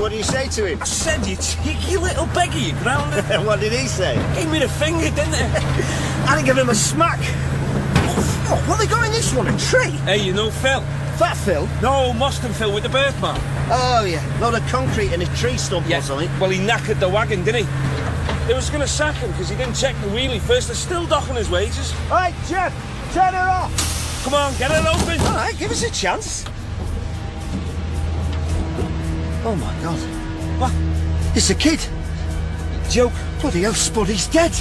what do you say to him? I said, you cheeky little beggar, you ground. What did he say? Gave me the finger, didn't he? I didn't give him a smack. Oh, what they got in this one, a tree? Hey, you know Phil? Fat Phil? No, Mustang Phil with the birthmark. Oh, yeah. Load of concrete in his tree stump or something. Well, he knackered the wagon, didn't he? They was going to sack him because he didn't check the wheelie first. They're still docking his wages. All right, Jeff, turn her off. Come on, get it open. All right, give us a chance. Oh, my God. What? It's a kid. Joke. Bloody hell, Spuddy's dead.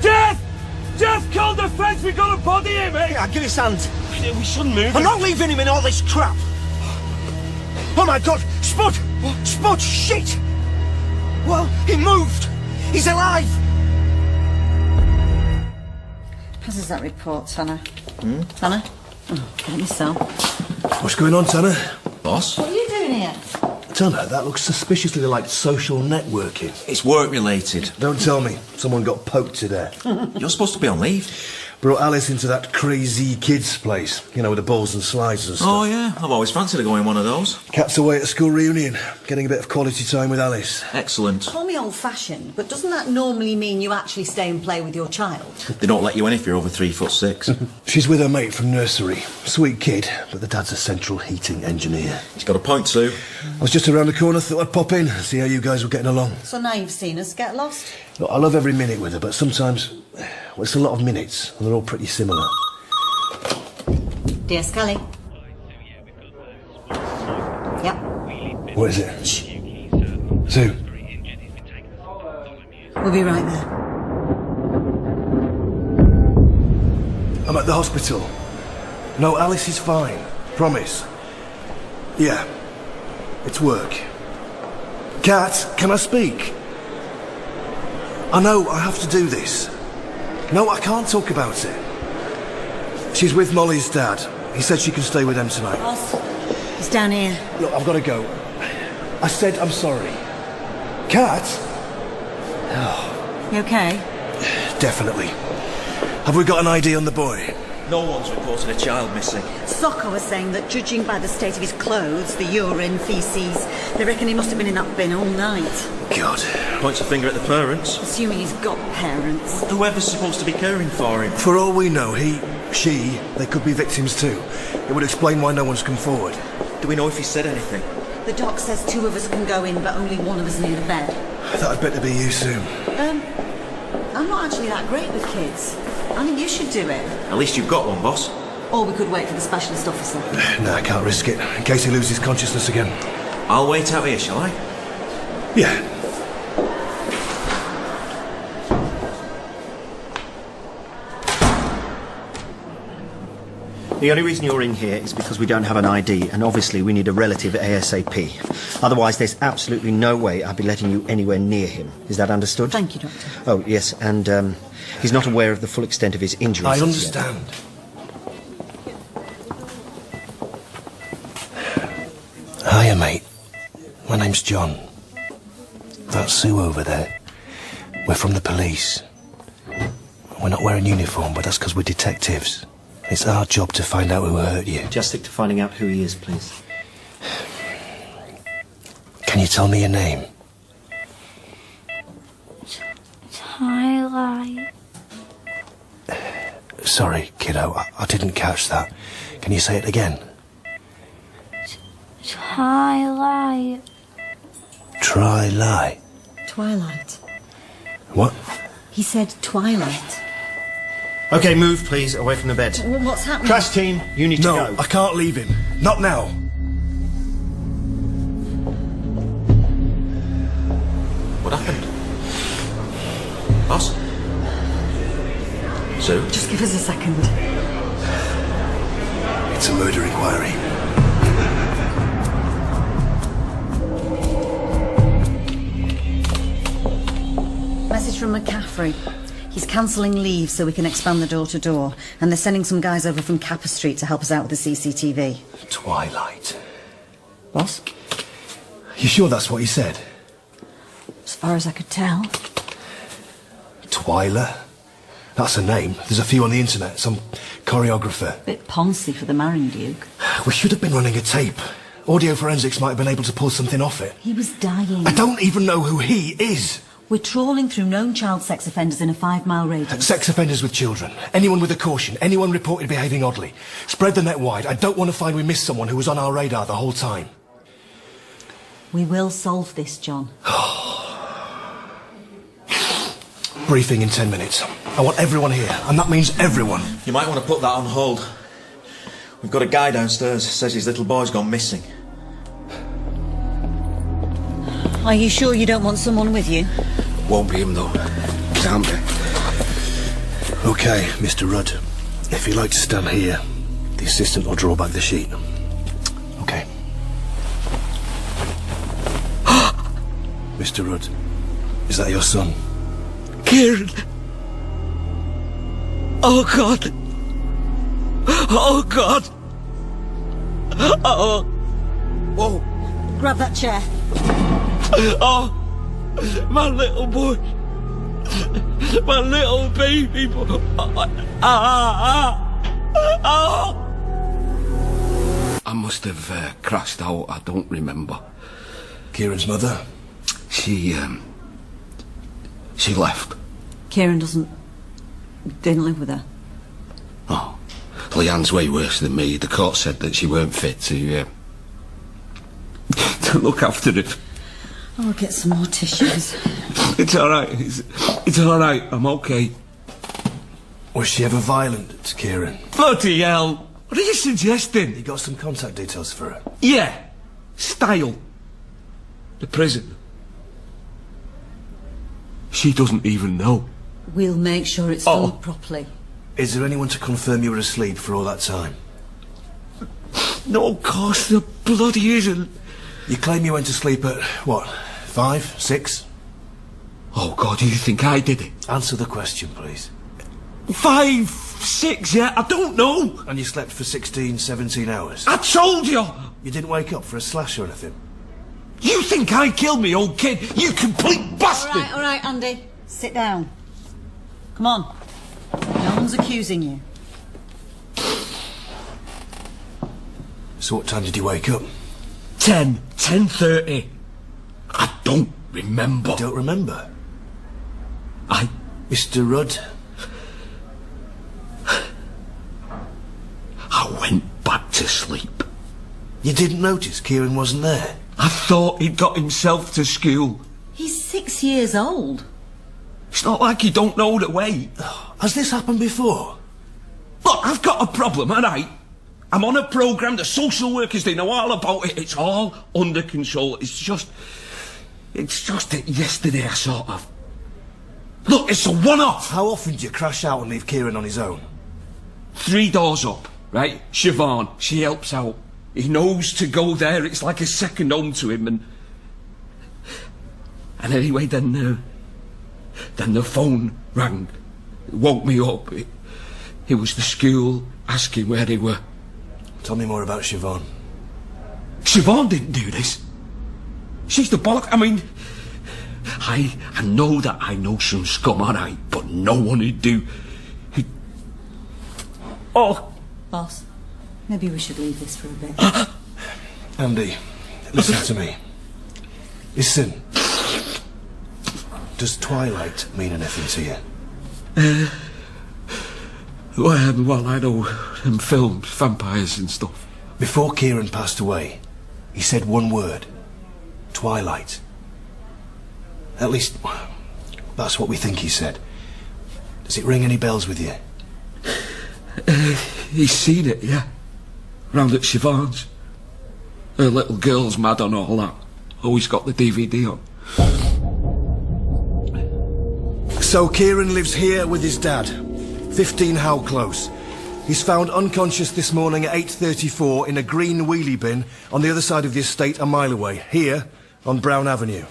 Jeff! Jeff, call the fence. We got a body here, mate. Yeah, give his hand. We shouldn't move him. I'm not leaving him in all this crap. Oh, my God. Spud. What? Spud, shit. Well, he moved. He's alive. How does that report, Tanner? Tanner? Oh, get it myself. What's going on, Tanner? Boss? What are you doing here? Tanner, that looks suspiciously like social networking. It's work-related. Don't tell me. Someone got poked today. You're supposed to be on leave. Brought Alice into that crazy kids' place. You know, with the balls and slides and stuff. Oh, yeah. I've always fancied going one of those. Cat's away at a school reunion. Getting a bit of quality time with Alice. Excellent. Call me old-fashioned, but doesn't that normally mean you actually stay and play with your child? They don't let you in if you're over 3'6". She's with her mate from nursery. Sweet kid, but the dad's a central heating engineer. He's got a point, Sue. I was just around the corner, thought I'd pop in, see how you guys were getting along. So now you've seen us get lost? Look, I love every minute with her, but sometimes, well, it's a lot of minutes, and they're all pretty similar. Dear Scully. Yep. What is it? Shh. Sue. We'll be right there. I'm at the hospital. No, Alice is fine. Promise. Yeah. It's work. Kat, can I speak? I know I have to do this. No, I can't talk about it. She's with Molly's dad. He said she can stay with them tonight. Boss, he's down here. Look, I've got to go. I said I'm sorry. Kat? Oh. You okay? Definitely. Have we got an ID on the boy? No one's reported a child missing. Socko was saying that judging by the state of his clothes, the urine, faeces, they reckon he must have been in that bin all night. God. Points a finger at the parents. Assuming he's got parents. Whoever's supposed to be caring for him. For all we know, she, they could be victims too. It would explain why no one's come forward. Do we know if he said anything? The doc says 2 of us can go in, but only 1 of us near the bed. I thought I'd better be you soon. I'm not actually that great with kids. I think you should do it. At least you've got one, boss. Or we could wait for the specialist officer. No, I can't risk it, in case he loses consciousness again. I'll wait out here, shall I? Yeah. The only reason you're in here is because we don't have an ID, and obviously we need a relative ASAP. Otherwise, there's absolutely no way I'd be letting you anywhere near him. Is that understood? Thank you, Doctor. Oh, yes, and he's not aware of the full extent of his injuries. I understand. Hiya, mate. My name's John. That's Sue over there. We're from the police. We're not wearing uniform, but that's because we're detectives. It's our job to find out who hurt you. Just stick to finding out who he is, please. Can you tell me your name? Twilight. Sorry, kiddo, I didn't catch that. Can you say it again? Twilight. Try lie. Twilight. What? He said twilight. Okay, move, please, away from the bed. What's happening? Crash team, you need to No, go. I can't leave him. Not now. What happened? Boss? Sue? Just give us a second. It's a murder inquiry. Message from McCaffrey. He's cancelling leave so we can expand the door-to-door. And they're sending some guys over from Capper Street to help us out with the CCTV. Twilight. Boss? You sure that's what he said? As far as I could tell. Twyla? That's a name. There's a few on the internet. Some choreographer. Bit poncy for the Marine Duke. We should have been running a tape. Audio forensics might have been able to pull something off it. He was dying. I don't even know who he is. We're trawling through known child sex offenders in a 5-mile radius. Sex offenders with children. Anyone with a caution. Anyone reported behaving oddly. Spread the net wide. I don't want to find we missed someone who was on our radar the whole time. We will solve this, John. Briefing in 10 minutes. I want everyone here, and that means everyone. You might want to put that on hold. We've got a guy downstairs who says his little boy's gone missing. Are you sure you don't want someone with you? Won't be him, though. Can't be. OK, Mr. Rudd. If you'd like to stand here, the assistant will draw back the sheet. OK. Mr. Rudd, is that your son? Kieran! Oh, God! Oh, God! Oh! Whoa! Grab that chair. Oh! My little boy! My little baby boy! I must have crashed out, I don't remember. Kieran's mother? She left. Kieran didn't live with her. Oh. Leanne's way worse than me. The court said that she weren't fit to look after him. I'll get some more tissues. It's alright. It's alright. I'm okay. Was she ever violent, Kieran? Bloody hell. What are you suggesting? You got some contact details for her? Yeah. Style. The prison. She doesn't even know. We'll make sure it's done properly. Is there anyone to confirm you were asleep for all that time? No, of course there bloody isn't. You claim you went to sleep at, what, 5, 6? Oh, God, you think I did it? Answer the question, please. 5, 6, yeah, I don't know. And you slept for 16, 17 hours? I told you. You didn't wake up for a slash or anything? You think I killed me, old kid? You complete bastard. All right, Andy. Sit down. Come on. No one's accusing you. So what time did you wake up? 10:30. I don't remember. You don't remember? I... Mr. Rudd? I went back to sleep. You didn't notice Kieran wasn't there? I thought he'd got himself to school. He's 6 years old. It's not like he don't know the way. Has this happened before? Look, I've got a problem, alright? I'm on a programme, the social workers, they know all about it. It's all under control. It's just that yesterday I sort of... Look, it's a one-off. How often do you crash out and leave Kieran on his own? 3 doors up, right? Siobhan, she helps out. He knows to go there. It's like a second home to him. And anyway, then the phone rang. It woke me up. It was the school asking where they were. Tell me more about Siobhan. Siobhan didn't do this. She's the bollock. I mean, I know that I know some scum, alright, but no one would do. Oh. Boss, maybe we should leave this for a bit. Andy, listen to me. Listen. Does Twilight mean anything to you? Well, I know them films, vampires and stuff. Before Kieran passed away, he said one word. Twilight. At least, that's what we think he said. Does it ring any bells with you? He's seen it, yeah. Round at Siobhan's. Her little girl's mad on all that. Always got the DVD on. So Kieran lives here with his dad. 15 How Close. He's found unconscious this morning at 8:34 in a green wheelie bin on the other side of the estate a mile away. Here, on Brown Avenue.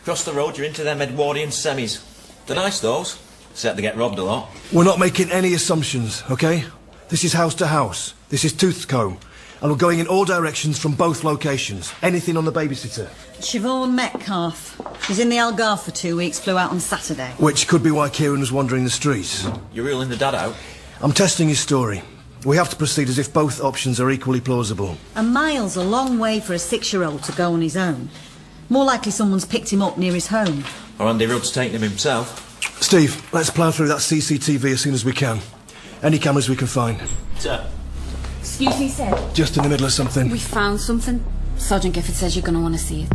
Across the road, you're into them Edwardian semis. They're nice, those. Except they get robbed a lot. We're not making any assumptions, OK? This is house to house. This is Toothcombe. And we're going in all directions from both locations. Anything on the babysitter. Siobhan Metcalf. She's in the Algarve for 2 weeks, flew out on Saturday. Which could be why Kieran was wandering the streets. You're ruling the dad out? I'm testing his story. We have to proceed as if both options are equally plausible. A mile's a long way for a 6-year-old to go on his own. More likely someone's picked him up near his home. Or Andy Rudd's taken him himself. Steve, let's plough through that CCTV as soon as we can. Any cameras we can find. Sir. Excuse me, sir. Just in the middle of something. We found something. Sergeant Gifford says you're going to want to see it.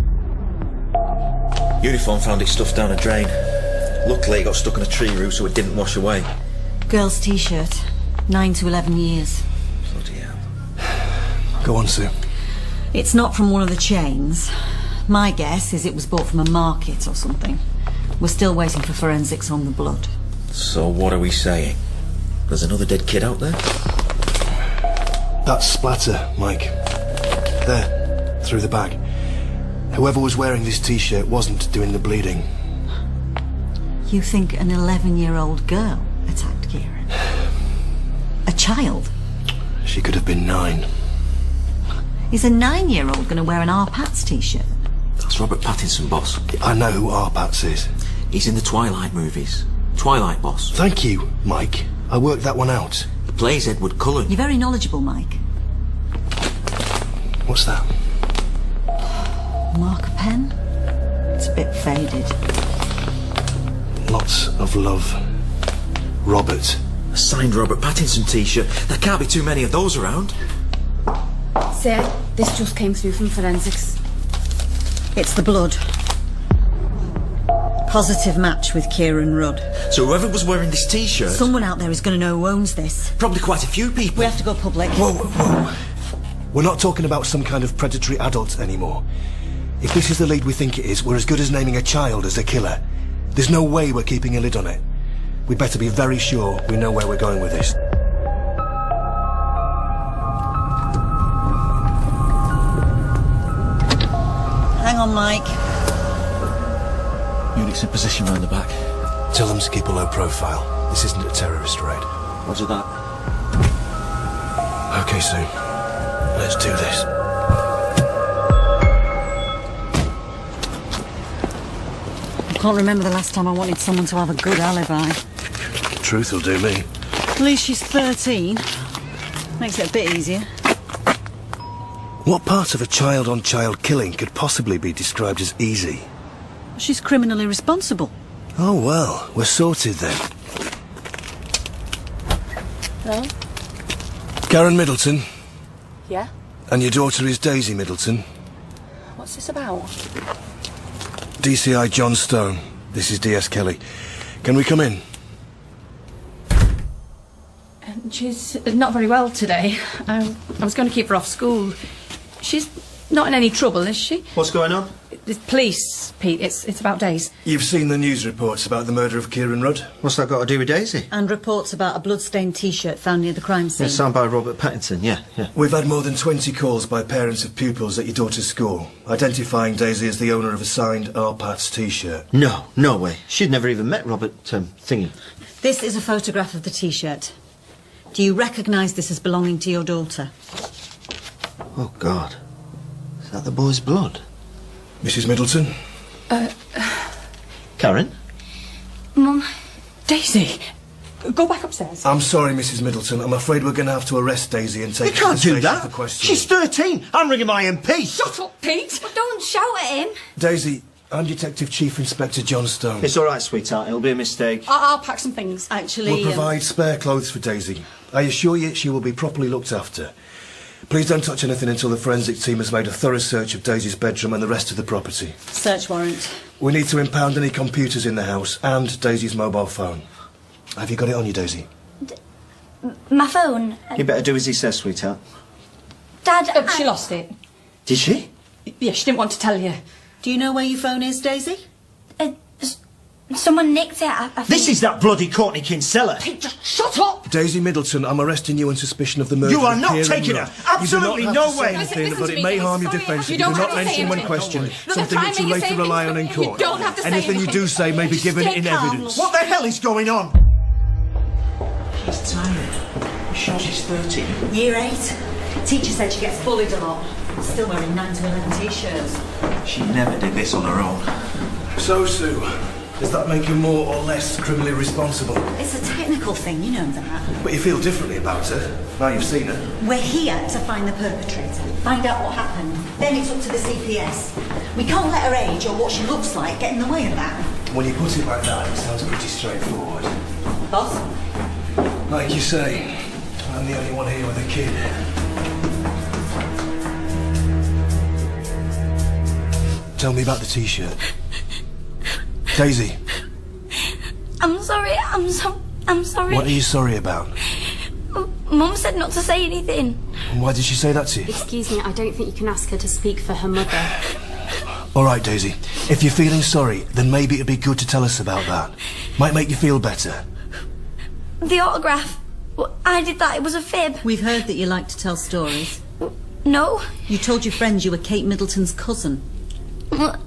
Uniform found it stuffed down a drain. Luckily, it got stuck on a tree root so it didn't wash away. Girl's T-shirt. 9 to 11 years. Bloody hell. Go on, Sue. It's not from one of the chains. My guess is it was bought from a market or something. We're still waiting for forensics on the blood. So what are we saying? There's another dead kid out there? That's splatter, Mike. There, through the bag. Whoever was wearing this T-shirt wasn't doing the bleeding. You think an 11-year-old girl attacked Kieran? A child? She could have been 9. Is a 9-year-old going to wear an R-Pats T-shirt? That's Robert Pattinson, boss. I know who R-Pats is. He's in the Twilight movies. Twilight boss. Thank you, Mike. I worked that one out. He plays Edward Cullen. You're very knowledgeable, Mike. What's that? Marker pen? It's a bit faded. Lots of love. Robert. A signed Robert Pattinson T-shirt. There can't be too many of those around. Sir, this just came through from forensics. It's the blood. Positive match with Kieran Rudd. So whoever was wearing this T-shirt... Someone out there is going to know who owns this. Probably quite a few people. We have to go public. Whoa, whoa, whoa. We're not talking about some kind of predatory adult anymore. If this is the lead we think it is, we're as good as naming a child as a killer. There's no way we're keeping a lid on it. We'd better be very sure we know where we're going with this. Hang on, Mike. Units in position round the back. Tell them to keep a low profile. This isn't a terrorist raid. Roger that. Okay, Sue. Let's do this. I can't remember the last time I wanted someone to have a good alibi. Truth will do me. At least she's 13. Makes it a bit easier. What part of a child-on-child killing could possibly be described as easy? She's criminally responsible. Oh, well, we're sorted then. Hello? Karen Middleton, Yeah? and your daughter is Daisy Middleton. What's this about? DCI John Stone. This is DS Kelly. Can we come in? She's not very well today. I was going to keep her off school. She's not in any trouble, is she? What's going on? The police, Pete. It's about Daisy. You've seen the news reports about the murder of Kieran Rudd? What's that got to do with Daisy? And reports about a blood-stained T-shirt found near the crime scene. It's signed by Robert Pattinson, yeah. We've had more than 20 calls by parents of pupils at your daughter's school, identifying Daisy as the owner of a signed R-Pats T-shirt. No way. She'd never even met Robert, Thingy. This is a photograph of the T-shirt. Do you recognise this as belonging to your daughter? Oh, God. Is that the boy's blood? Mrs. Middleton? Karen? Mum, Daisy, go back upstairs. I'm sorry, Mrs. Middleton. I'm afraid we're going to have to arrest Daisy and take You her to can't the do station that. for questioning. She's 13. I'm ringing my MP. Shut up, Pete. But don't shout at him. Daisy, I'm Detective Chief Inspector John Stone. It's all right, sweetheart. It'll be a mistake. I'll pack some things. Actually, We'll provide spare clothes for Daisy. I assure you she will be properly looked after. Please don't touch anything until the forensic team has made a thorough search of Daisy's bedroom and the rest of the property. search warrant. We need to impound any computers in the house and Daisy's mobile phone. Have you got it on you, Daisy? My phone. You better do as he says, sweetheart. Dad, She lost it. Did she? Yeah, she didn't want to tell you. Do you know where your phone is, Daisy? someone nicked it. I think. This is that bloody Courtney Kinsella. Pete, just shut up. Daisy Middleton, I'm arresting you on suspicion of the murder You are of not Kieran taking Rudd. her. Absolutely You do not no have to say way. anything, Listen but to it me, may Daisy. harm your Sorry, defence you if you don't do have not to say mention when anything. questioned Look, something try which you and make later it rely safe. on in You court. don't have to say Anything you anything. do say may be given in Stay calm, evidence. What the hell is going on? She's tired. You sure she's 13? Year 8. Teacher said she gets bullied a lot. Still wearing 9 to 11 T-shirts. She never did this on her own. So, Sue, Does that make you more or less criminally responsible? It's a technical thing, you know that. But you feel differently about her, now you've seen her. We're here to find the perpetrator, find out what happened. Then it's up to the CPS. We can't let her age or what she looks like get in the way of that. When you put it like that, it sounds pretty straightforward. Boss? Like you say, I'm the only one here with a kid. Tell me about the T-shirt. Daisy. I'm sorry, I'm sorry. What are you sorry about? Mum said not to say anything. And why did she say that to you? Excuse me, I don't think you can ask her to speak for her mother. All right, Daisy. If you're feeling sorry, then maybe it'd be good to tell us about that. Might make you feel better. The autograph. Well, I did that, it was a fib. We've heard that you like to tell stories. No. You told your friends you were Kate Middleton's cousin. Well,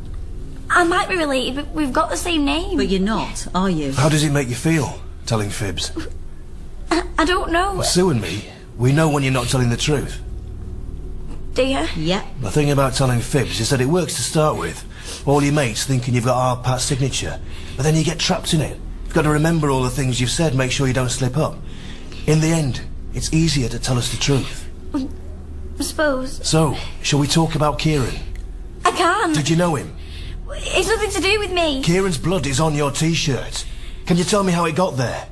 I might be related, but we've got the same name. But you're not, are you? How does it make you feel, telling fibs? I don't know. Well, Sue and me, we know when you're not telling the truth. Do you? Yep. The thing about telling fibs is that it works to start with. All your mates thinking you've got our Pat's signature, but then you get trapped in it. You've got to remember all the things you've said, make sure you don't slip up. In the end, it's easier to tell us the truth. I suppose. So, shall we talk about Kieran? I can't. Did you know him? It's nothing to do with me. Kieran's blood is on your T-shirt. Can you tell me how it got there?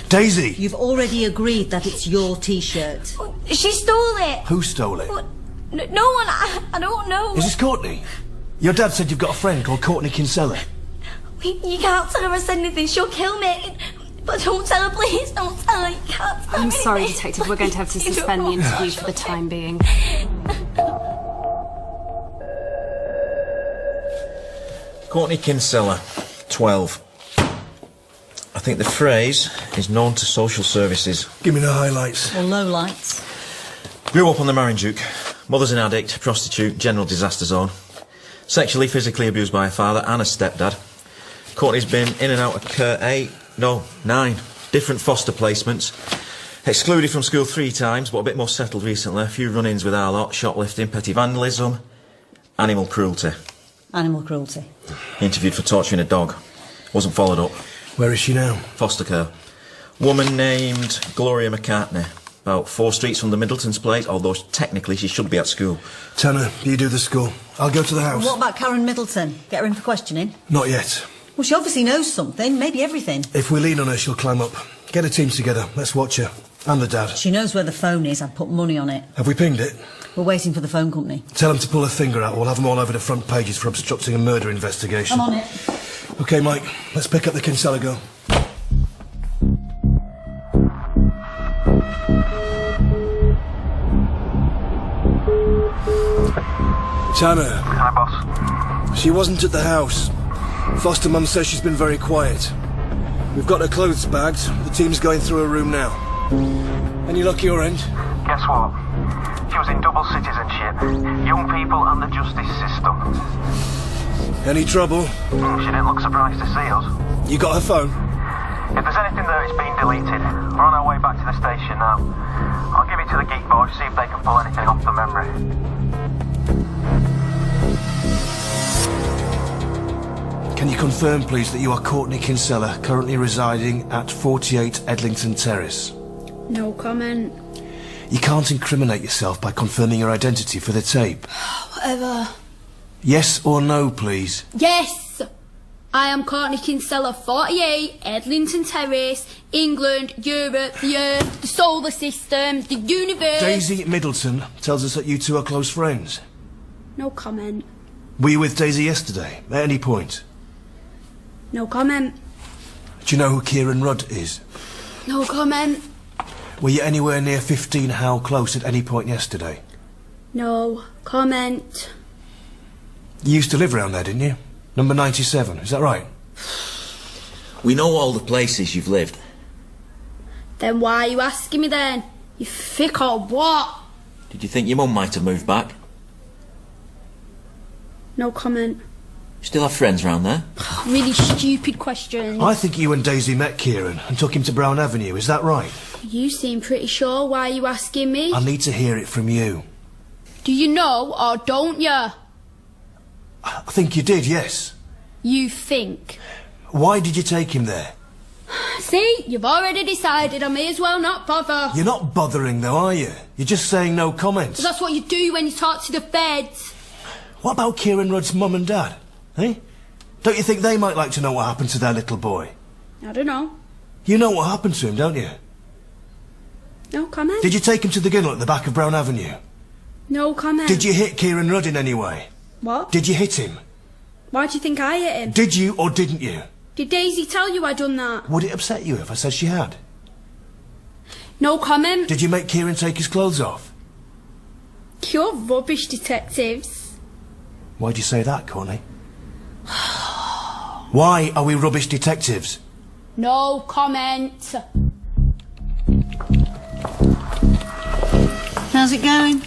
Daisy! You've already agreed that it's your T-shirt. She stole it. Who stole it? No one, I don't know. Is this Courtney? Your dad said you've got a friend called Courtney Kinsella. You can't tell her I said anything, she'll kill me. But don't tell her, please, don't tell her, you can't tell her I'm sorry, anything. Detective, we're going to have to suspend the interview for the time being. Courtney Kinsella, 12. I think the phrase is known to social services. Give me the highlights. Or low lights. Grew up on the Marinduke. Mother's an addict, prostitute, general disaster zone. Sexually, physically abused by a father and a stepdad. Courtney's been in and out of 9 different foster placements. Excluded from school 3 times, but a bit more settled recently. A few run-ins with our lot, shoplifting, petty vandalism, animal cruelty. Animal cruelty. Interviewed for torturing a dog. Wasn't followed up. Where is she now? Foster care. Woman named Gloria McCartney. About 4 streets from the Middleton's place, although technically she should be at school. Tanner, you do the school. I'll go to the house. What about Karen Middleton? Get her in for questioning? Not yet. Well, she obviously knows something, maybe everything. If we lean on her, she'll climb up. Get a team together. Let's watch her. And the dad. She knows where the phone is. I'd put money on it. Have we pinged it? We're waiting for the phone company. Tell them to pull a finger out. We'll have them all over the front pages for obstructing a murder investigation. I'm on it. OK, Mike. Let's pick up the Kinsella girl. Tanner. Hi, boss. She wasn't at the house. Foster mum says she's been very quiet. We've got her clothes bagged. The team's going through her room now. Any luck your end? Guess what? She was in double citizenship. Young people and the justice system. Any trouble? She didn't look surprised to see us. You got her phone? If there's anything there, it's been deleted. We're on our way back to the station now. I'll give it to the geek boys, see if they can pull anything off the memory. Can you confirm, please, that you are Courtney Kinsella, currently residing at 48 Edlington Terrace? No comment. You can't incriminate yourself by confirming your identity for the tape. Whatever. Yes or no, please? Yes! I am Courtney Kinsella, 48, Edlington Terrace, England, Europe, the Earth, the solar system, the universe... Daisy Middleton tells us that you two are close friends. No comment. Were you with Daisy yesterday, at any point? No comment. Do you know who Kieran Rudd is? No comment. Were you anywhere near 15 How Close at any point yesterday? No comment. You used to live around there, didn't you? Number 97, is that right? We know all the places you've lived. Then why are you asking me then? You thick or what? Did you think your mum might have moved back? No comment. Still have friends round there? Really stupid questions. I think you and Daisy met Kieran and took him to Brown Avenue, is that right? You seem pretty sure. Why are you asking me? I need to hear it from you. Do you know or don't you? I think you did, yes. You think. Why did you take him there? See, you've already decided. I may as well not bother. You're not bothering, though, are you? You're just saying no comments. Well, that's what you do when you talk to the feds. What about Kieran Rudd's mum and dad? Eh? Don't you think they might like to know what happened to their little boy? I don't know. You know what happened to him, don't you? No comment. Did you take him to the ginnel at the back of Brown Avenue? No comment. Did you hit Kieran Rudd in any way? What? Did you hit him? Why do you think I hit him? Did you or didn't you? Did Daisy tell you I done that? Would it upset you if I said she had? No comment. Did you make Kieran take his clothes off? You're rubbish, detectives. Why'd you say that, Courtney? Why are we rubbish detectives? No comment. How's it going?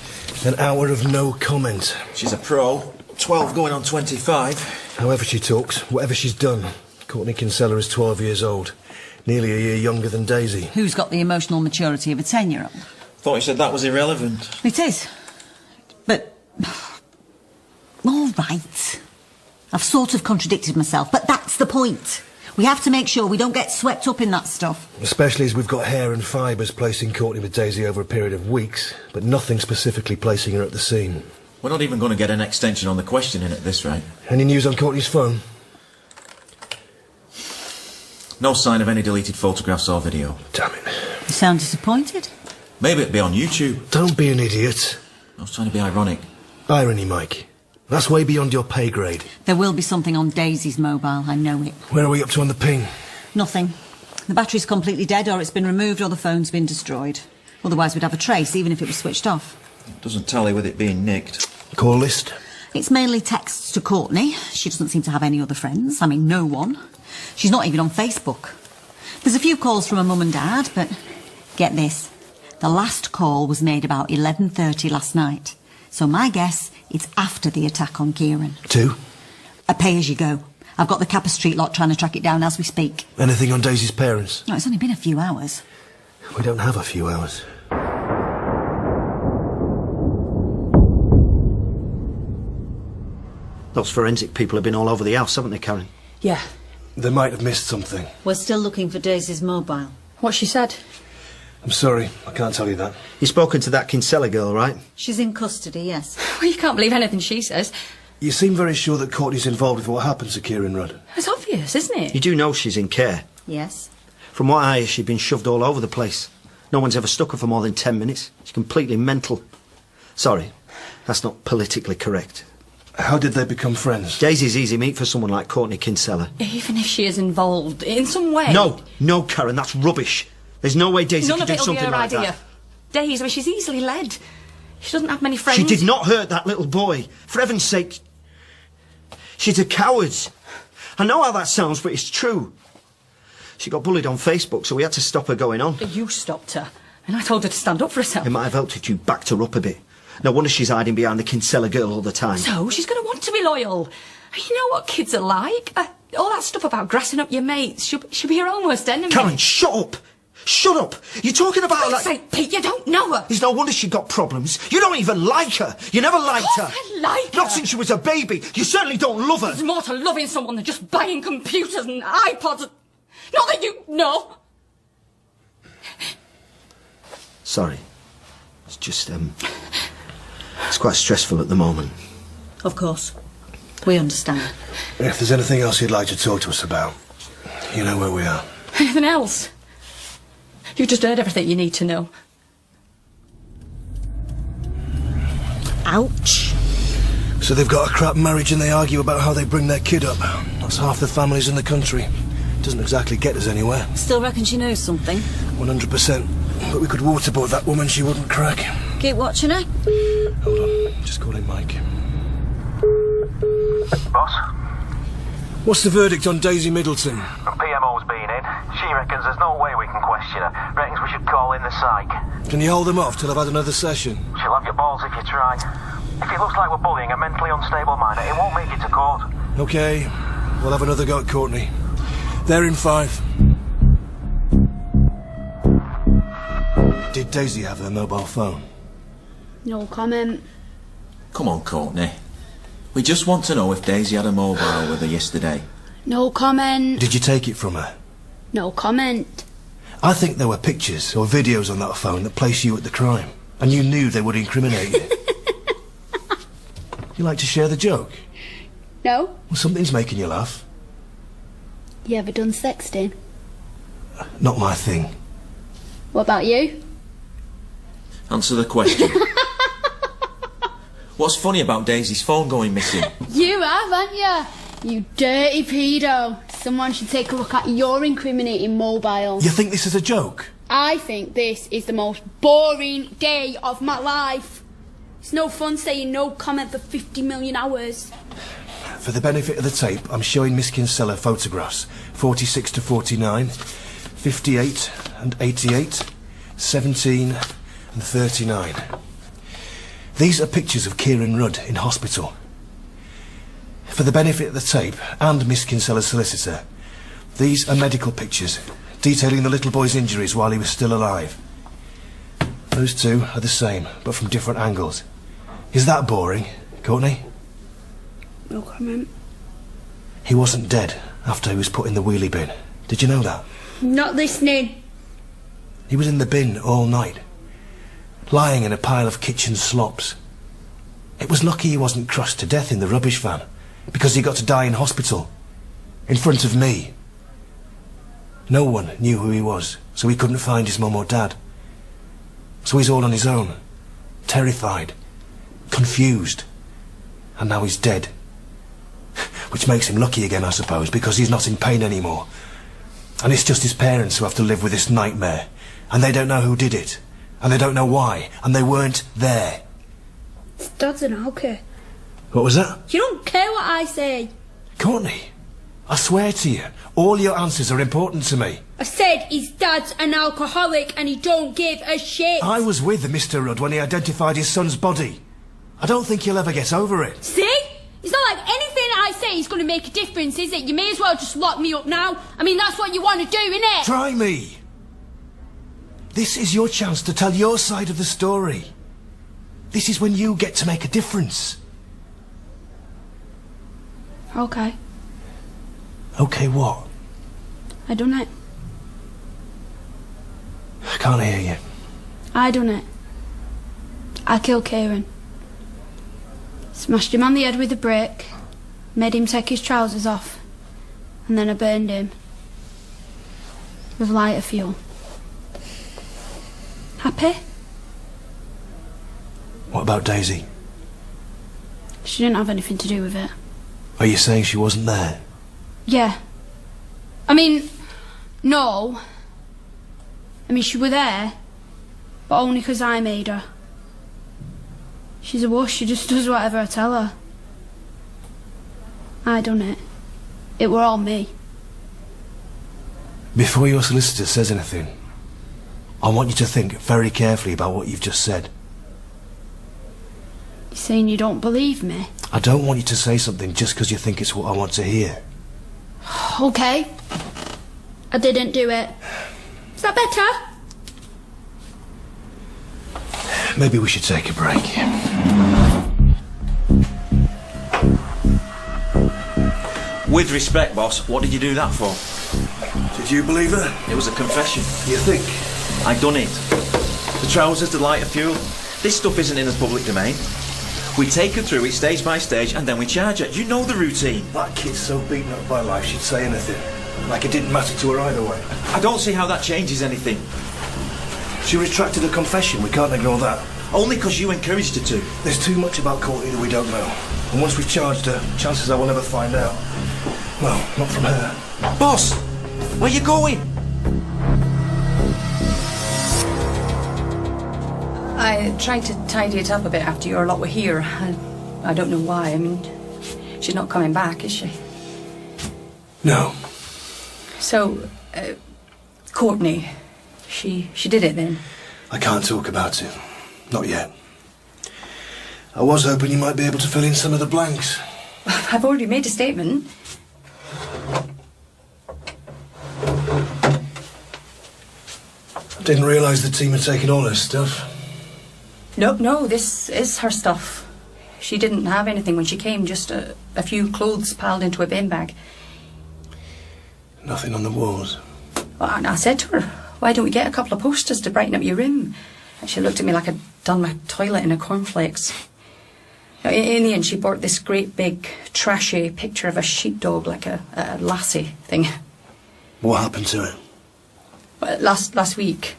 An hour of no comment. She's a pro. 12 going on 25. However she talks, whatever she's done, Courtney Kinsella is 12 years old. Nearly a year younger than Daisy. Who's got the emotional maturity of a 10-year-old? Thought you said that was irrelevant. It is. But... all right. I've sort of contradicted myself, but that's the point. We have to make sure we don't get swept up in that stuff. Especially as we've got hair and fibres placing Courtney with Daisy over a period of weeks, but nothing specifically placing her at the scene. We're not even going to get an extension on the questioning at this rate. Any news on Courtney's phone? No sign of any deleted photographs or video. Damn it. You sound disappointed. Maybe it'd be on YouTube. Don't be an idiot. I was trying to be ironic. Irony, Mike. That's way beyond your pay grade. There will be something on Daisy's mobile, I know it. Where are we up to on the ping? Nothing. The battery's completely dead, or it's been removed, or the phone's been destroyed. Otherwise we'd have a trace, even if it was switched off. It doesn't tally with it being nicked. Call list? It's mainly texts to Courtney. She doesn't seem to have any other friends. I mean, no one. She's not even on Facebook. There's a few calls from her mum and dad, but get this. The last call was made about 11:30 last night. So my guess, it's after the attack on Kieran. 2? A pay-as-you-go. I've got the Capper Street lot trying to track it down as we speak. Anything on Daisy's parents? No, it's only been a few hours. We don't have a few hours. Those forensic people have been all over the house, haven't they, Karen? Yeah. They might have missed something. We're still looking for Daisy's mobile. What she said? I'm sorry, I can't tell you that. You've spoken to that Kinsella girl, right? She's in custody, yes. Well, you can't believe anything she says. You seem very sure that Courtney's involved with what happened to Kieran Rudd. It's obvious, isn't it? You do know she's in care. Yes. From what I hear, she's been shoved all over the place. No one's ever stuck her for more than 10 minutes. She's completely mental. Sorry, that's not politically correct. How did they become friends? Daisy's easy meat for someone like Courtney Kinsella. Even if she is involved in some way. No, Karen, that's rubbish. There's no way Daisy could do something like that. None of it'll be her idea. Daisy, well, she's easily led. She doesn't have many friends. She did not hurt that little boy. For heaven's sake. She's a coward. I know how that sounds, but it's true. She got bullied on Facebook, so we had to stop her going on. You stopped her, and I told her to stand up for herself. It might have helped if you backed her up a bit. No wonder she's hiding behind the Kinsella girl all the time. So, she's going to want to be loyal. You know what kids are like. All that stuff about grassing up your mates. She'll be her own worst enemy. Karen, shut up! Shut up! You're talking about her like... For God's sake, Pete, you don't know her. It's no wonder she got problems. You don't even like her. You never liked her. I like her. Not since she was a baby. You certainly don't love her. There's more to loving someone than just buying computers and iPods. Not that you know. Sorry. It's just, it's quite stressful at the moment. Of course. We understand. If there's anything else you'd like to talk to us about, you know where we are. Anything else? You've just heard everything you need to know. Ouch. So they've got a crap marriage and they argue about how they bring their kid up. That's half the families in the country. Doesn't exactly get us anywhere. Still reckon she knows something? 100%. But we could waterboard that woman, she wouldn't crack. Keep watching her. Hold on, just calling Mike. Boss? What's the verdict on Daisy Middleton? The PMO's been in. She reckons there's no way we can question her. Reckons we should call in the psych. Can you hold them off till I've had another session? She'll have your balls if you try. If it looks like we're bullying a mentally unstable minor, it won't make it to court. OK, we'll have another go at Courtney. They're in 5. Did Daisy have her mobile phone? No comment. Come on, Courtney. We just want to know if Daisy had a mobile with her yesterday. No comment. Did you take it from her? No comment. I think there were pictures or videos on that phone that place you at the crime, and you knew they would incriminate you. You like to share the joke? No. Well, something's making you laugh. You ever done sexting? Not my thing. What about you? Answer the question. What's funny about Daisy's phone going missing? You have, haven't you? You dirty pedo. Someone should take a look at your incriminating mobile. You think this is a joke? I think this is the most boring day of my life. It's no fun saying no comment for 50 million hours. For the benefit of the tape, I'm showing Miss Kinsella photographs. 46 to 49, 58 and 88, 17 and 39. These are pictures of Kieran Rudd in hospital. For the benefit of the tape and Miss Kinsella's solicitor, these are medical pictures detailing the little boy's injuries while he was still alive. Those two are the same, but from different angles. Is that boring, Courtney? No comment. He wasn't dead after he was put in the wheelie bin. Did you know that? Not listening. He was in the bin all night, lying in a pile of kitchen slops. It was lucky he wasn't crushed to death in the rubbish van, because he got to die in hospital, in front of me. No one knew who he was, so he couldn't find his mum or dad. So he's all on his own, terrified, confused, and now he's dead. Which makes him lucky again, I suppose, because he's not in pain anymore. And it's just his parents who have to live with this nightmare, and they don't know who did it, and they don't know why, and they weren't there. Dad's an alky. What was that? You don't care what I say. Courtney, I swear to you, all your answers are important to me. I said his dad's an alcoholic and he don't give a shit. I was with Mr. Rudd when he identified his son's body. I don't think he'll ever get over it. See? It's not like anything I say is going to make a difference, is it? You may as well just lock me up now. I mean, that's what you want to do, innit? Try me. This is your chance to tell your side of the story. This is when you get to make a difference. Okay. Okay, what? I done it. I can't hear you. I done it. I killed Kieran. Smashed him on the head with a brick, made him take his trousers off, and then I burned him with lighter fuel. Happy? What about Daisy? She didn't have anything to do with it. Are you saying she wasn't there? Yeah. I mean, no. I mean, she were there, but only 'cause I made her. She's a wuss, she just does whatever I tell her. I done it. It were all me. Before your solicitor says anything, I want you to think very carefully about what you've just said. You saying you don't believe me? I don't want you to say something just because you think it's what I want to hear. Okay. I didn't do it. Is that better? Maybe we should take a break. With respect, boss, what did you do that for? Did you believe her? It was a confession. You think? I done it. The trousers, the lighter fuel. This stuff isn't in the public domain. We take her through it stage by stage and then we charge her. You know the routine. That kid's so beaten up by life she'd say anything. Like it didn't matter to her either way. I don't see how that changes anything. She retracted her confession, we can't ignore that. Only because you encouraged her to. There's too much about Courtney that we don't know. And once we've charged her, chances are we'll never find out. Well, not from her. Boss, where you going? I tried to tidy it up a bit after your lot were here. I don't know why. I mean, she's not coming back, is she? No. So, Courtney, she did it then? I can't talk about it. Not yet. I was hoping you might be able to fill in some of the blanks. I've already made a statement. I didn't realise the team had taken all her stuff. No, this is her stuff. She didn't have anything when she came, just a few clothes piled into a bin bag. Nothing on the walls? Well, and I said to her, why don't we get a couple of posters to brighten up your room? And she looked at me like I'd done my toilet in a cornflakes. In the end, she bought this great big trashy picture of a sheepdog, like a lassie thing. What happened to it? Well, last week,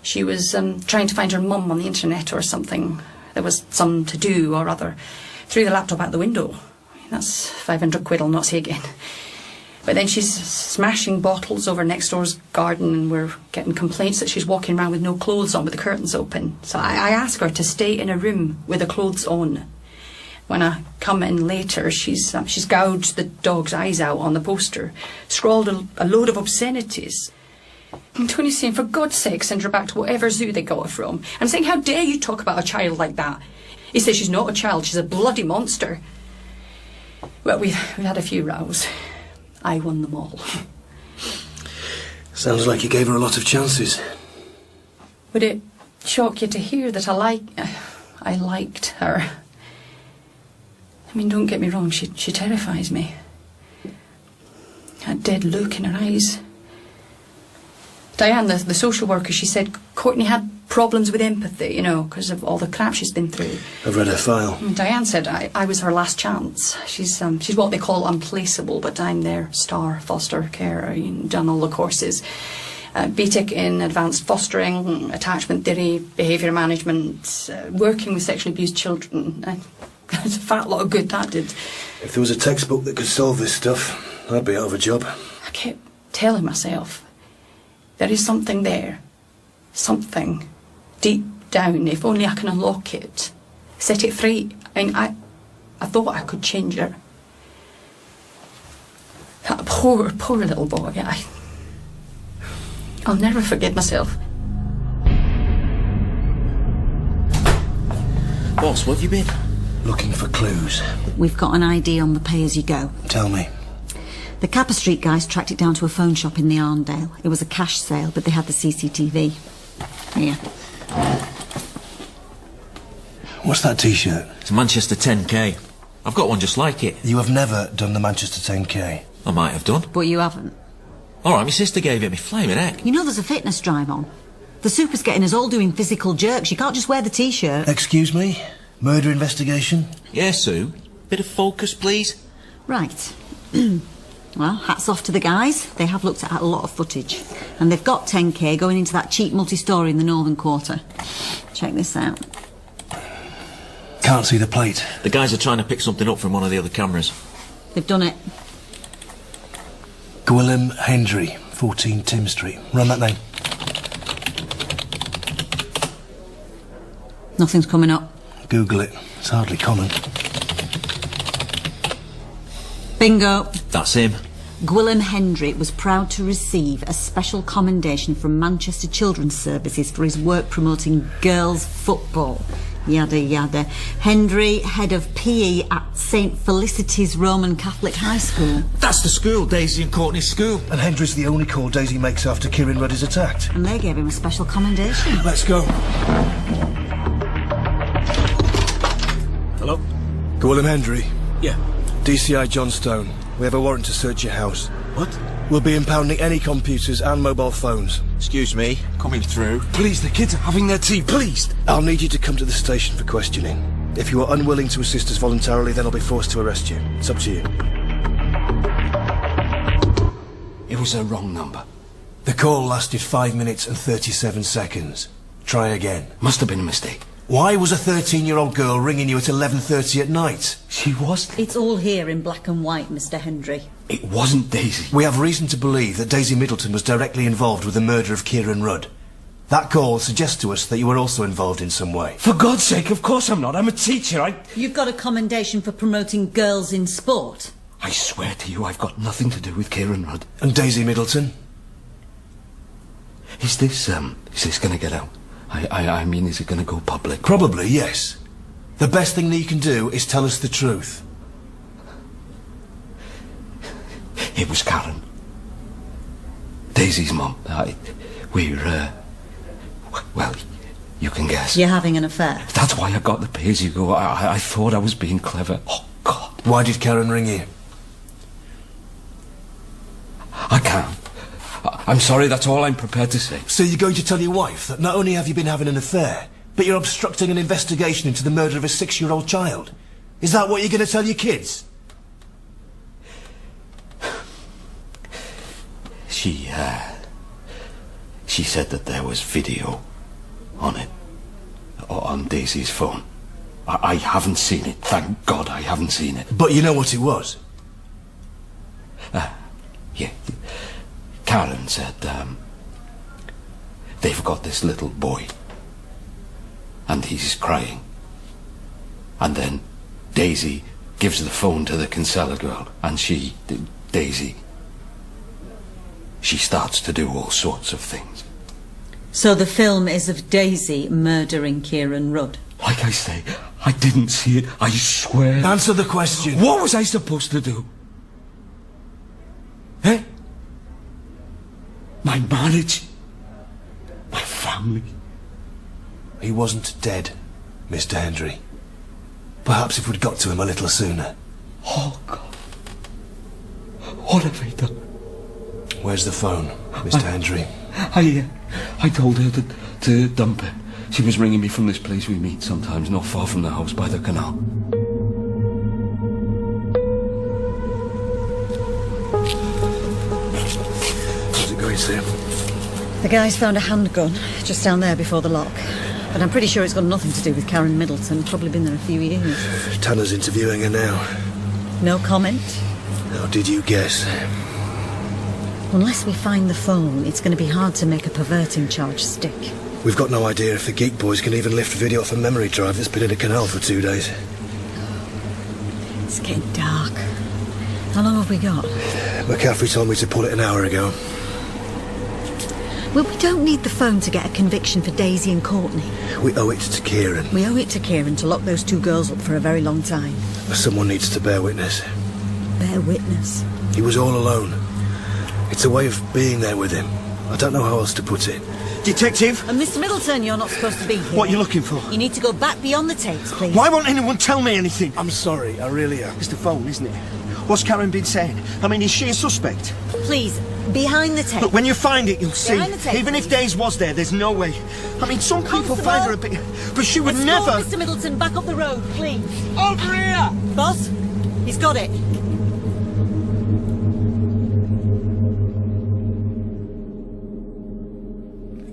she was trying to find her mum on the internet or something. There was some to do or other. Threw the laptop out the window. That's 500 quid, I'll not say again. But then she's smashing bottles over next door's garden, and we're getting complaints that she's walking around with no clothes on with the curtains open. So I ask her to stay in a room with the clothes on. When I come in later, she's gouged the dog's eyes out on the poster, scrawled a load of obscenities. And Tony's saying, for God's sake, send her back to whatever zoo they got her from. I'm saying, how dare you talk about a child like that? He says she's not a child, she's a bloody monster. Well, we've had a few rows. I won them all. Sounds like you gave her a lot of chances. Would it shock you to hear that I liked her? I mean, don't get me wrong, she terrifies me. That dead look in her eyes. Diane, the social worker, she said Courtney had problems with empathy, because of all the crap she's been through. I've read her file. Diane said I was her last chance. She's what they call unplaceable, but I'm their star foster carer, done all the courses. BTEC in advanced fostering, attachment theory, behaviour management, working with sexually abused children. There's a fat lot of good that did. If there was a textbook that could solve this stuff, I'd be out of a job. I kept telling myself, there is something there. Something. Deep down, if only I can unlock it. Set it free. I thought I could change her. That poor little boy. I'll never forgive myself. Boss, where have you been? Looking for clues. We've got an ID on the pay-as-you-go. Tell me. The Capper Street guys tracked it down to a phone shop in the Arndale. It was a cash sale, but they had the CCTV. Here. What's that T-shirt? It's Manchester 10K. I've got one just like it. You have never done the Manchester 10K. I might have done. But you haven't. All right, my sister gave it me. Flaming heck. You know there's a fitness drive on. The super's getting us all doing physical jerks. You can't just wear the T-shirt. Excuse me? Murder investigation? Yes, Sue. Bit of focus, please. Right. Well, hats off to the guys. They have looked at a lot of footage. And they've got 10K going into that cheap multi-story in the northern quarter. Check this out. Can't see the plate. The guys are trying to pick something up from one of the other cameras. They've done it. Gwilym Hendry, 14 Tim Street. Run that name. Nothing's coming up. Google it. It's hardly common. Bingo. That's him. Gwilym Hendry was proud to receive a special commendation from Manchester Children's Services for his work promoting girls' football. Yada yada. Hendry, head of PE at St Felicity's Roman Catholic High School. That's the school, Daisy and Courtney's school. And Hendry's the only call Daisy makes after Kieran Rudd is attacked. And they gave him a special commendation. Let's go. Hello? Gwilym Hendry. Yeah. DCI Johnstone. We have a warrant to search your house. What? We'll be impounding any computers and mobile phones. Excuse me, coming through. Please, the kids are having their tea, please. I'll need you to come to the station for questioning. If you are unwilling to assist us voluntarily, then I'll be forced to arrest you. It's up to you. It was a wrong number. The call lasted 5 minutes and 37 seconds. Try again. Must have been a mistake. Why was a 13-year-old girl ringing you at 11:30 at night? She was... It's all here in black and white, Mr. Hendry. It wasn't Daisy. We have reason to believe that Daisy Middleton was directly involved with the murder of Kieran Rudd. That call suggests to us that you were also involved in some way. For God's sake, of course I'm not. I'm a teacher. You've got a commendation for promoting girls in sport. I swear to you, I've got nothing to do with Kieran Rudd. And Daisy Middleton? Is this going to get out? I mean, is it going to go public? Probably, yes. The best thing that you can do is tell us the truth. It was Karen. Daisy's mum. Well, You can guess. You're having an affair? That's why I got the pay-as-you-go. I thought I was being clever. Oh, God. Why did Karen ring you? I can't. I'm sorry, that's all I'm prepared to say. So you're going to tell your wife that not only have you been having an affair, but you're obstructing an investigation into the murder of a 6-year-old child? Is that what you're going to tell your kids? She said that there was video on it, on Daisy's phone. I haven't seen it, thank God I haven't seen it. But you know what it was? Yeah. Karen said, they've got this little boy, and he's crying. And then Daisy gives the phone to the Kinsella girl, and Daisy, she starts to do all sorts of things. So the film is of Daisy murdering Kieran Rudd? Like I say, I didn't see it, I swear. Answer the question. What was I supposed to do? Eh? My marriage? My family? He wasn't dead, Mr. Hendry. Perhaps if we'd got to him a little sooner. Oh, God. What have I done? Where's the phone, Mr. Hendry? I told her to dump it. She was ringing me from this place we meet sometimes, not far from the house by the canal. How's it going, Sam? The guys found a handgun just down there before the lock. But I'm pretty sure it's got nothing to do with Karen Middleton. Probably been there a few years. Tanner's interviewing her now. No comment? How did you guess? Unless we find the phone, it's going to be hard to make a perverting charge stick. We've got no idea if the Geek Boys can even lift video off a memory drive that's been in a canal for 2 days. It's getting dark. How long have we got? McCaffrey told me to pull it an hour ago. Well, we don't need the phone to get a conviction for Daisy and Courtney. We owe it to Kieran. We owe it to Kieran to lock those 2 girls up for a very long time. Someone needs to bear witness. Bear witness? He was all alone. It's a way of being there with him. I don't know how else to put it. Detective? And Mr. Middleton, you're not supposed to be here. What are you looking for? You need to go back beyond the tapes, please. Why won't anyone tell me anything? I'm sorry, I really am. It's the phone, isn't it? What's Karen been saying? I mean, is she a suspect? Please, behind the tape. Look, when you find it, you'll see. Behind the tape, Even if please. Days was there, there's no way. I mean, some people Constable. find her a bit... But she would never... Mr. Middleton, back up the road, please. Over here! Boss, he's got it.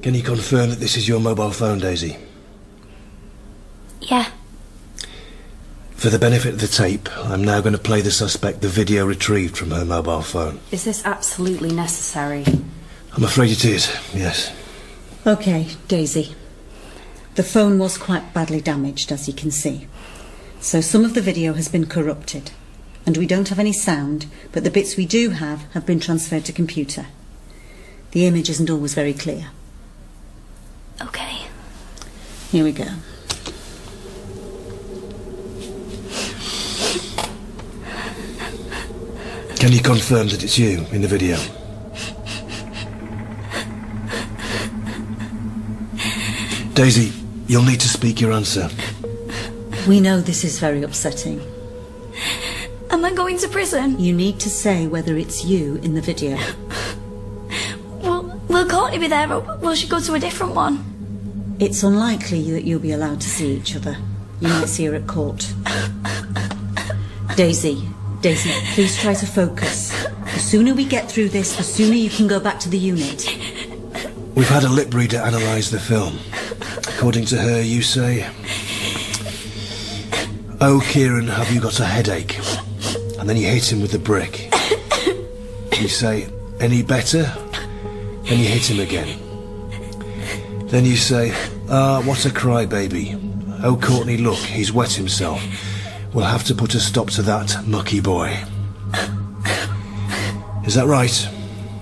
Can you confirm that this is your mobile phone, Daisy? Yeah. For the benefit of the tape, I'm now going to play the suspect the video retrieved from her mobile phone. Is this absolutely necessary? I'm afraid it is, yes. OK, Daisy. The phone was quite badly damaged, as you can see. So some of the video has been corrupted. And we don't have any sound, but the bits we do have been transferred to computer. The image isn't always very clear. OK. Here we go. Can you confirm that it's you in the video? Daisy, you'll need to speak your answer. We know this is very upsetting. Am I going to prison? You need to say whether it's you in the video. Will Courtney be there, or will she go to a different one? It's unlikely that you'll be allowed to see each other. You might see her at court. Daisy, please try to focus. The sooner we get through this, the sooner you can go back to the unit. We've had a lip reader analyse the film. According to her, you say... "Oh, Kieran, have you got a headache?" And then you hit him with the brick. You say, "Any better?" And you hit him again. Then you say, "Ah, what a crybaby. Oh, Courtney, look, he's wet himself. We'll have to put a stop to that mucky boy." Is that right?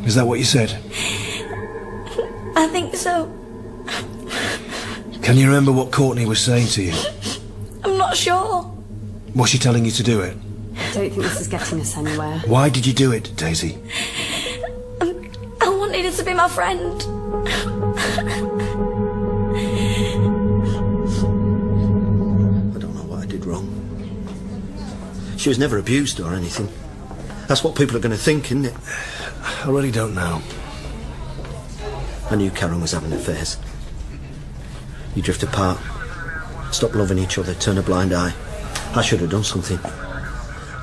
Is that what you said? I think so. Can you remember what Courtney was saying to you? I'm not sure. Was she telling you to do it? I don't think this is getting us anywhere. Why did you do it, Daisy? I wanted her to be my friend. She was never abused or anything. That's what people are going to think, isn't it? I really don't know. I knew Karen was having affairs. You drift apart, stop loving each other, turn a blind eye. I should have done something.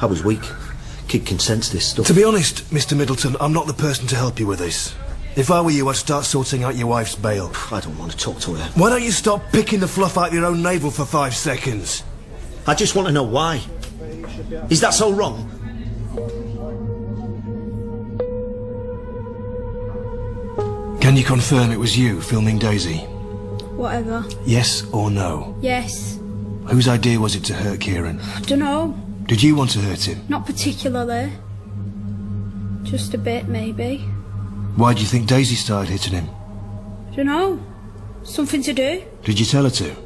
I was weak. Kid can sense this stuff. To be honest, Mr. Middleton, I'm not the person to help you with this. If I were you, I'd start sorting out your wife's bail. I don't want to talk to her. Why don't you stop picking the fluff out of your own navel for 5 seconds? I just want to know why. Is that so wrong? Can you confirm it was you filming Daisy? Whatever. Yes or no? Yes. Whose idea was it to hurt Kieran? I don't know. Did you want to hurt him? Not particularly. Just a bit, maybe. Why do you think Daisy started hitting him? I don't know. Something to do. Did you tell her to?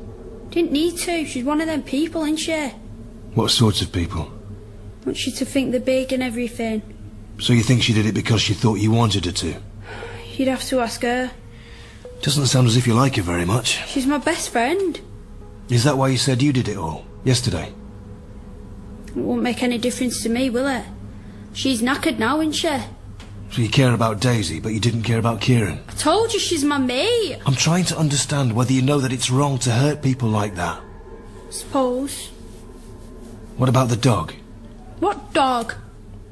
Didn't need to. She's one of them people, ain't she? What sorts of people? Wants you to think they're big and everything. So you think she did it because she thought you wanted her to? You'd have to ask her. Doesn't sound as if you like her very much. She's my best friend. Is that why you said you did it all, yesterday? It won't make any difference to me, will it? She's knackered now, isn't she? So you care about Daisy, but you didn't care about Kieran? I told you she's my mate. I'm trying to understand whether you know that it's wrong to hurt people like that. Suppose. What about the dog? What dog?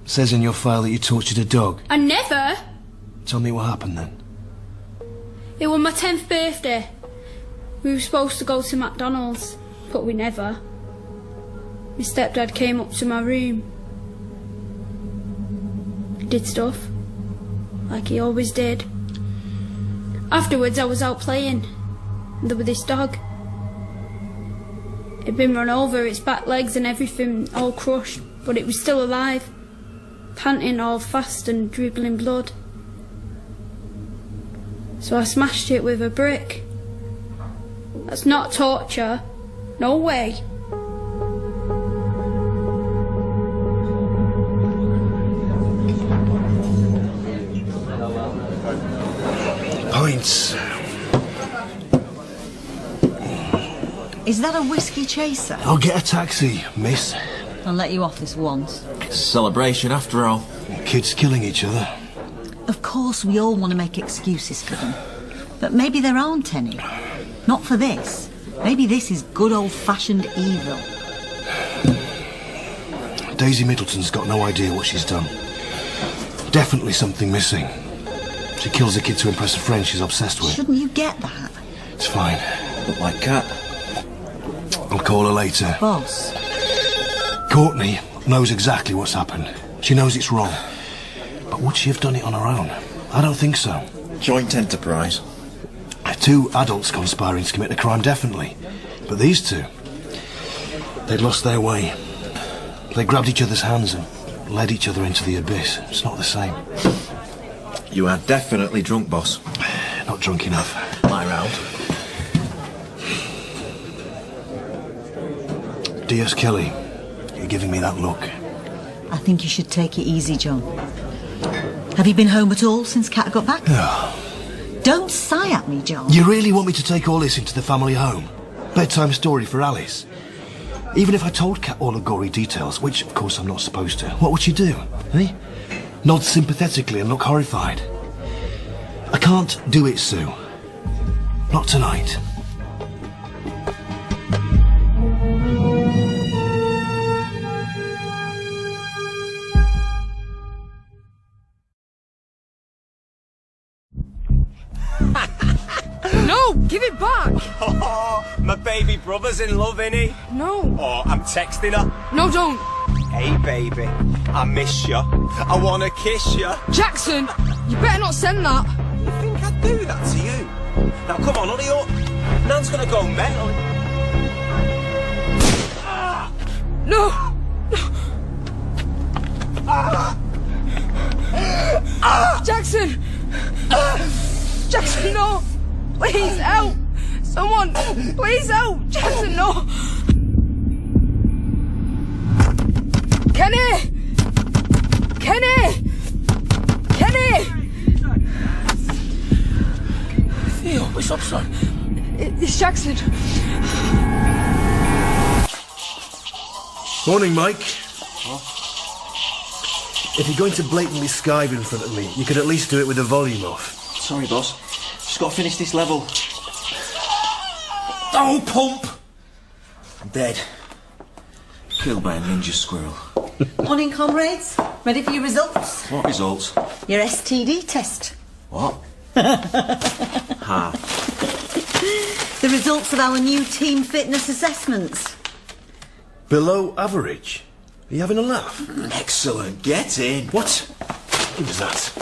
It says in your file that you tortured a dog. I never. Tell me what happened then. It was my 10th birthday. We were supposed to go to McDonald's, but we never. My stepdad came up to my room. He did stuff, like he always did. Afterwards I was out playing, and there was this dog. It'd been run over, its back legs and everything all crushed, but it was still alive, panting all fast and dribbling blood. So I smashed it with a brick. That's not torture. No way. Points. Is that a whiskey chaser? I'll get a taxi, miss. I'll let you off this once. It's a celebration after all. Kids killing each other. Of course, we all want to make excuses for them. But maybe there aren't any. Not for this. Maybe this is good old-fashioned evil. Daisy Middleton's got no idea what she's done. Definitely something missing. She kills a kid to impress a friend she's obsessed with. Shouldn't you get that? It's fine. Look like Kat. I'll call her later. Boss. Courtney knows exactly what's happened. She knows it's wrong. But would she have done it on her own? I don't think so. Joint enterprise. 2 adults conspiring to commit a crime, definitely. But these 2, they'd lost their way. They grabbed each other's hands and led each other into the abyss. It's not the same. You are definitely drunk, boss. Not drunk enough. Lie round. D.S. Kelly, you're giving me that look. I think you should take it easy, John. Have you been home at all since Kat got back? No. Don't sigh at me, John. You really want me to take all this into the family home? Bedtime story for Alice? Even if I told Kat all the gory details, which of course I'm not supposed to, what would she do? Eh? Nod sympathetically and look horrified. I can't do it, Sue. Not tonight. No, give it back! Oh, my baby brother's in love, innit? No. Oh, I'm texting her. No, don't. Hey, baby, I miss you. I want to kiss you. Jackson, you better not send that. You think I'd do that to you? Now, come on, hurry up. Nan's gonna go mental. No! Jackson! Jackson, no! Please, help! Someone, please help! Jackson, no! Kenny! Kenny! Kenny! Theo, what's up, son? It's Jackson. Morning, Mike. If you're going to blatantly skive in front of me, you could at least do it with the volume off. Sorry, boss. Just got to finish this level. Oh, pump! I'm dead. Killed by a ninja squirrel. Morning, comrades. Ready for your results? What results? Your STD test. What? Ha. The results of our new team fitness assessments. Below average? Are you having a laugh? Excellent. Get in. What? What was that?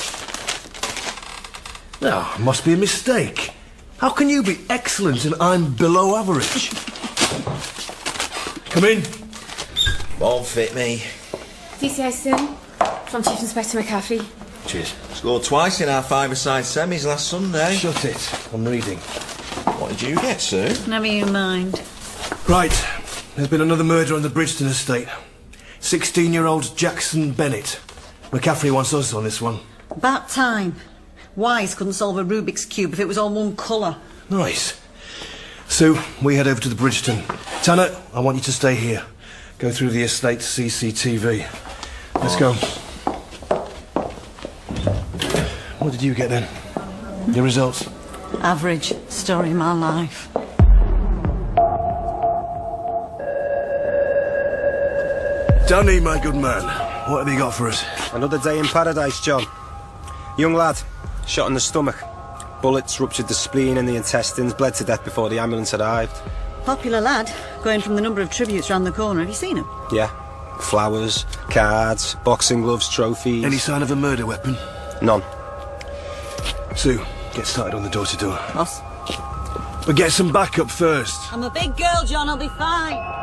Oh, must be a mistake. How can you be excellent and I'm below average? Come in. Won't fit me. DCI Stone, from Chief Inspector McCaffrey. Cheers. Scored twice in our five-a-side semis last Sunday. Shut it. I'm reading. What did you get, Sue? Never you mind. Right. There's been another murder on the Bridgeton Estate. 16-year-old Jackson Bennett. McCaffrey wants us on this one. About time. Wise couldn't solve a Rubik's Cube if it was all one colour. Nice. Sue, we head over to the Bridgeton. Tanner, I want you to stay here. Go through the estate CCTV. Let's go. What did you get then? Your results? Average. Story of my life. Danny, my good man, what have you got for us? Another day in paradise, John. Young lad, shot in the stomach. Bullets ruptured the spleen and the intestines, bled to death before the ambulance arrived. Popular lad, going from the number of tributes round the corner. Have you seen him? Yeah. Flowers, cards, boxing gloves, trophies. Any sign of a murder weapon? None. Sue, get started on the door-to-door. Boss? But get some backup first. I'm a big girl, John. I'll be fine.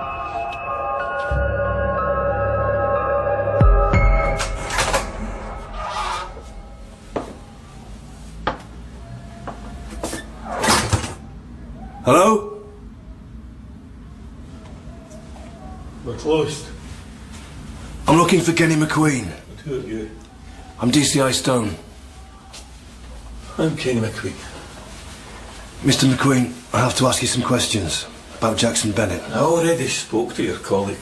Hello? We're closed. I'm looking for Kenny McQueen. Who are you? I'm DCI Stone. I'm Kenny McQueen. Mr. McQueen, I have to ask you some questions about Jackson Bennett. I already spoke to your colleague.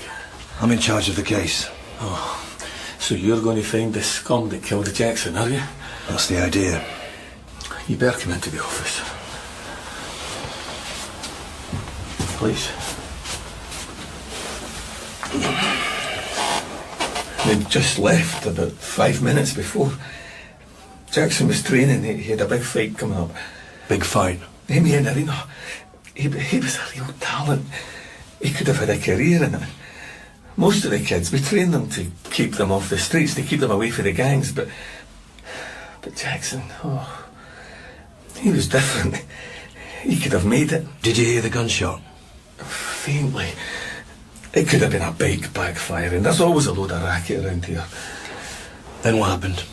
I'm in charge of the case. Oh, so you're going to find the scum that killed Jackson, are you? That's the idea. You better come into the office. Please. They'd just left about 5 minutes before. Jackson was training. He had a big fight coming up. Big fight? In the arena. He was a real talent. He could have had a career in it. Most of the kids, we trained them to keep them off the streets, to keep them away from the gangs, but Jackson, oh, he was different. He could have made it. Did you hear the gunshot? Faintly. It could have been a bike backfiring. There's always a load of racket around here. Then what happened?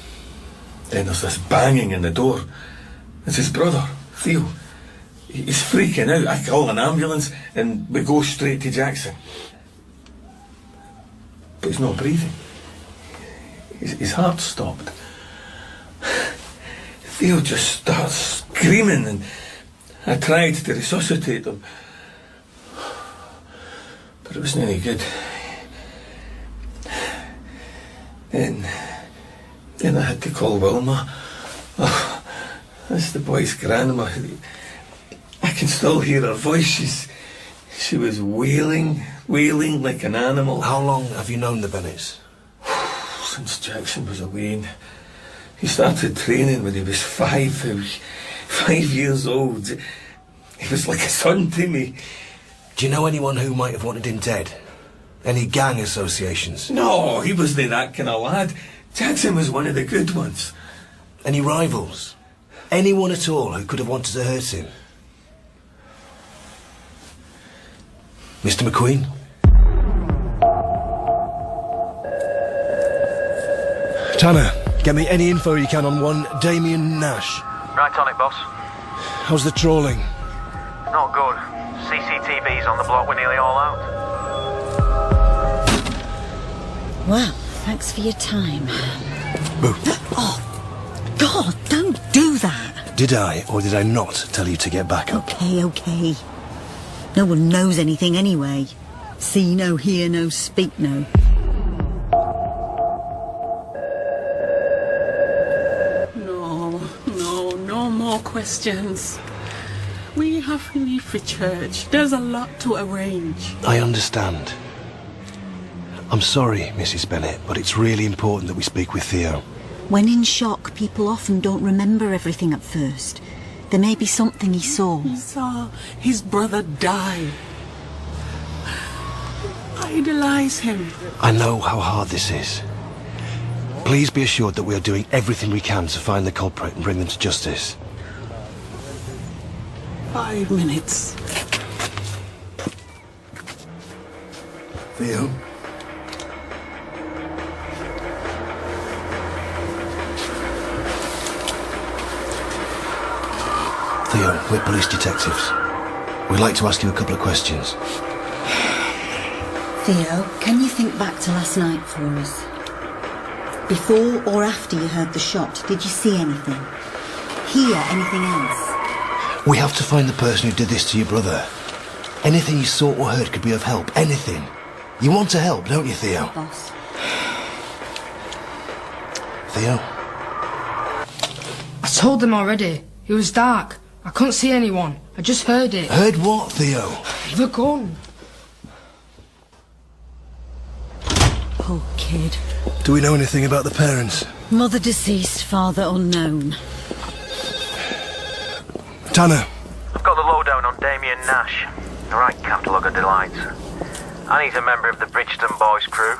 Then there's this banging in the door. It's his brother, Theo. He's freaking out. I call an ambulance and we go straight to Jackson. But he's not breathing. His heart stopped. Theo just starts screaming and I tried to resuscitate him. But it wasn't any good. Then I had to call Wilma. Oh, that's the boy's grandma. I can still hear her voice. She was wailing like an animal. How long have you known the Bennetts? Since Jackson was away. He started training when he was 5. He was 5 years old. He was like a son to me. Do you know anyone who might have wanted him dead? Any gang associations? No, he wasn't that kind of lad. Jackson was one of the good ones. Any rivals? Anyone at all who could have wanted to hurt him? Mr. McQueen? Tanner, get me any info you can on one Damien Nash. Right on it, boss. How's the trawling? Not good. CCTV's on the block. We're nearly all out. Well, thanks for your time. Boo. Oh, God, don't do that. Did I or did I not tell you to get back up? Okay. No one knows anything anyway. See no, hear no, speak no. questions. We have to leave for church. There's a lot to arrange. I understand. I'm sorry, Mrs. Bennett, but it's really important that we speak with Theo. When in shock, people often don't remember everything at first. There may be something he saw. He saw his brother die. Idolize him. I know how hard this is. Please be assured that we are doing everything we can to find the culprit and bring them to justice. 5 minutes. Theo? Theo, we're police detectives. We'd like to ask you a couple of questions. Theo, can you think back to last night for us? Before or after you heard the shot, did you see anything? Hear anything else? We have to find the person who did this to your brother. Anything you saw or heard could be of help. Anything. You want to help, don't you, Theo? Boss. Theo? I told them already. It was dark. I couldn't see anyone. I just heard it. Heard what, Theo? The gun. Poor kid. Do we know anything about the parents? Mother deceased, father unknown. Tanner. I've got the lowdown on Damien Nash, the right catalogue of delights. And he's a member of the Bridgeton Boys crew.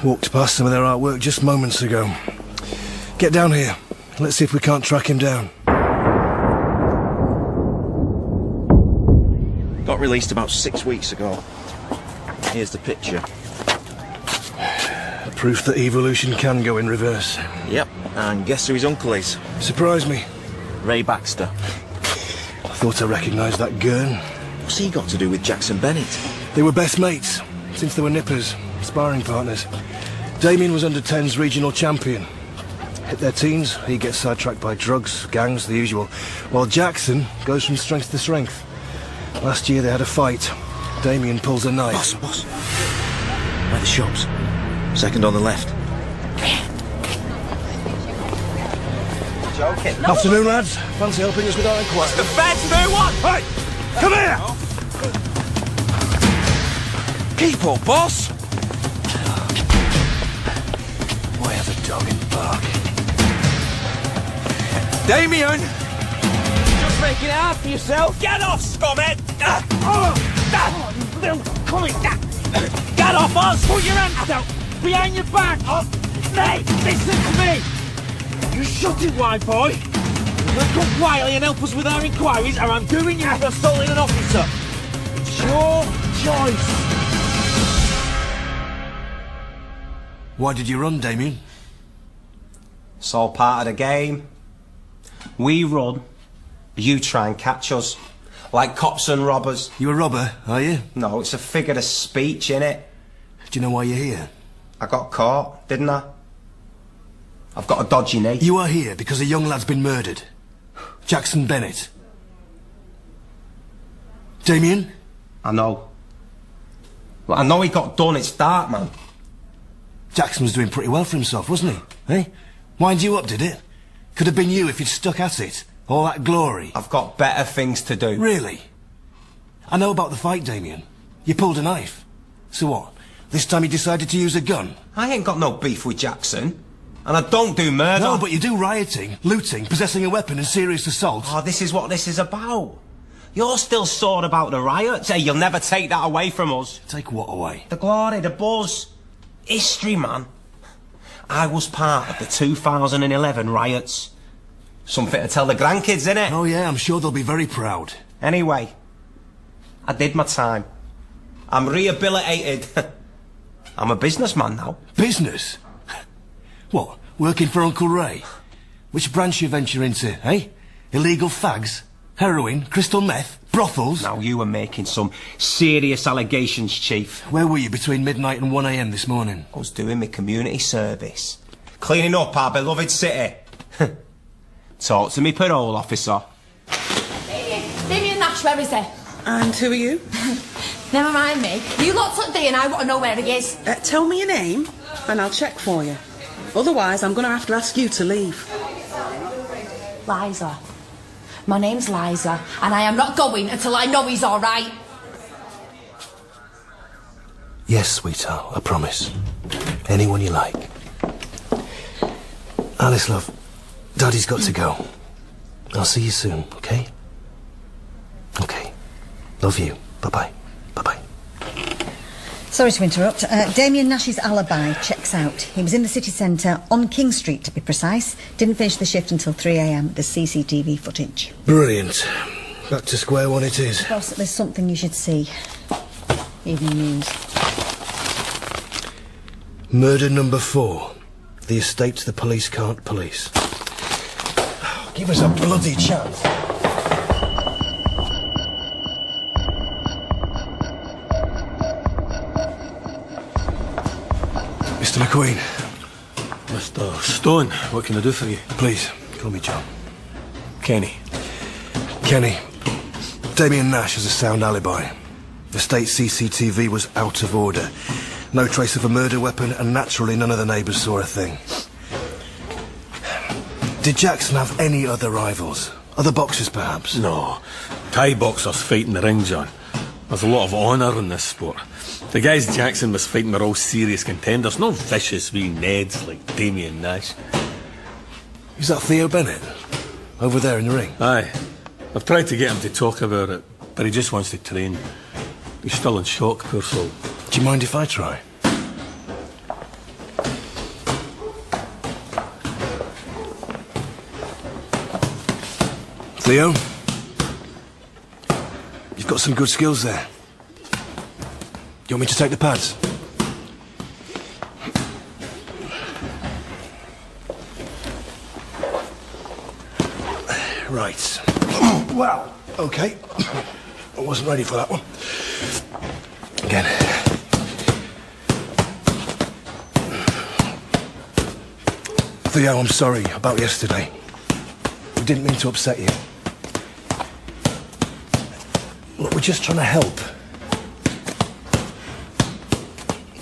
Walked past some of their artwork just moments ago. Get down here. Let's see if we can't track him down. Got released about 6 weeks ago. Here's the picture. Proof that evolution can go in reverse. Yep, and guess who his uncle is? Surprise me. Ray Baxter. I thought I recognised that gurn. What's he got to do with Jackson Bennett? They were best mates, since they were nippers, sparring partners. Damien was under 10's regional champion. Hit their teens, he gets sidetracked by drugs, gangs, the usual, while Jackson goes from strength to strength. Last year they had a fight. Damien pulls a knife. Boss. Where are the shops? Second on the left. Joking. Afternoon, lads. Fancy helping us with our inquiry? The feds do what? Hey! Come here! Keep up, boss. Why have a dog in the park? Damien! Just making it hard for yourself. Get off, scumhead! Get off us! Put your hands down! Behind your back! Mate, listen to me! You shut it, wide boy! Now come quietly and help us with our inquiries, or I'm doing you for assaulting an officer. It's your choice. Why did you run, Damien? It's all part of the game. We run, you try and catch us. Like cops and robbers. You a robber, are you? No, it's a figure of speech, innit? Do you know why you're here? I got caught, didn't I? I've got a dodgy knee. You are here because a young lad's been murdered. Jackson Bennett. Damien? I know. Well, I know he got done, it's dark, man. Jackson was doing pretty well for himself, wasn't he? Eh? Wind you up, did it? Could have been you if you'd stuck at it. All that glory. I've got better things to do. Really? I know about the fight, Damien. You pulled a knife. So what? This time you decided to use a gun? I ain't got no beef with Jackson. And I don't do murder. No, but you do rioting, looting, possessing a weapon and serious assault. Oh, this is what this is about. You're still sore about the riots. Hey, you'll never take that away from us. Take what away? The glory, the buzz. History, man. I was part of the 2011 riots. Something to tell the grandkids, innit? Oh yeah, I'm sure they'll be very proud. Anyway, I did my time. I'm rehabilitated. I'm a businessman now. Business? What, working for Uncle Ray? Which branch you venture into, eh? Illegal fags? Heroin? Crystal meth? Brothels? Now you were making some serious allegations, Chief. Where were you between midnight and 1 a.m. this morning? I was doing my community service. Cleaning up our beloved city. Talk to me parole officer. Damien Nash, where is he? And who are you? Never mind me. You lot took D and I want to know where he is. Tell me your name and I'll check for you. Otherwise, I'm going to have to ask you to leave. Liza. My name's Liza, and I am not going until I know he's all right. Yes, sweetheart, I promise. Anyone you like. Alice, love, Daddy's got to go. I'll see you soon, okay? Okay. Love you. Bye-bye. Bye-bye. Sorry to interrupt. Damien Nash's alibi checks out. He was in the city centre, on King Street to be precise. Didn't finish the shift until 3 a.m. The CCTV footage. Brilliant. Back to square one it is. Boss, there's something you should see. Evening news. Murder number 4. The estate the police can't police. Give us a bloody chance. Mr. McQueen. Mr. Stone, what can I do for you? Please, call me John. Kenny. Kenny, Damien Nash has a sound alibi. The state CCTV was out of order. No trace of a murder weapon, and naturally none of the neighbours saw a thing. Did Jackson have any other rivals? Other boxers, perhaps? No. Thai boxers fight in the ring, John. There's a lot of honour in this sport. The guys Jackson was fighting were all serious contenders, no vicious wee Neds like Damien Nash. Is that Theo Bennett? Over there in the ring? Aye. I've tried to get him to talk about it, but he just wants to train. He's still in shock, poor soul. Do you mind if I try? Theo? You've got some good skills there. You want me to take the pads? Right. Wow. Okay. I wasn't ready for that one. Again. Theo, I'm sorry about yesterday. We didn't mean to upset you. Look, we're just trying to help.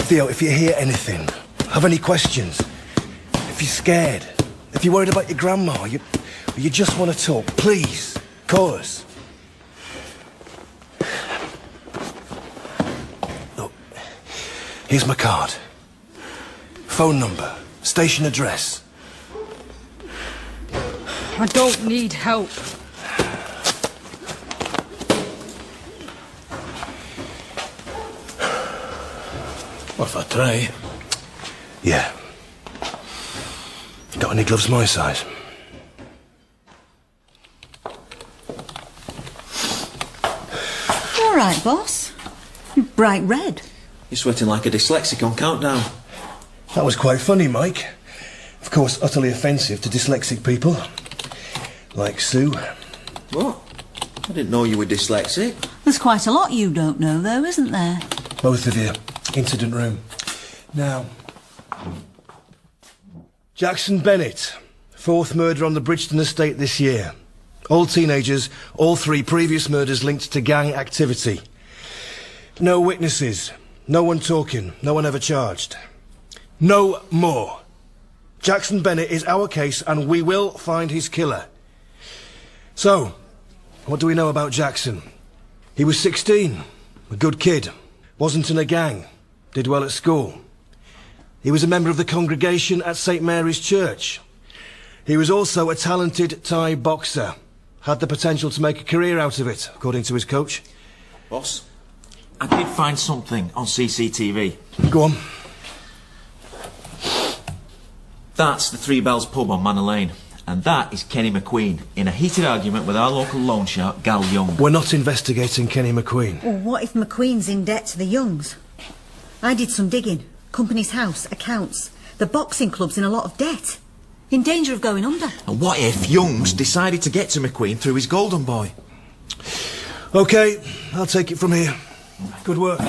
Theo, if you hear anything, have any questions, if you're scared, if you're worried about your grandma, you just want to talk, please, call us. Look, here's my card. Phone number, station address. I don't need help. Worth a try. Yeah. Got any gloves my size? All right, boss. Bright red. You're sweating like a dyslexic on countdown. That was quite funny, Mike. Of course, utterly offensive to dyslexic people. Like Sue. What? I didn't know you were dyslexic. There's quite a lot you don't know, though, isn't there? Both of you. Incident room. Now, Jackson Bennett, 4th murder on the Bridgeton Estate this year. All teenagers, all 3 previous murders linked to gang activity. No witnesses, no one talking, no one ever charged. No more. Jackson Bennett is our case and we will find his killer. So, what do we know about Jackson? He was 16, a good kid, wasn't in a gang, did well at school. He was a member of the congregation at St. Mary's Church. He was also a talented Thai boxer. Had the potential to make a career out of it, according to his coach. Boss, I did find something on CCTV. Go on. That's the Three Bells pub on Manor Lane. And that is Kenny McQueen, in a heated argument with our local loan shark, Gal Young. We're not investigating Kenny McQueen. Well, what if McQueen's in debt to the Youngs? I did some digging. Company's house, accounts. The boxing club's in a lot of debt. In danger of going under. And what if Youngs decided to get to McQueen through his golden boy? OK, I'll take it from here. Good work.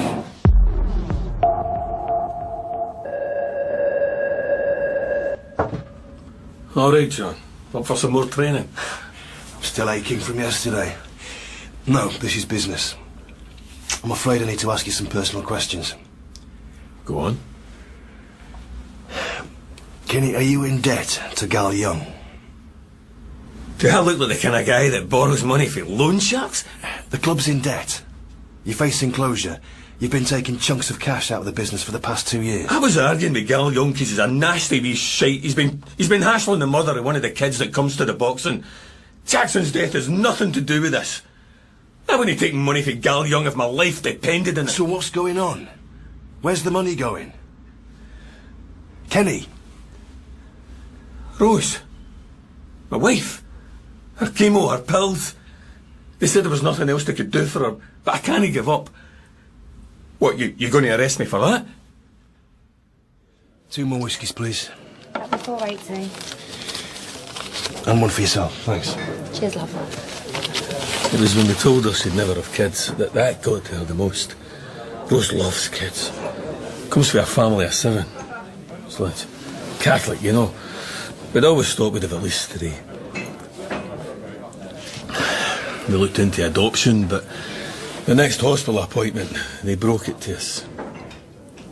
All right, John. Up for some more training? I'm still aching from yesterday. No, this is business. I'm afraid I need to ask you some personal questions. Go on. Kenny, are you in debt to Gal Young? Do I look like the kind of guy that borrows money for loan sharks? The club's in debt. You're facing closure. You've been taking chunks of cash out of the business for the past 2 years. I was arguing with Gil Young 'cause he's a nasty wee shite. He's been hassling the mother of one of the kids that comes to the boxing. Jackson's death has nothing to do with this. I wouldn't take money for Gil Young if my life depended on it. So what's going on? Where's the money going? Kenny? Rose. My wife. Her chemo, her pills. They said there was nothing else they could do for her, but I can't give up. What, you going to arrest me for that? 2 more whiskies, please. That'll be 480. And one for yourself, thanks. Cheers, love. It was when we told her she'd never have kids that got to her the most. Rose loves kids. Comes from a family of 7. So it's Catholic, you know. We'd always thought we'd have at least 3. We looked into adoption, but the next hospital appointment, they broke it to us.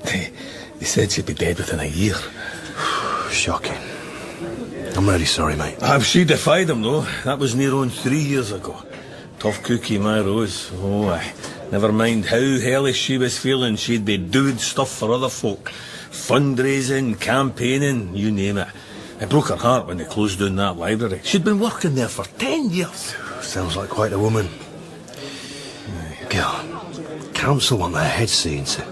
They said she'd be dead within a year. Shocking. I'm really sorry, mate. She defied them, though. That was near on 3 years ago. Tough cookie, my Rose. Oh, aye. Never mind how hellish she was feeling, she'd be doing stuff for other folk. Fundraising, campaigning, you name it. It broke her heart when they closed down that library. She'd been working there for 10 years. Sounds like quite a woman. God, council want their heads seen to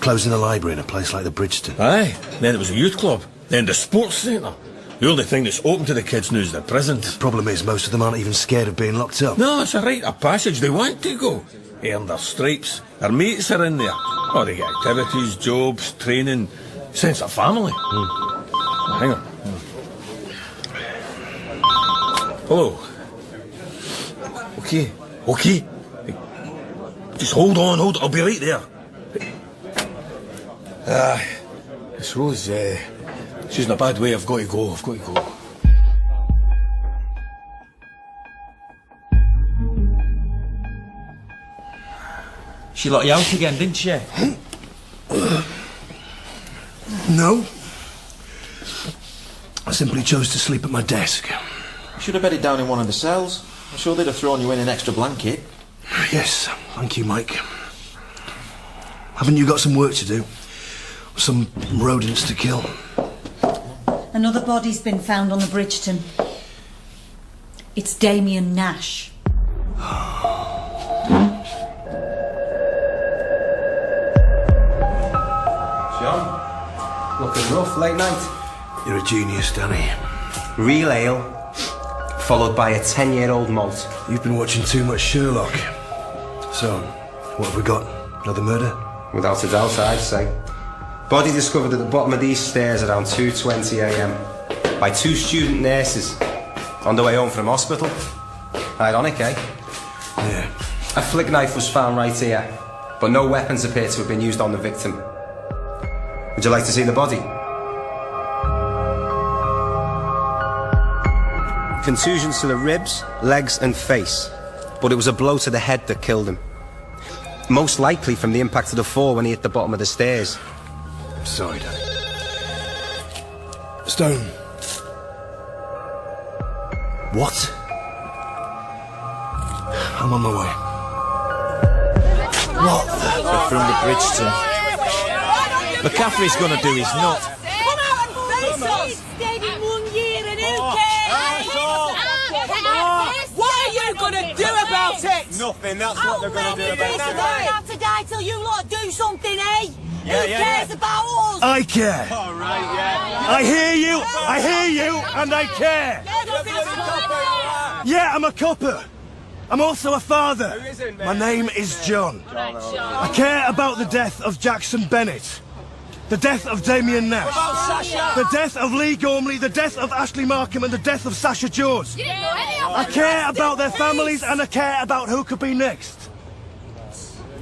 closing the library in a place like the Bridgeton. Aye, then it was a youth club, then the sports centre. The only thing that's open to the kids now is the prisons. The problem is most of them aren't even scared of being locked up. No, it's a rite of passage. They want to go. Earn their stripes. Their mates are in there. Oh, they get activities, jobs, training, sense of family. Hang on. Hello. Okay. Just hold on. I'll be right there. It's Rose. She's in a bad way. I've got to go. She let you out again, didn't she? No. I simply chose to sleep at my desk. You should have bedded down in one of the cells. I'm sure they'd have thrown you in an extra blanket. Yes, thank you, Mike. Haven't you got some work to do? Some rodents to kill? Another body's been found on the Bridgeton. It's Damien Nash. John, looking rough, late night. You're a genius, Danny. Real ale, followed by a 10-year-old malt. You've been watching too much Sherlock. So, what have we got? Another murder? Without a doubt, I'd say. Body discovered at the bottom of these stairs around 2:20 a.m. by 2 student nurses on the way home from hospital. Ironic, eh? Yeah. A flick knife was found right here, but no weapons appear to have been used on the victim. Would you like to see the body? Contusions to the ribs, legs and face, but it was a blow to the head that killed him. Most likely from the impact of the fall when he hit the bottom of the stairs. Sorry, Danny. Stone. What? I'm on my way. What? We're from the Bridgeton. McCaffrey's gonna do his nut. Come out and face us! Dead in 1 year and who cares? What are you gonna do about it? Nothing, that's what they're going to do about it. I don't have to die till you lot do something, eh? Who cares about us? I care. All right, yeah. I hear you, and I care. Yeah, I'm a copper. I'm also a father. My name is John. I care about the death of Jackson Bennett. The death of Damien Nash. The death of Lee Gormley. The death of Ashley Markham and the death of Sasha George. I care about their families and I care about who could be next.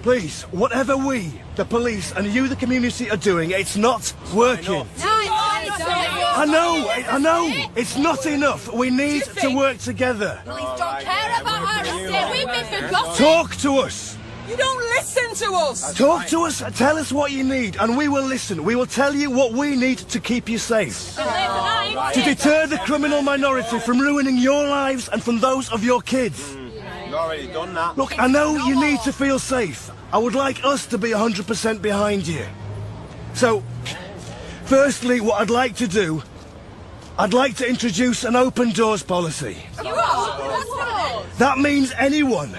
Please, whatever we, the police, and you, the community, are doing, it's not working. I know. It's not enough. We need to work together. Police don't care about our estate. We've been forgotten. Talk to us. You don't listen to us! Talk to us, tell us what you need, and we will listen. We will tell you what we need to keep you safe. To deter the criminal minority from ruining your lives and from those of your kids. You've already done that. Look, I know you need to feel safe. I would like us to be 100% behind you. So, firstly, what I'd like to do, I'd like to introduce an open doors policy. That means anyone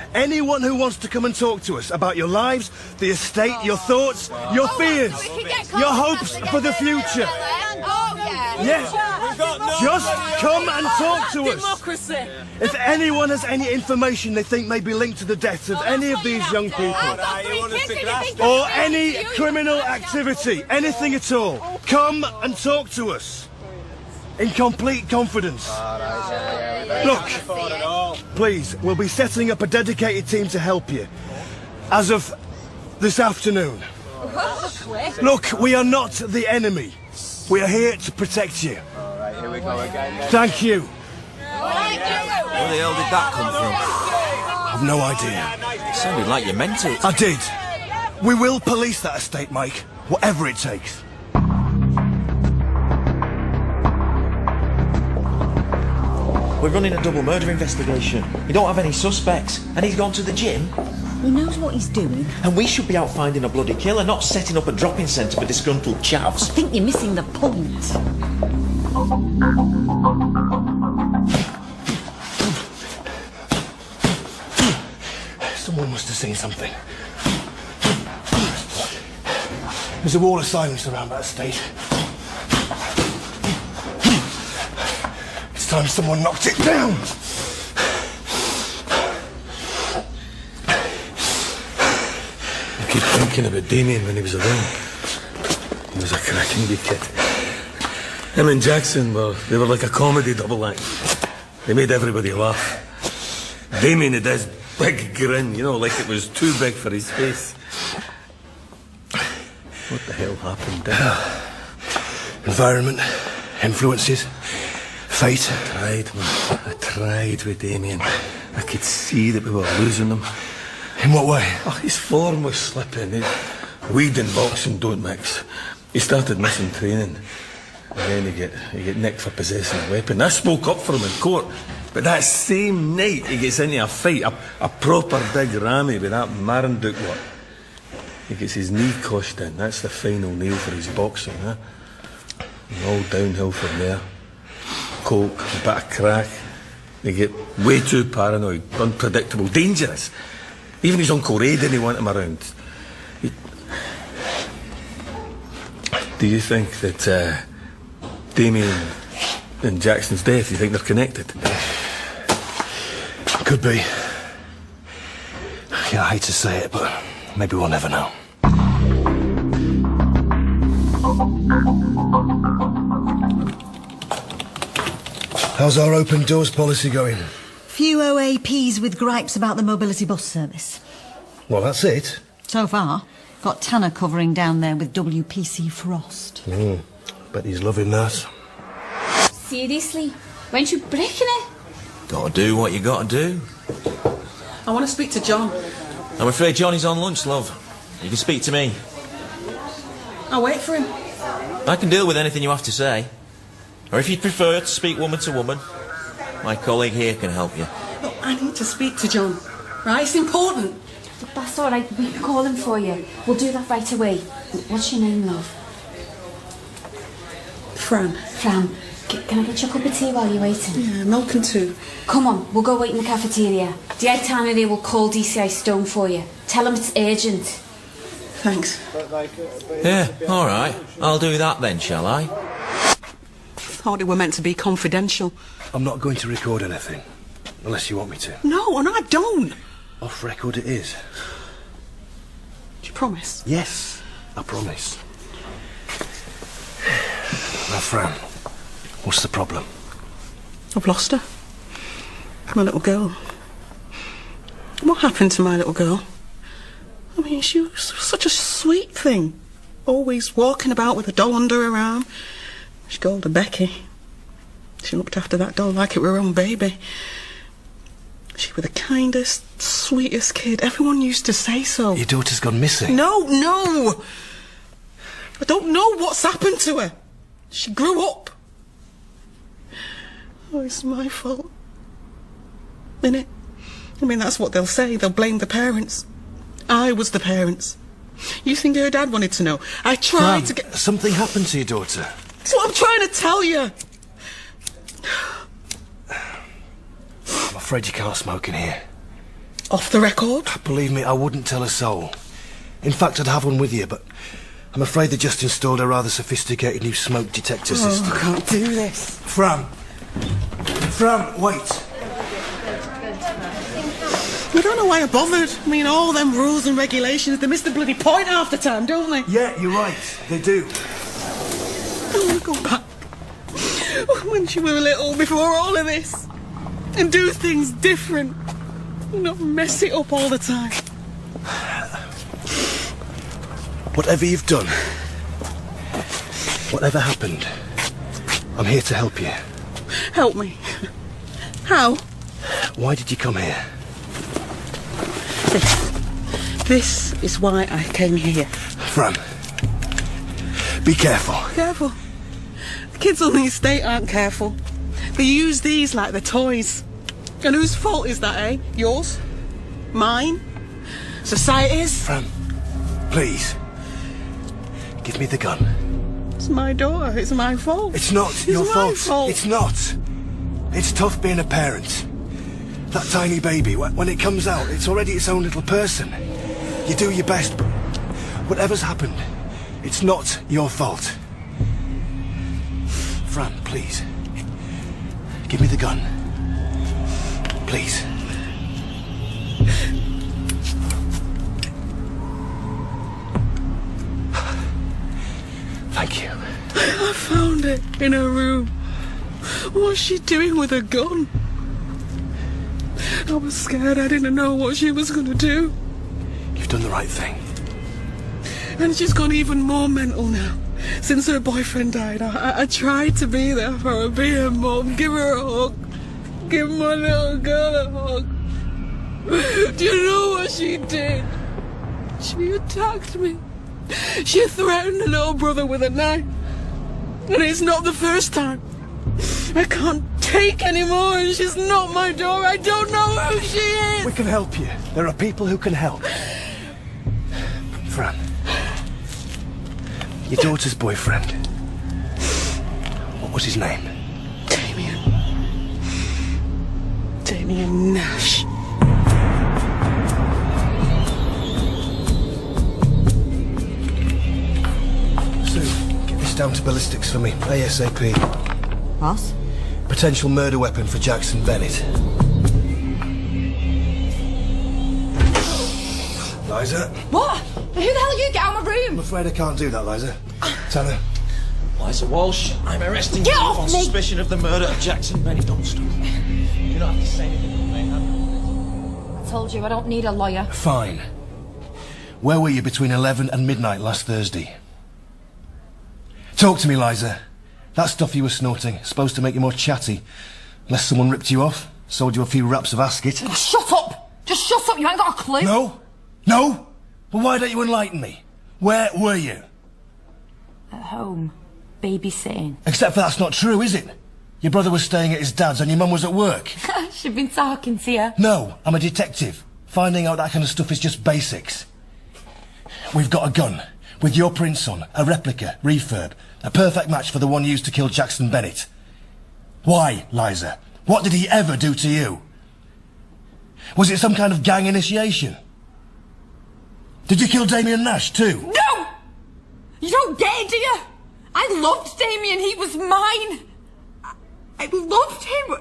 who wants to come and talk to us about your lives, the estate, your thoughts, your fears, your hopes for the future. Yes, just come and talk to us. Democracy. If anyone has any information they think may be linked to the deaths of any of these young people, or any criminal activity, anything at all, come and talk to us in complete confidence. Look, please, we'll be setting up a dedicated team to help you as of this afternoon. Look, we are not the enemy. We are here to protect you. Here we go again. Thank you. Where the hell did that come from? I've no idea. It sounded like you meant it. I did. We will police that estate, Mike. Whatever it takes. We're running a double murder investigation. We don't have any suspects. And he's gone to the gym. He knows what he's doing. And we should be out finding a bloody killer, not setting up a drop-in centre for disgruntled chavs. I think you're missing the point. Someone must have seen something. There's a wall of silence around that estate. It's time someone knocked it down. I keep thinking about Damien when he was around. He was a cracking wee kid. Him and Jackson they were like a comedy double act. They made everybody laugh. Damien had this big grin, you know, like it was too big for his face. What the hell happened there? Environment, influences, fate. I tried with Damien. I could see that we were losing him. In what way? Oh, his form was slipping. Weed and boxing don't mix. He started missing training. And then he get nicked for possessing a weapon. I spoke up for him in court. But that same night he gets into a fight, a proper big rammy with that Marinduke lot. He gets his knee crushed in. That's the final nail for his boxing, huh? And all downhill from there. Coke, a bit of crack. They get way too paranoid, unpredictable, dangerous. Even his Uncle Ray didn't want him around. Do you think that Damien and Jackson's death, you think they're connected? Could be. Yeah, I hate to say it, but maybe we'll never know. How's our open doors policy going? Few OAPs with gripes about the mobility bus service. Well, that's it. So far. Got Tanner covering down there with WPC Frost. Bet he's loving that. Seriously? Weren't you breaking it? Gotta do what you gotta do. I want to speak to John. I'm afraid Johnny's on lunch, love. You can speak to me. I'll wait for him. I can deal with anything you have to say. Or if you'd prefer to speak woman to woman, my colleague here can help you. Look, I need to speak to John. Right? It's important. Look, that's all right. We can call him for you. We'll do that right away. What's your name, love? Fran. Fran. Can I get you a cup of tea while you're waiting? Yeah, milk and two. Come on, we'll go wait in the cafeteria. The head tanner here will call DCI Stone for you. Tell him it's urgent. Thanks. Yeah, all right. I'll do that then, shall I? Thought it were meant to be confidential. I'm not going to record anything, unless you want me to. No, and I don't. Off record it is. Do you promise? Yes, I promise. Now, Fran, what's the problem? I've lost her. My little girl. What happened to my little girl? I mean, she was such a sweet thing. Always walking about with a doll under her arm. She called her Becky. She looked after that doll like it were her own baby. She was the kindest, sweetest kid. Everyone used to say so. Your daughter's gone missing? No! I don't know what's happened to her. She grew up. Oh, it's my fault. Innit? I mean, that's what they'll say. They'll blame the parents. I was the parents. You think her dad wanted to know? I tried to get... Something happened to your daughter. That's what I'm trying to tell you. I'm afraid you can't smoke in here. Off the record? Believe me, I wouldn't tell a soul. In fact, I'd have one with you, but I'm afraid they just installed a rather sophisticated new smoke detector system. I can't do this. Fran, wait. I don't know why I bothered. I mean, all them rules and regulations, they miss the bloody point half the time, don't they? Yeah, you're right. They do. I want to go back. When she were little, before all of this. And do things different. Not mess it up all the time. Whatever you've done, whatever happened, I'm here to help you. Help me? How? Why did you come here? This is why I came here. Fran, be careful. Careful? The kids on the estate aren't careful. They use these like they're toys. And whose fault is that, eh? Yours? Mine? Society's? Fran, please. Give me the gun. It's my daughter. It's my fault. It's not your fault. It's not. It's tough being a parent. That tiny baby, when it comes out, it's already its own little person. You do your best, but whatever's happened, it's not your fault. Fran, please. Give me the gun. Please. Thank you. I found it in her room. What's she doing with a gun? I was scared. I didn't know what she was going to do. You've done the right thing. And she's gone even more mental now. Since her boyfriend died, I tried to be there for her, be her mum, give her a hug. Give my little girl a hug. Do you know what she did? She attacked me. She threatened her little brother with a knife. And it's not the first time. I can't take anymore, and she's not my daughter. I don't know who she is. We can help you. There are people who can help. Fran, your daughter's boyfriend. What was his name? Damien Nash. Sue, get this down to ballistics for me, ASAP. What? Potential murder weapon for Jackson Bennett. Liza? What? Who the hell are you? Get out of my room! I'm afraid I can't do that, Liza. Tanner? Liza Walsh, I'm arresting Get you off on me! suspicion of the murder of Jackson Bennett. Don't stop. You don't have to say anything, mate. I told you, I don't need a lawyer. Fine. Where were you between 11 and midnight last Thursday? Talk to me, Liza. That stuff you were snorting, supposed to make you more chatty. Unless someone ripped you off, sold you a few wraps of asket. Oh, shut up! Just shut up, you ain't got a clue. No? No? Well, why don't you enlighten me? Where were you? At home, babysitting. Except for that's not true, is it? Your brother was staying at his dad's and your mum was at work. She's been talking to you. No, I'm a detective. Finding out that kind of stuff is just basics. We've got a gun, with your prints on, a replica, refurb, a perfect match for the one used to kill Jackson Bennett. Why, Liza? What did he ever do to you? Was it some kind of gang initiation? Did you kill Damien Nash too? No! You don't get it, do you? I loved Damien, he was mine. I loved him.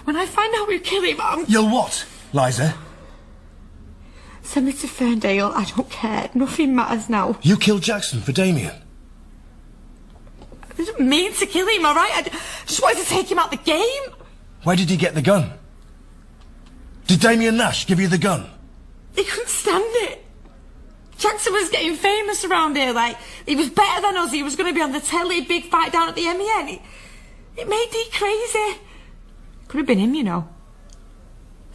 When I find out we kill him, You'll what, Liza? Send me to Ferndale, I don't care. Nothing matters now. You killed Jackson for Damien? I didn't mean to kill him, alright? I just wanted to take him out the game. Where did he get the gun? Did Damien Nash give you the gun? He couldn't stand it. Jackson was getting famous around here, like, he was better than us, he was going to be on the telly, big fight down at the MEN. It made Dee crazy. Could have been him, you know.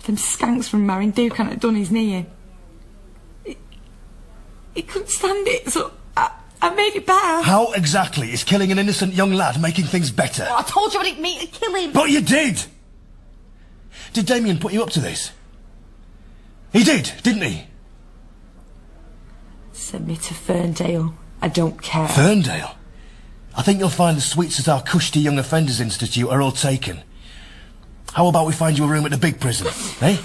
Them skanks from Marinduk hadn't done his knee in. He couldn't stand it, so I made it better. How exactly is killing an innocent young lad making things better? Well, I told you I didn't mean to kill him. But you did! Did Damien put you up to this? He did, didn't he? Send me to Ferndale. I don't care. Ferndale? I think you'll find the suites at our cushy young offenders institute are all taken. How about we find you a room at the big prison, eh?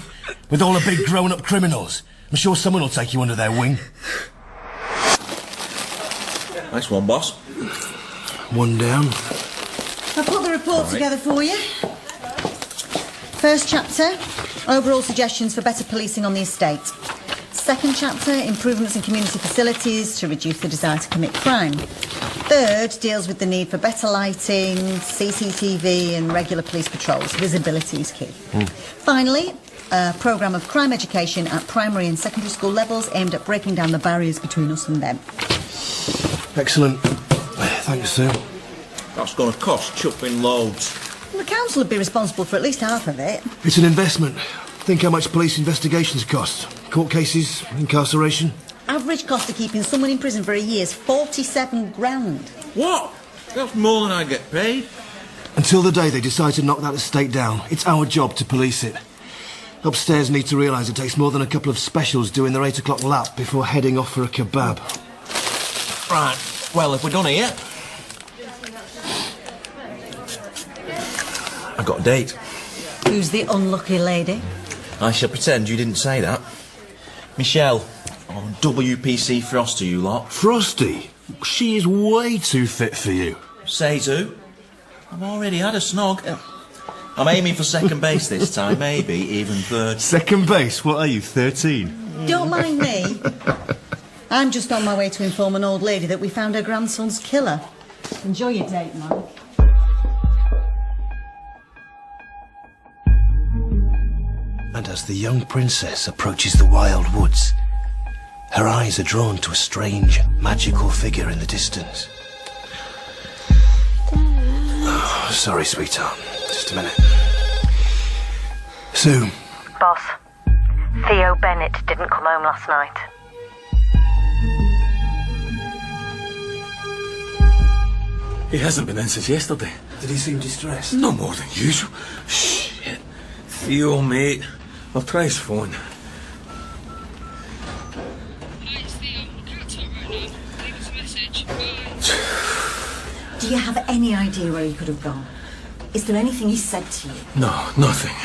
With all the big grown-up criminals. I'm sure someone will take you under their wing. Nice one, boss. One down. I've put the report together for you. First chapter, overall suggestions for better policing on the estate. Second chapter, improvements in community facilities to reduce the desire to commit crime. Third, deals with the need for better lighting, CCTV and regular police patrols. Visibility is key. Finally, a programme of crime education at primary and secondary school levels aimed at breaking down the barriers between us and them. Excellent. Thanks, Sue. That's going to cost chuffing loads. Well, the council would be responsible for at least half of it. It's an investment. Think how much police investigations cost. Court cases, incarceration. Average cost of keeping someone in prison for a year is 47 grand. What? That's more than I get paid. Until the day they decide to knock that estate down, it's our job to police it. Upstairs need to realise it takes more than a couple of specials doing their 8 o'clock lap before heading off for a kebab. Right, well, if we're done here... I've got a date. Who's the unlucky lady? I shall pretend you didn't say that. Michelle. Oh, WPC Frosty, you lot. Frosty? She is way too fit for you. Says who? I've already had a snog. I'm aiming for second base this time, maybe even third. Second base? What are you, 13? Don't mind me. I'm just on my way to inform an old lady that we found her grandson's killer. Enjoy your date, Mike. And as the young princess approaches the wild woods, her eyes are drawn to a strange, magical figure in the distance. Oh, sorry, sweetheart. Just a minute. Sue. Boss, Theo Bennett didn't come home last night. He hasn't been in since yesterday. Did he seem distressed? No more than usual. Shit. Theo, mate. I'll try his phone. Do you have any idea where he could have gone? Is there anything he said to you? No, nothing.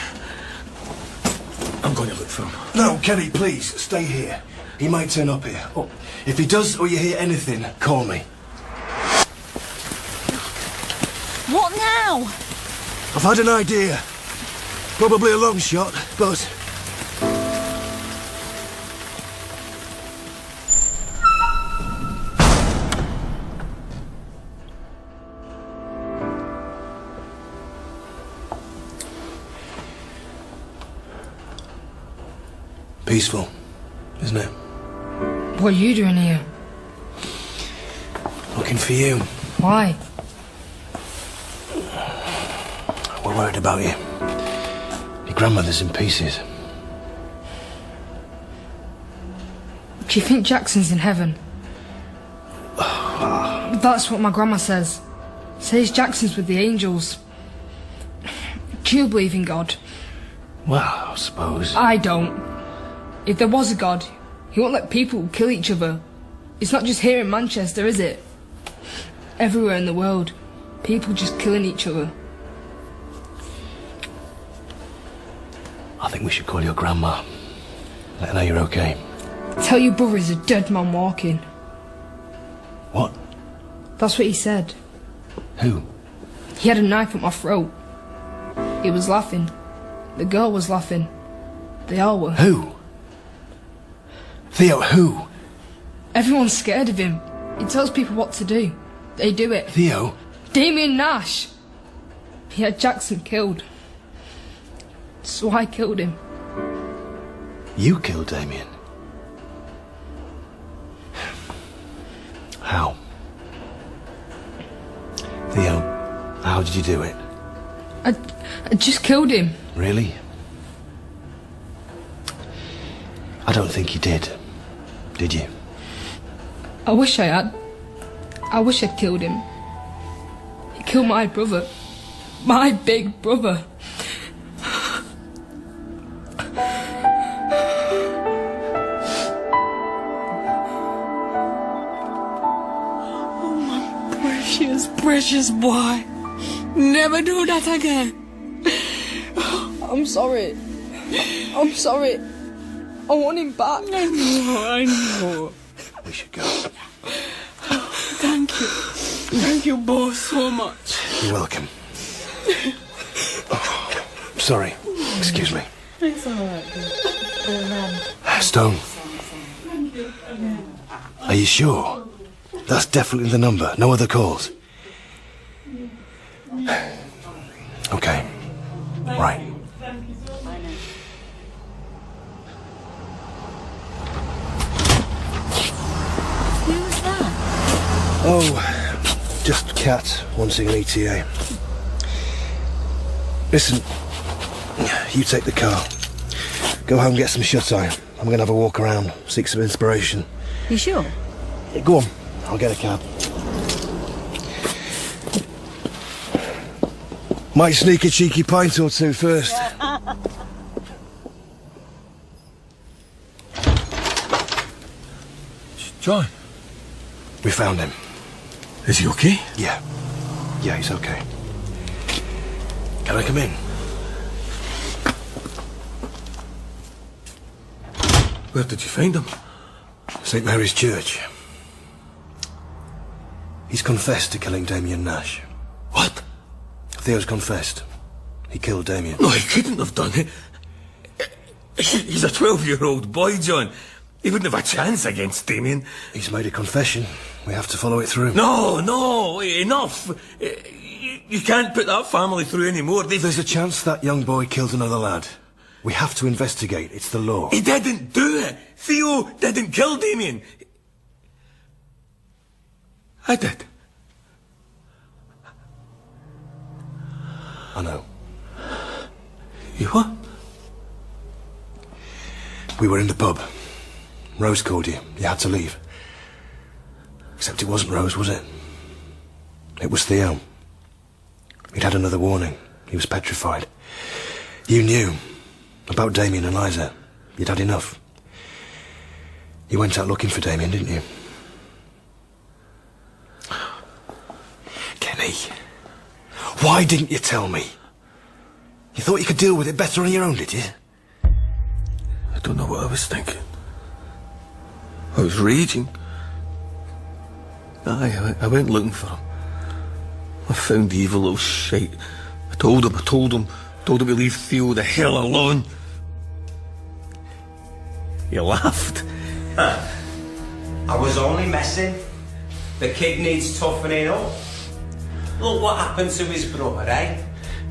I'm going to look for him. No, Kenny, please, stay here. He might turn up here. Oh, if he does or you hear anything, call me. What now? I've had an idea. Probably a long shot, but... Peaceful, isn't it? What are you doing here? Looking for you. Why? We're worried about you. Your grandmother's in pieces. Do you think Jackson's in heaven? That's what my grandma says. Says Jackson's with the angels. Do you believe in God? Well, I suppose. I don't. If there was a God, he won't let people kill each other. It's not just here in Manchester, is it? Everywhere in the world, people just killing each other. I think we should call your grandma. Let her know you're okay. Tell your brother he's a dead man walking. What? That's what he said. Who? He had a knife at my throat. He was laughing. The girl was laughing. They all were. Who? Theo, who? Everyone's scared of him. He tells people what to do. They do it. Theo? Damien Nash. He had Jackson killed. So I killed him. You killed Damien? How? Theo, how did you do it? I just killed him. Really? I don't think you did. Did you? I wish I had. I wish I'd killed him. He killed my brother. My big brother. Oh, my precious, precious boy. Never do that again. I'm sorry. I'm sorry. I want him back. I know. We should go. Thank you. Thank you both so much. You're welcome. Oh, sorry. Excuse me. It's all right. Stone. Are you sure? That's definitely the number. No other calls. Okay. Right. Who's that? Oh, just Cat wanting an ETA. Listen, you take the car. Go home, get some shut-eye. I'm going to have a walk around, seek some inspiration. You sure? Yeah, go on, I'll get a cab. Might sneak a cheeky pint or two first. John? We found him. Is he okay? Yeah. Yeah, he's okay. Can I come in? Where did you find him? St. Mary's Church. He's confessed to killing Damien Nash. What? Theo's confessed. He killed Damien. No, he couldn't have done it. He's a 12-year-old boy, John. He wouldn't have a chance against Damien. He's made a confession. We have to follow it through. No, enough. You can't put that family through anymore. There's a chance that young boy killed another lad. We have to investigate. It's the law. He didn't do it. Theo didn't kill Damien. I did. I know. You what? We were in the pub. Rose called you. You had to leave. Except it wasn't Rose, was it? It was Theo. He'd had another warning. He was petrified. You knew about Damien and Liza. You'd had enough. You went out looking for Damien, didn't you? Kenny, why didn't you tell me? You thought you could deal with it better on your own, did you? I don't know what I was thinking. I was raging. I went looking for him. I found the evil little shite. I told him to leave Theo the hell alone. He laughed. I was only messing. The kid needs toughening up. Look what happened to his brother, eh?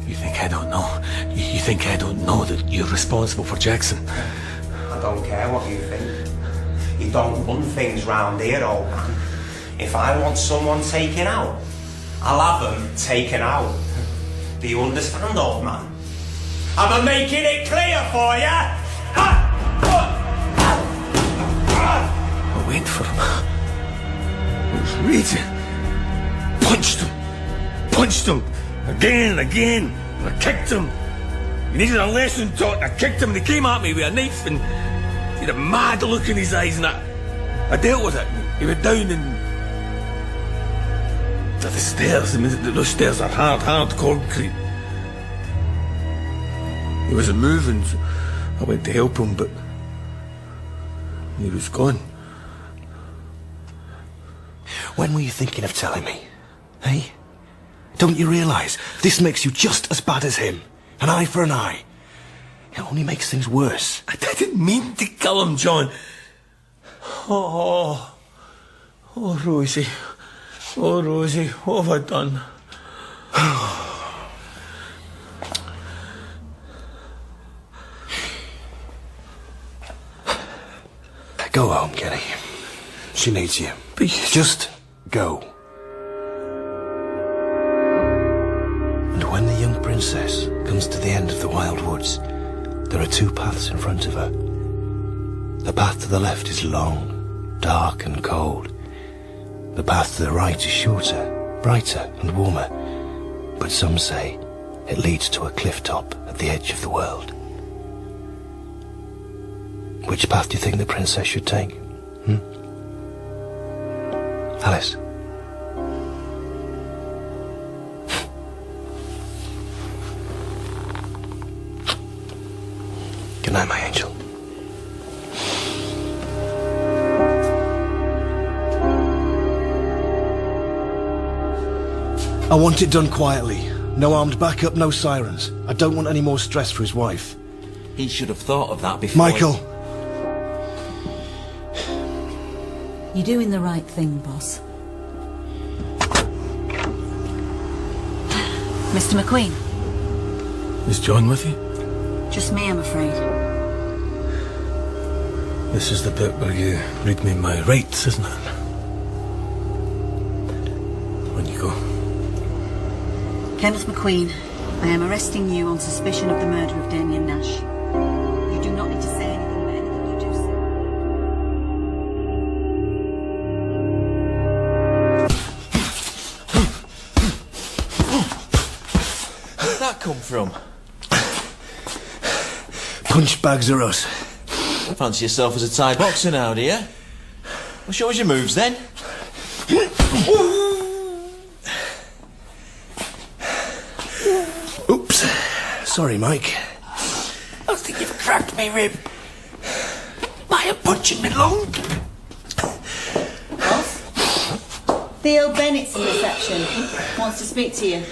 You think I don't know? You think I don't know that you're responsible for Jackson? I don't care what you think. You don't run things round here, old man. If I want someone taken out, I'll have them taken out. Do you understand, old man? Am I making it clear for you? I went for him. I was raging. Punched him. Again and again. And I kicked him. He needed a lesson taught, and I kicked him, and he came at me with a knife, and he had a mad look in his eyes, and I dealt with it. He went down and to the stairs. I mean, those stairs are hard concrete. He wasn't moving, so I went to help him, but he was gone. When were you thinking of telling me? Hey? Don't you realise this makes you just as bad as him? An eye for an eye. It only makes things worse. I didn't mean to kill him, John. Oh, Rosie. Oh, Rosie, what have I done? Go home, Kenny. She needs you. Please. Just go. And when the young princess comes to the end of the wild woods, there are two paths in front of her. The path to the left is long, dark and cold. The path to the right is shorter, brighter and warmer. But some say it leads to a cliff top at the edge of the world. Which path do you think the princess should take? Alice? Good night, my angel. I want it done quietly. No armed backup, no sirens. I don't want any more stress for his wife. He should have thought of that before. Michael! You're doing the right thing, boss. Mr. McQueen? Is John with you? Just me, I'm afraid. This is the bit where you read me my rights, isn't it? On you go. Kenneth McQueen, I am arresting you on suspicion of the murder of Damien Nash. You do not need to say anything, but anything you do say... Where'd that come from? Punch bags are us. Fancy yourself as a Thai boxer now, do you? Well, show us your moves then. Oops. Sorry, Mike. I think you've cracked me rib. By a punching me lung. Theo Bennett's in reception. Wants to speak to you.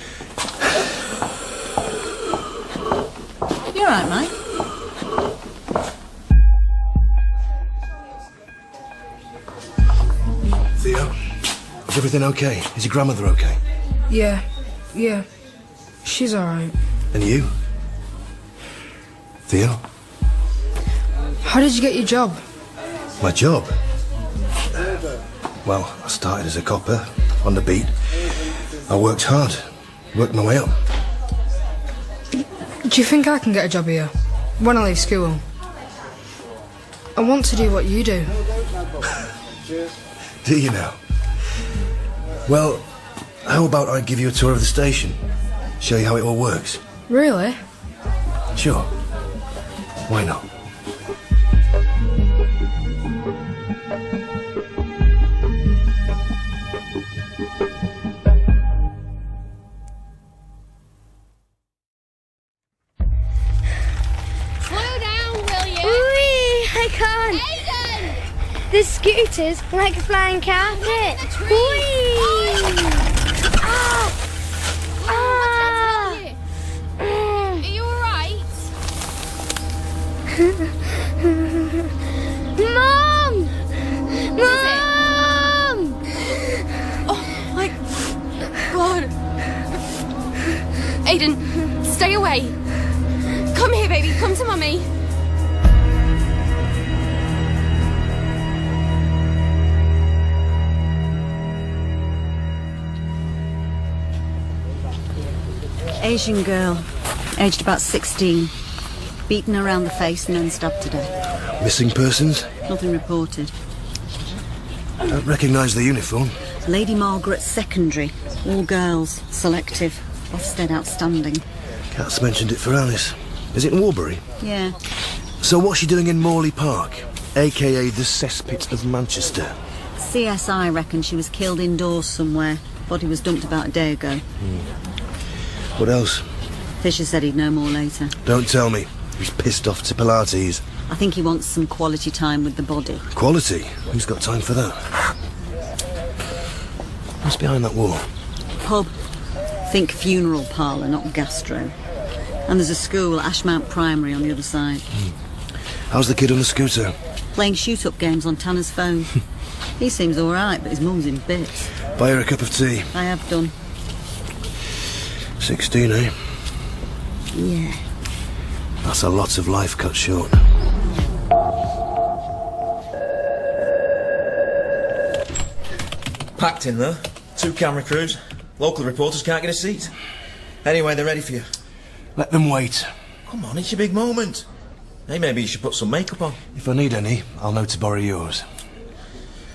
You're all right, Mike. Theo, is everything okay? Is your grandmother okay? Yeah. She's alright. And you? Theo? How did you get your job? My job? Well, I started as a copper, on the beat. I worked hard, worked my way up. Do you think I can get a job here? When I leave school? I want to do what you do. Do you now? Well, how about I give you a tour of the station? Show you how it all works? Really? Sure. Why not? Slow down, will you? Whee! I can't. Aiden! The scooter's like a flying carpet. Whee! Ah! Ah! Are you alright? Mom! Mom! Oh my God. Aiden, stay away. Come here, baby. Come to Mummy. Asian girl, aged about 16. Beaten around the face and then stabbed to death. Missing persons? Nothing reported. Don't recognise the uniform. Lady Margaret Secondary. All girls. Selective. Ofsted outstanding. Kat's mentioned it for Alice. Is it in Warbury? Yeah. So what's she doing in Morley Park? A.K.A. the cesspit of Manchester. CSI reckon she was killed indoors somewhere. Body was dumped about a day ago. What else? Fisher said he'd know more later. Don't tell me. He's pissed off to Pilates. I think he wants some quality time with the body. Quality? Who's got time for that? What's behind that wall? Pub. Think funeral parlour, not gastro. And there's a school, Ashmount Primary, on the other side. How's the kid on the scooter? Playing shoot-up games on Tanner's phone. He seems all right, but his mum's in bits. Buy her a cup of tea. I have done. 16, eh? Yeah. That's a lot of life cut short. Packed in there. 2 camera crews. Local reporters can't get a seat. Anyway, they're ready for you. Let them wait. Come on, it's your big moment. Hey, maybe you should put some makeup on. If I need any, I'll know to borrow yours.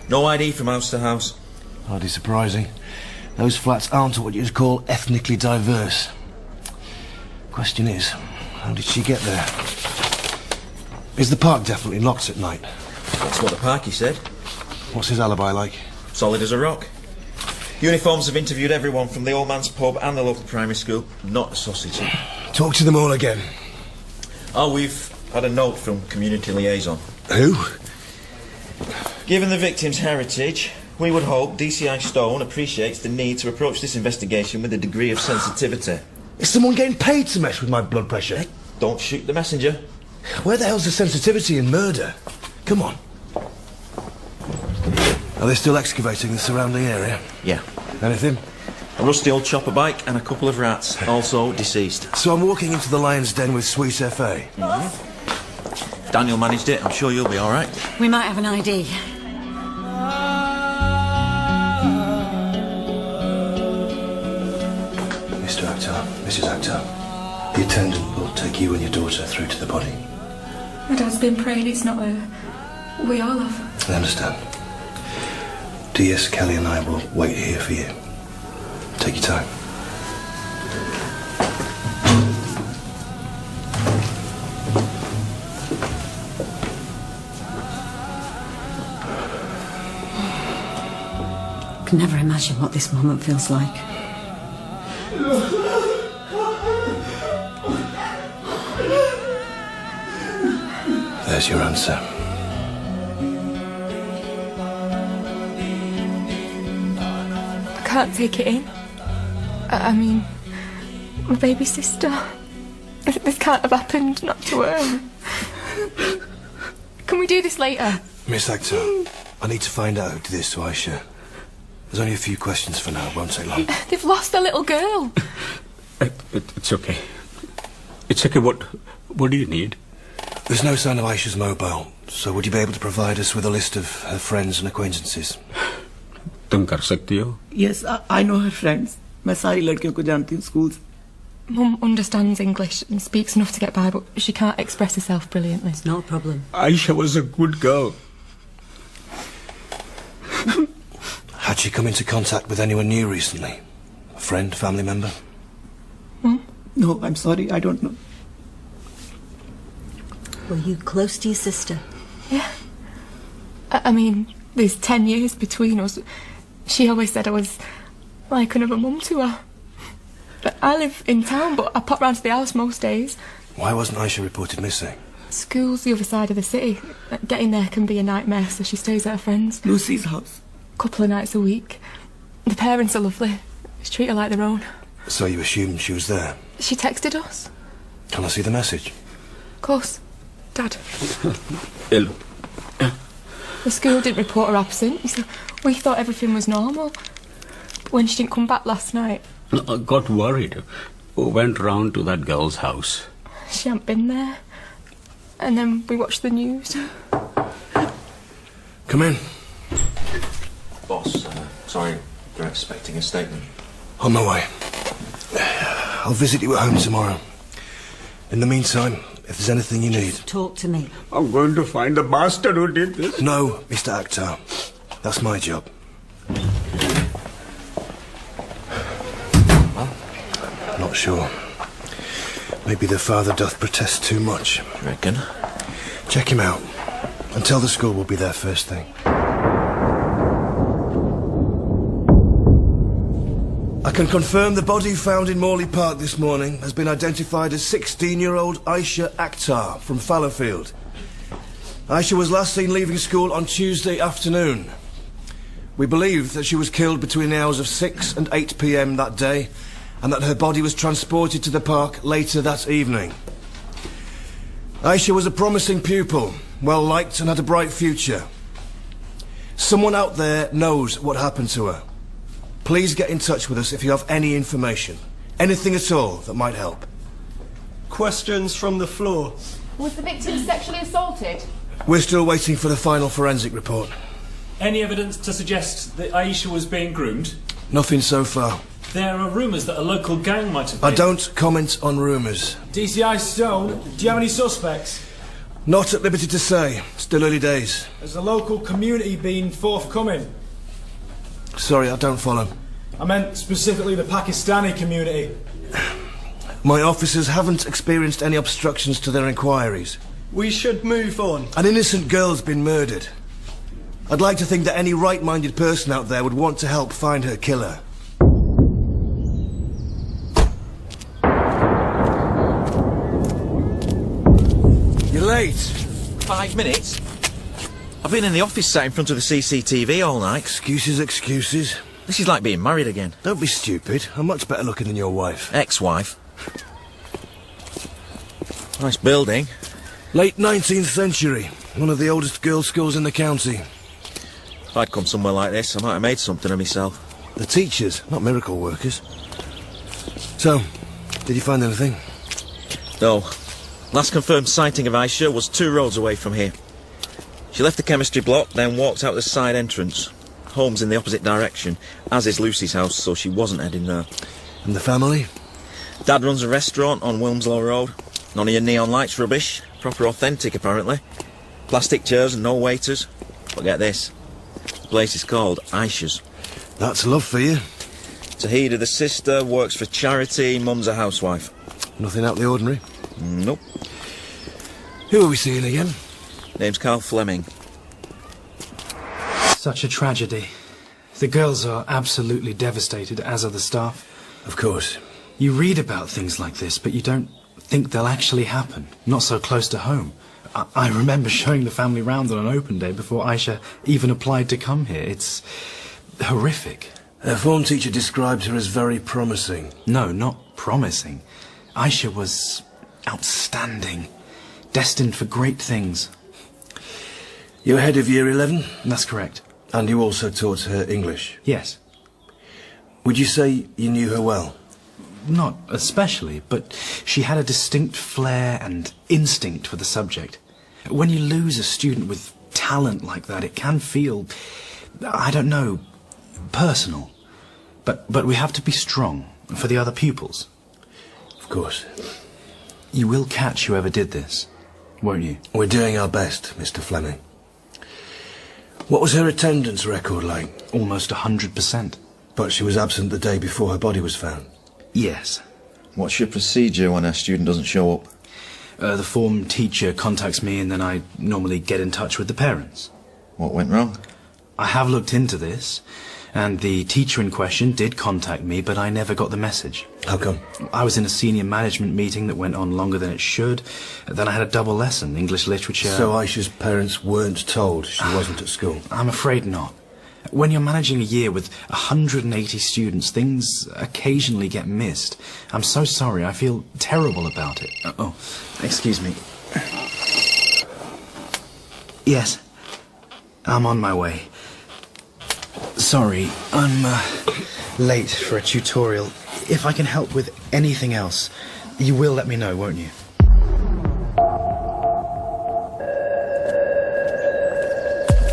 No ID from house to house. Hardly surprising. Those flats aren't what you'd call ethnically diverse. Question is, how did she get there? Is the park definitely locked at night? That's what the parkie said. What's his alibi like? Solid as a rock. Uniforms have interviewed everyone from the old man's pub and the local primary school. Not a sausage. Talk to them all again. Oh, we've had a note from community liaison. Who? Given the victim's heritage, we would hope DCI Stone appreciates the need to approach this investigation with a degree of sensitivity. Is someone getting paid to mess with my blood pressure? Hey, don't shoot the messenger. Where the hell's the sensitivity in murder? Come on. Are they still excavating the surrounding area? Yeah. Anything? A rusty old chopper bike and a couple of rats, also deceased. So I'm walking into the lion's den with Sweet FA? Mm-hmm. Daniel managed it. I'm sure you'll be all right. We might have an ID. Mr. Akhtar, Mrs. Akhtar, the attendant will take you and your daughter through to the body. My dad's been praying it's not her. We all have. I understand. DS Kelly and I will wait here for you. Take your time. I can never imagine what this moment feels like. There's your answer. I can't take it in. I mean, my baby sister. This can't have happened, not to her. Can we do this later? Miss Akhtar, I need to find out who did this to Aisha. There's only a few questions for now, it won't take long. They've lost their little girl. It's okay. It's okay, what do you need? There's no sign of Aisha's mobile, so would you be able to provide us with a list of her friends and acquaintances? तुम कर सकती हो? Yes, I know her friends. मैं सारी लड़कियों को जानती हूँ school से. Mum understands English and speaks enough to get by, but she can't express herself brilliantly. It's not a problem. Aisha was a good girl. Had she come into contact with anyone new recently? A friend, family member? No, I'm sorry, I don't know. Were you close to your sister? Yeah. I mean, there's 10 years between us. She always said I was like another mum to her. But I live in town, but I pop round to the house most days. Why wasn't Aisha reported missing? School's the other side of the city. Getting there can be a nightmare, so she stays at her friend's. Lucy's house. Couple of nights a week. The parents are lovely. She treat her like their own. So you assumed she was there? She texted us. Can I see the message? Of course. Dad. Ill. The school didn't report her absent, so we thought everything was normal. When she didn't come back last night. I got worried. Went round to that girl's house. She hadn't been there. And then we watched the news. Come in. Boss, sorry, they're expecting a statement. On my way. I'll visit you at home tomorrow. In the meantime, if there's anything you need... Talk to me. I'm going to find the bastard who did this. No, Mr. Akhtar. That's my job. Well? Not sure. Maybe the father doth protest too much. You reckon? Check him out. And tell the school we'll be there first thing. I can confirm the body found in Morley Park this morning has been identified as 16-year-old Aisha Akhtar from Fallowfield. Aisha was last seen leaving school on Tuesday afternoon. We believe that she was killed between the hours of 6 and 8 p.m. that day, and that her body was transported to the park later that evening. Aisha was a promising pupil, well-liked and had a bright future. Someone out there knows what happened to her. Please get in touch with us if you have any information. Anything at all that might help. Questions from the floor. Was the victim sexually assaulted? We're still waiting for the final forensic report. Any evidence to suggest that Aisha was being groomed? Nothing so far. There are rumours that a local gang might have been... I don't comment on rumours. DCI Stone, do you have any suspects? Not at liberty to say. Still early days. Has the local community been forthcoming? Sorry, I don't follow. I meant specifically the Pakistani community. My officers haven't experienced any obstructions to their inquiries. We should move on. An innocent girl's been murdered. I'd like to think that any right-minded person out there would want to help find her killer. You're late. 5 minutes? I've been in the office sat in front of the CCTV all night. Excuses, excuses. This is like being married again. Don't be stupid. I'm much better looking than your wife. Ex-wife. Nice building. Late 19th century. One of the oldest girls' schools in the county. If I'd come somewhere like this, I might have made something of myself. The teachers, not miracle workers. So, did you find anything? No. Last confirmed sighting of Aisha was 2 roads away from here. She left the chemistry block, then walked out the side entrance. Home's in the opposite direction, as is Lucy's house, so she wasn't heading there. And the family? Dad runs a restaurant on Wilmslow Road. None of your neon lights rubbish. Proper authentic, apparently. Plastic chairs and no waiters. But get this. The place is called Aisha's. That's love for you. Tahida, the sister, works for charity. Mum's a housewife. Nothing out of the ordinary? Nope. Who are we seeing again? Name's Carl Fleming. Such a tragedy. The girls are absolutely devastated, as are the staff. Of course. You read about things like this, but you don't think they'll actually happen. Not so close to home. I remember showing the family round on an open day before Aisha even applied to come here. It's horrific. Her form teacher described her as very promising. No, not promising. Aisha was outstanding. Destined for great things. You're head of Year 11? That's correct. And you also taught her English? Yes. Would you say you knew her well? Not especially, but she had a distinct flair and instinct for the subject. When you lose a student with talent like that, it can feel, I don't know, personal. But we have to be strong for the other pupils. Of course. You will catch whoever did this, won't you? We're doing our best, Mr. Fleming. What was her attendance record like? Almost 100%. But she was absent the day before her body was found? Yes. What's your procedure when a student doesn't show up? The form teacher contacts me and then I normally get in touch with the parents. What went wrong? I have looked into this, and the teacher in question did contact me, but I never got the message. How come? I was in a senior management meeting that went on longer than it should. Then I had a double lesson, English literature. So Aisha's parents weren't told she wasn't at school? I'm afraid not. When you're managing a year with 180 students, things occasionally get missed. I'm so sorry. I feel terrible about it. Oh, excuse me. Yes. I'm on my way. Sorry, I'm late for a tutorial. If I can help with anything else, you will let me know, won't you?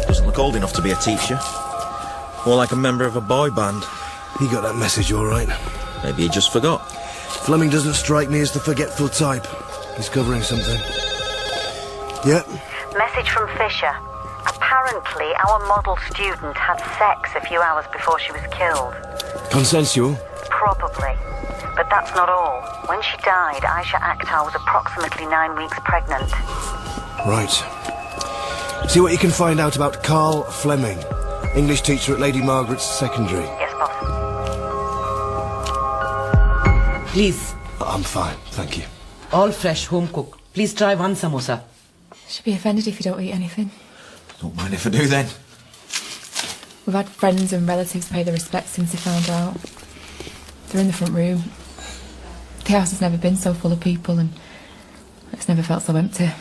Doesn't look old enough to be a teacher. More like a member of a boy band. He got that message all right. Maybe he just forgot. Fleming doesn't strike me as the forgetful type. He's covering something. Yeah? Message from Fisher. Apparently, our model student had sex a few hours before she was killed. Consensual? Probably. But that's not all. When she died, Aisha Akhtar was approximately 9 weeks pregnant. Right. See what you can find out about Carl Fleming, English teacher at Lady Margaret's Secondary. Yes, boss. Please. I'm fine, thank you. All fresh, home cooked. Please try one samosa. She'll be offended if you don't eat anything. Don't mind if I do then. We've had friends and relatives pay their respects since they found out. They're in the front room. The house has never been so full of people and it's never felt so empty.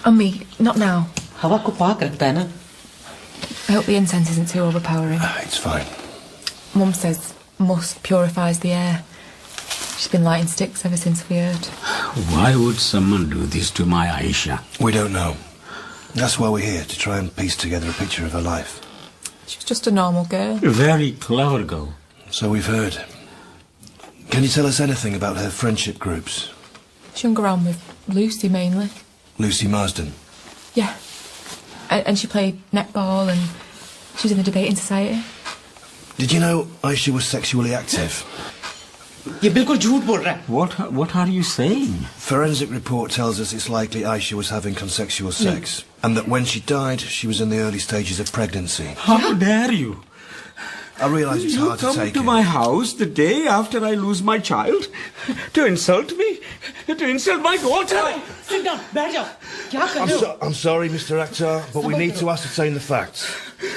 And me, not now. I hope the incense isn't too overpowering. It's fine. Mum says musk purifies the air. She's been lighting sticks ever since we heard. Why would someone do this to my Aisha? We don't know. That's why we're here, to try and piece together a picture of her life. She was just a normal girl. A very clever girl. So we've heard. Can you tell us anything about her friendship groups? She hung around with Lucy mainly. Lucy Marsden. Yeah. And she played netball and she was in the debating society. Did you know Aisha was sexually active? What are you saying? Forensic report tells us it's likely Aisha was having consensual sex, and that when she died, she was in the early stages of pregnancy. How dare you? I realise it's hard to You take come to my house the day after I lose my child to insult me, to insult my daughter. Sit down, back down. I'm sorry, Mr. Akhtar, but we need to ascertain the facts.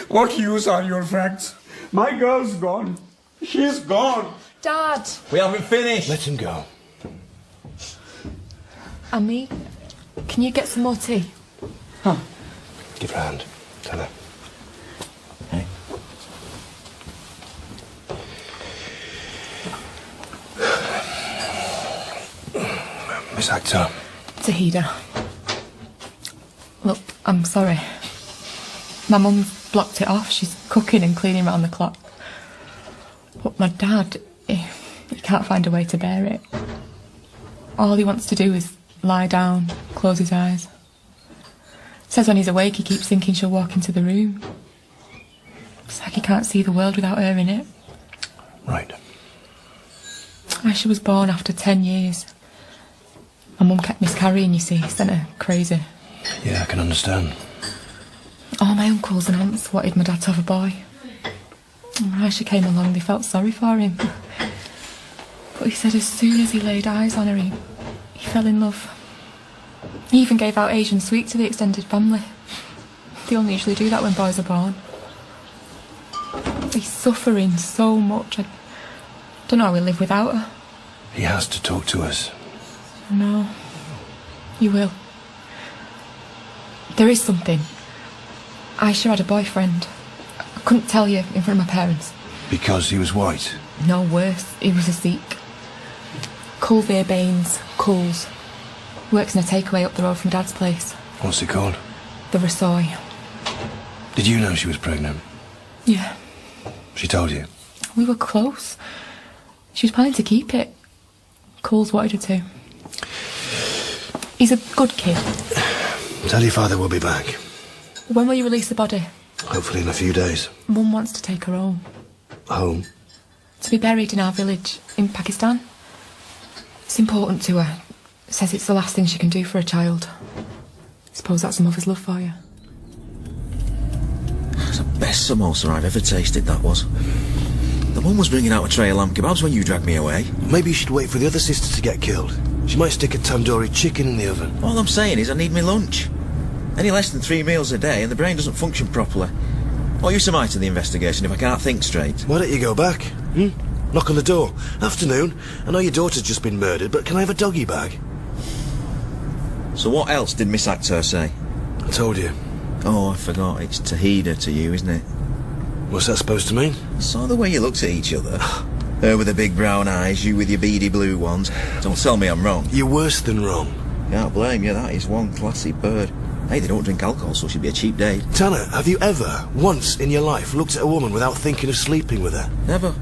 What use are your facts? My girl's gone. She's gone. Dad. We haven't finished. Let him go. Amy, can you get some more tea? Give her a hand. Tell her. Hey. Miss Akhtar. Tahida. Look, I'm sorry. My mum's blocked it off. She's cooking and cleaning round the clock. But my dad, he can't find a way to bear it. All he wants to do is lie down, close his eyes. Says when he's awake he keeps thinking she'll walk into the room. It's like he can't see the world without her in it. Right. Aisha was born after 10 years. My mum kept miscarrying, you see, sent her crazy. Yeah, I can understand. All my uncles and aunts wanted my dad to have a boy. When Aisha came along, they felt sorry for him. But he said as soon as he laid eyes on her, he fell in love. He even gave out Asian sweets to the extended family. They only usually do that when boys are born. He's suffering so much. I don't know how he'll live without her. He has to talk to us. No. You will. There is something. Aisha had a boyfriend. I couldn't tell you in front of my parents. Because he was white? No, worse. He was a Sikh. Kulveer Baines, Coles. Works in a takeaway up the road from Dad's place. What's it called? The Rasoy. Did you know she was pregnant? Yeah. She told you? We were close. She was planning to keep it. Coles wanted her to. He's a good kid. Tell your father we'll be back. When will you release the body? Hopefully in a few days. Mum wants to take her home. Home? To be buried in our village in Pakistan. It's important to her. Says it's the last thing she can do for a child. Suppose that's a mother's love for you. It's the best samosa I've ever tasted, that was. The one was bringing out a tray of lamb kebabs when you dragged me away. Maybe you should wait for the other sister to get killed. She might stick a tandoori chicken in the oven. All I'm saying is I need my lunch. Any less than 3 meals a day and the brain doesn't function properly. What use am I to the investigation if I can't think straight? Why don't you go back? Knock on the door. Afternoon. I know your daughter's just been murdered, but can I have a doggy bag? So what else did Miss Akhtar say? I told you. Oh, I forgot. It's Tahida to you, isn't it? What's that supposed to mean? I saw the way you looked at each other. Her with the big brown eyes, you with your beady blue ones. Don't tell me I'm wrong. You're worse than wrong. Can't blame you, that is one classy bird. Hey, they don't drink alcohol, so it should be a cheap date. Tanner, have you ever, once in your life, looked at a woman without thinking of sleeping with her? Never.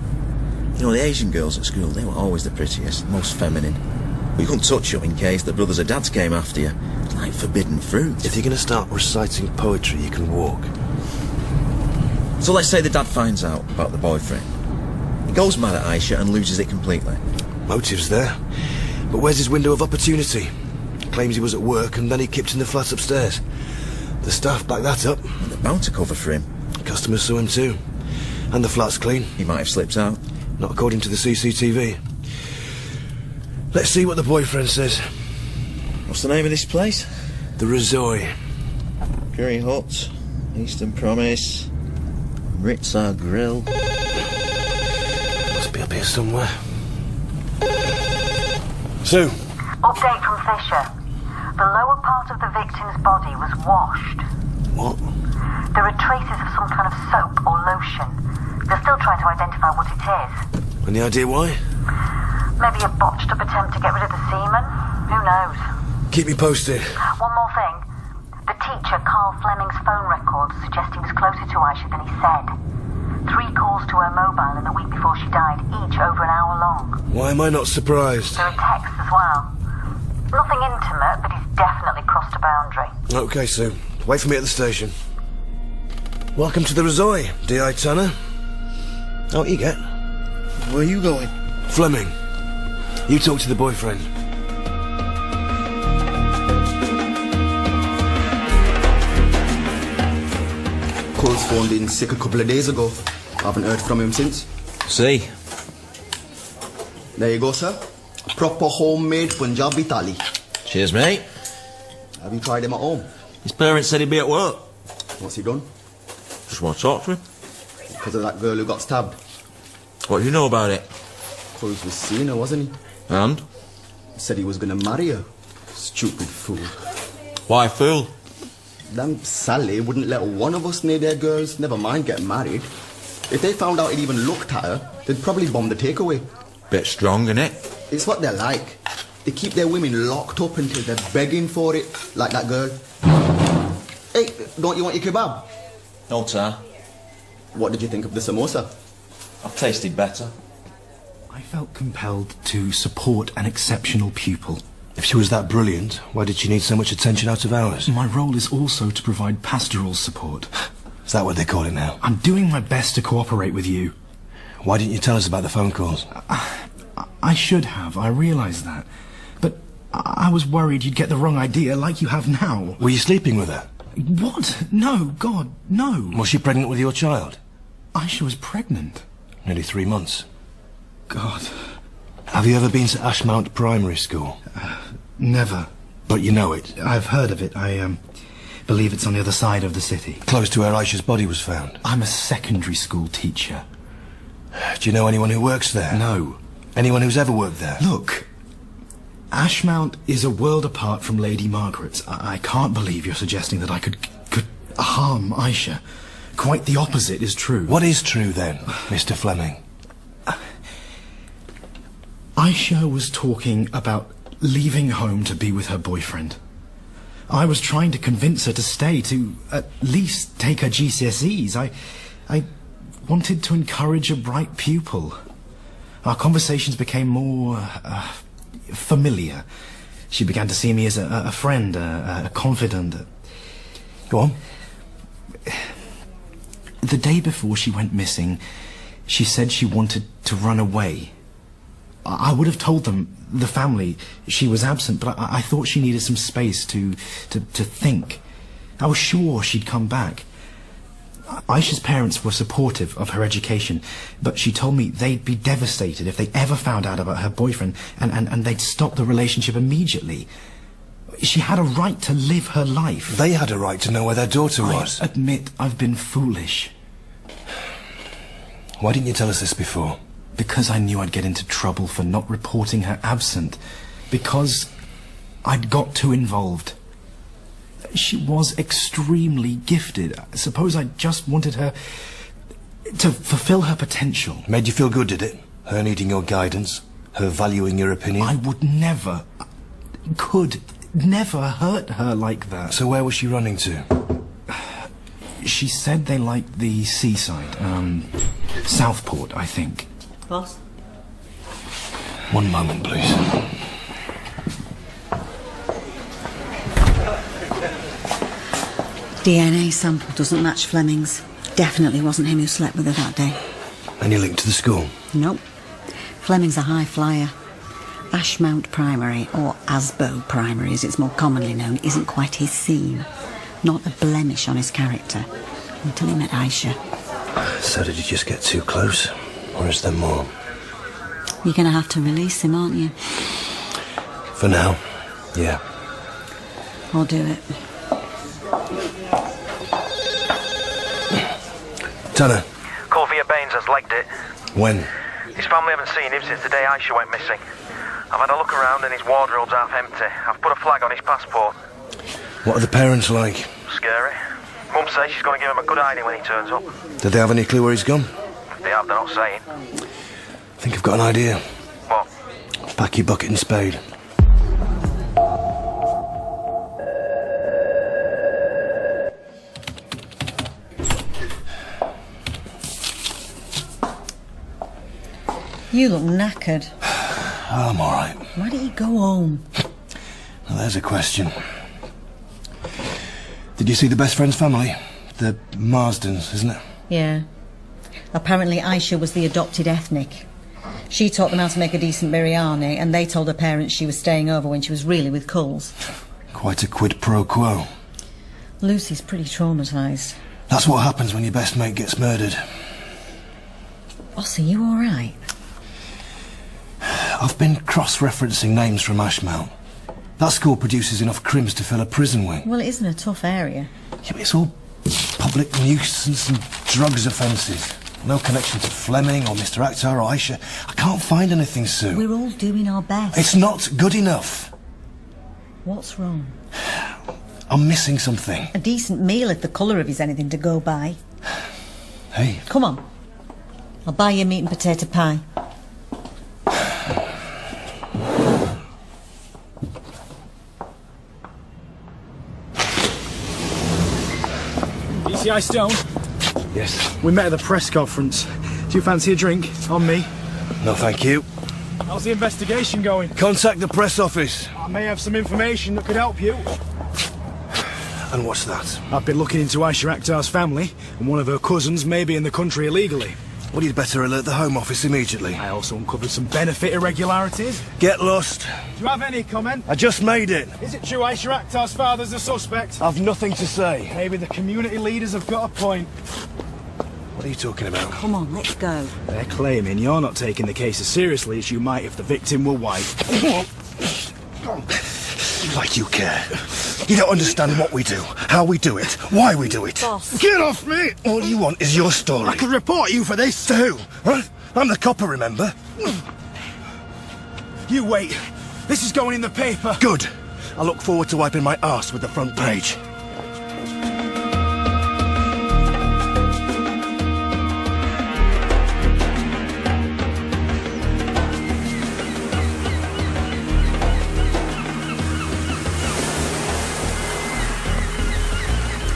You know, the Asian girls at school, they were always the prettiest, most feminine. But you couldn't touch them in case the brothers or dads came after you. It's like forbidden fruit. If you're going to start reciting poetry, you can walk. So let's say the dad finds out about the boyfriend. He goes mad at Aisha and loses it completely. Motive's there. But where's his window of opportunity? Claims he was at work and then he kipped in the flat upstairs. The staff back that up. And they're bound to cover for him. Customers saw him too. And the flat's clean. He might have slipped out. Not according to the CCTV. Let's see what the boyfriend says. What's the name of this place? The Rasoy. Curry Hut, Eastern Promise, Ritza Grill. Must be up here somewhere. Sue. Update from Fisher. The lower part of the victim's body was washed. What? There are traces of some kind of soap or lotion. They're still trying to identify what it is. Any idea why? Maybe a botched up attempt to get rid of the semen? Who knows? Keep me posted. One more thing. The teacher, Carl Fleming's phone records suggest he was closer to Aisha than he said. 3 calls to her mobile in the week before she died, each over an hour long. Why am I not surprised? There are texts as well. Nothing intimate, but he's definitely crossed crossed a boundary. OK, Sue. Wait for me at the station. Welcome to the Resort, D.I. Tanner. How you get? Where are you going? Fleming. You talk to the boyfriend. Cole's phoned in sick a couple of days ago. I haven't heard from him since. See? There you go, sir. A proper homemade Punjabi thali. Cheers, mate. Have you tried him at home? His parents said he'd be at work. What's he done? Just want to talk to him. Because of that girl who got stabbed. What do you know about it? Cole was seeing her, wasn't he? And? Said he was going to marry her. Stupid fool. Why fool? Damn Sally wouldn't let one of us near their girls, never mind get married. If they found out he'd even looked at her, they'd probably bomb the takeaway. Bit strong, innit? It's what they're like. They keep their women locked up until they're begging for it, like that girl. Hey, don't you want your kebab? No, sir. What did you think of the samosa? I've tasted better. I felt compelled to support an exceptional pupil. If she was that brilliant, why did she need so much attention out of hours? My role is also to provide pastoral support. Is that what they call it now? I'm doing my best to cooperate with you. Why didn't you tell us about the phone calls? I should have, I realise that. But I was worried you'd get the wrong idea like you have now. Were you sleeping with her? What? No, God, no. Was she pregnant with your child? Aisha was pregnant. Nearly 3 months. God. Have you ever been to Ashmount Primary School? Never. But you know it? I've heard of it. I believe it's on the other side of the city. Close to where Aisha's body was found? I'm a secondary school teacher. Do you know anyone who works there? No. Anyone who's ever worked there? Look, Ashmount is a world apart from Lady Margaret's. I can't believe you're suggesting that I could harm Aisha. Quite the opposite is true. What is true then, Mr. Fleming? Aisha was talking about leaving home to be with her boyfriend. I was trying to convince her to stay, to at least take her GCSEs. I wanted to encourage a bright pupil. Our conversations became more familiar. She began to see me as a friend, a confidant. Go on. The day before she went missing, she said she wanted to run away. I would have told them, the family, she was absent, but I thought she needed some space to think. I was sure she'd come back. Aisha's parents were supportive of her education, but she told me they'd be devastated if they ever found out about her boyfriend, and they'd stop the relationship immediately. She had a right to live her life. They had a right to know where their daughter was. I admit I've been foolish. Why didn't you tell us this before? Because I knew I'd get into trouble for not reporting her absent. Because I'd got too involved. She was extremely gifted. I suppose I just wanted her to fulfill her potential. Made you feel good, did it? Her needing your guidance? Her valuing your opinion? I would never, could never hurt her like that. So where was she running to? She said they liked the seaside. Southport, I think. Boss? One moment, please. DNA sample doesn't match Fleming's. Definitely wasn't him who slept with her that day. Any link to the school? Nope. Fleming's a high flyer. Ashmount Primary, or Asbo Primary as it's more commonly known, isn't quite his scene. Not a blemish on his character. Until he met Aisha. So did you just get too close? Or is there more? You're going to have to release him, aren't you? For now, yeah. I'll do it. Tanner. Corvia Baines has legged it. When? His family haven't seen him since the day Aisha went missing. I've had a look around and his wardrobe's half empty. I've put a flag on his passport. What are the parents like? Scary. Mum says she's going to give him a good hiding when he turns up. Did they have any clue where he's gone? If they have, they're not saying. I think I've got an idea. What? Pack your bucket and spade. You look knackered. I'm all right. Why didn't you go home? Well, there's a question. Did you see the best friend's family? The Marsdens, isn't it? Yeah. Apparently Aisha was the adopted ethnic. She taught them how to make a decent biryani, and they told her parents she was staying over when she was really with Coles. Quite a quid pro quo. Lucy's pretty traumatised. That's what happens when your best mate gets murdered. Boss, are you all right? I've been cross-referencing names from Ashmount. That school produces enough crims to fill a prison wing. Well, it isn't a tough area. Yeah, but it's all public nuisance and drugs offences. No connection to Fleming or Mr. Akhtar or Aisha. I can't find anything, Sue. We're all doing our best. It's not good enough. What's wrong? I'm missing something. A decent meal if the colour of is anything to go by. Hey. Come on. I'll buy you meat and potato pie. DCI Stone? Yes. We met at the press conference. Do you fancy a drink? On me? No, thank you. How's the investigation going? Contact the press office. I may have some information that could help you. And what's that? I've been looking into Aisha Akhtar's family, and one of her cousins may be in the country illegally. Well, you'd better alert the Home Office immediately. I also uncovered some benefit irregularities. Get lost. Do you have any comment? I just made it. Is it true Aisha Akhtar's father's a suspect? I've nothing to say. Maybe the community leaders have got a point. What are you talking about? Come on, let's go. They're claiming you're not taking the case as seriously as you might if the victim were white. Like you care. You don't understand what we do, how we do it, why we do it. Boss. Get off me! All you want is your story. I could report you for this. To who? Huh? I'm the copper, remember? You wait. This is going in the paper. Good. I look forward to wiping my arse with the front page.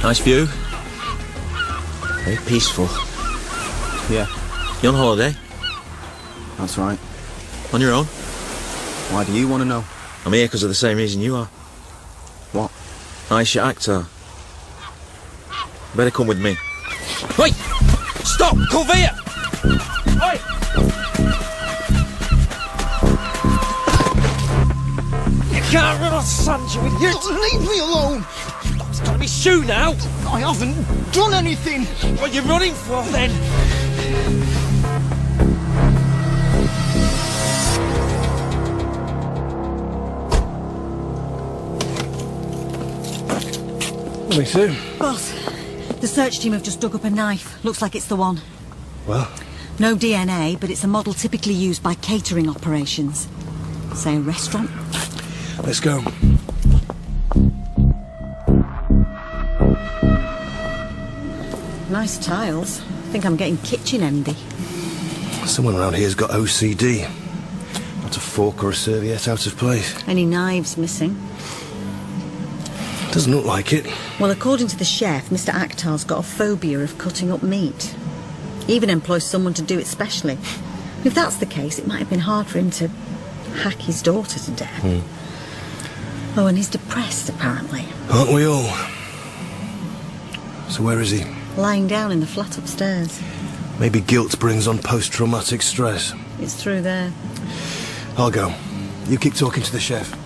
Nice view. Very peaceful. Yeah, You on holiday? that's right. On your own? Why do you want to know? I'm here because of the same reason you are. What? Aisha Akhtar. Better come with me. Wait! Stop! Cover here! Oi! You can't run on Sanju with you. Leave me alone! It's gonna be Sue now. I haven't done anything. What are you running for then? Me too. Boss, the search team have just dug up a knife. Looks like it's the one. Well? No DNA, but it's a model typically used by catering operations. Say a restaurant. Let's go. Nice tiles. I think I'm getting kitchen envy. Someone around here's got OCD. Not a fork or a serviette out of place. Any knives missing? Doesn't look like it. Well, according to the chef, Mr. Akhtar's got a phobia of cutting up meat. He even employs someone to do it specially. If that's the case, it might have been hard for him to hack his daughter to death. Oh, and he's depressed, apparently. Aren't we all? So where is he? Lying down in the flat upstairs. Maybe guilt brings on post-traumatic stress. It's through there. I'll go. You keep talking to the chef.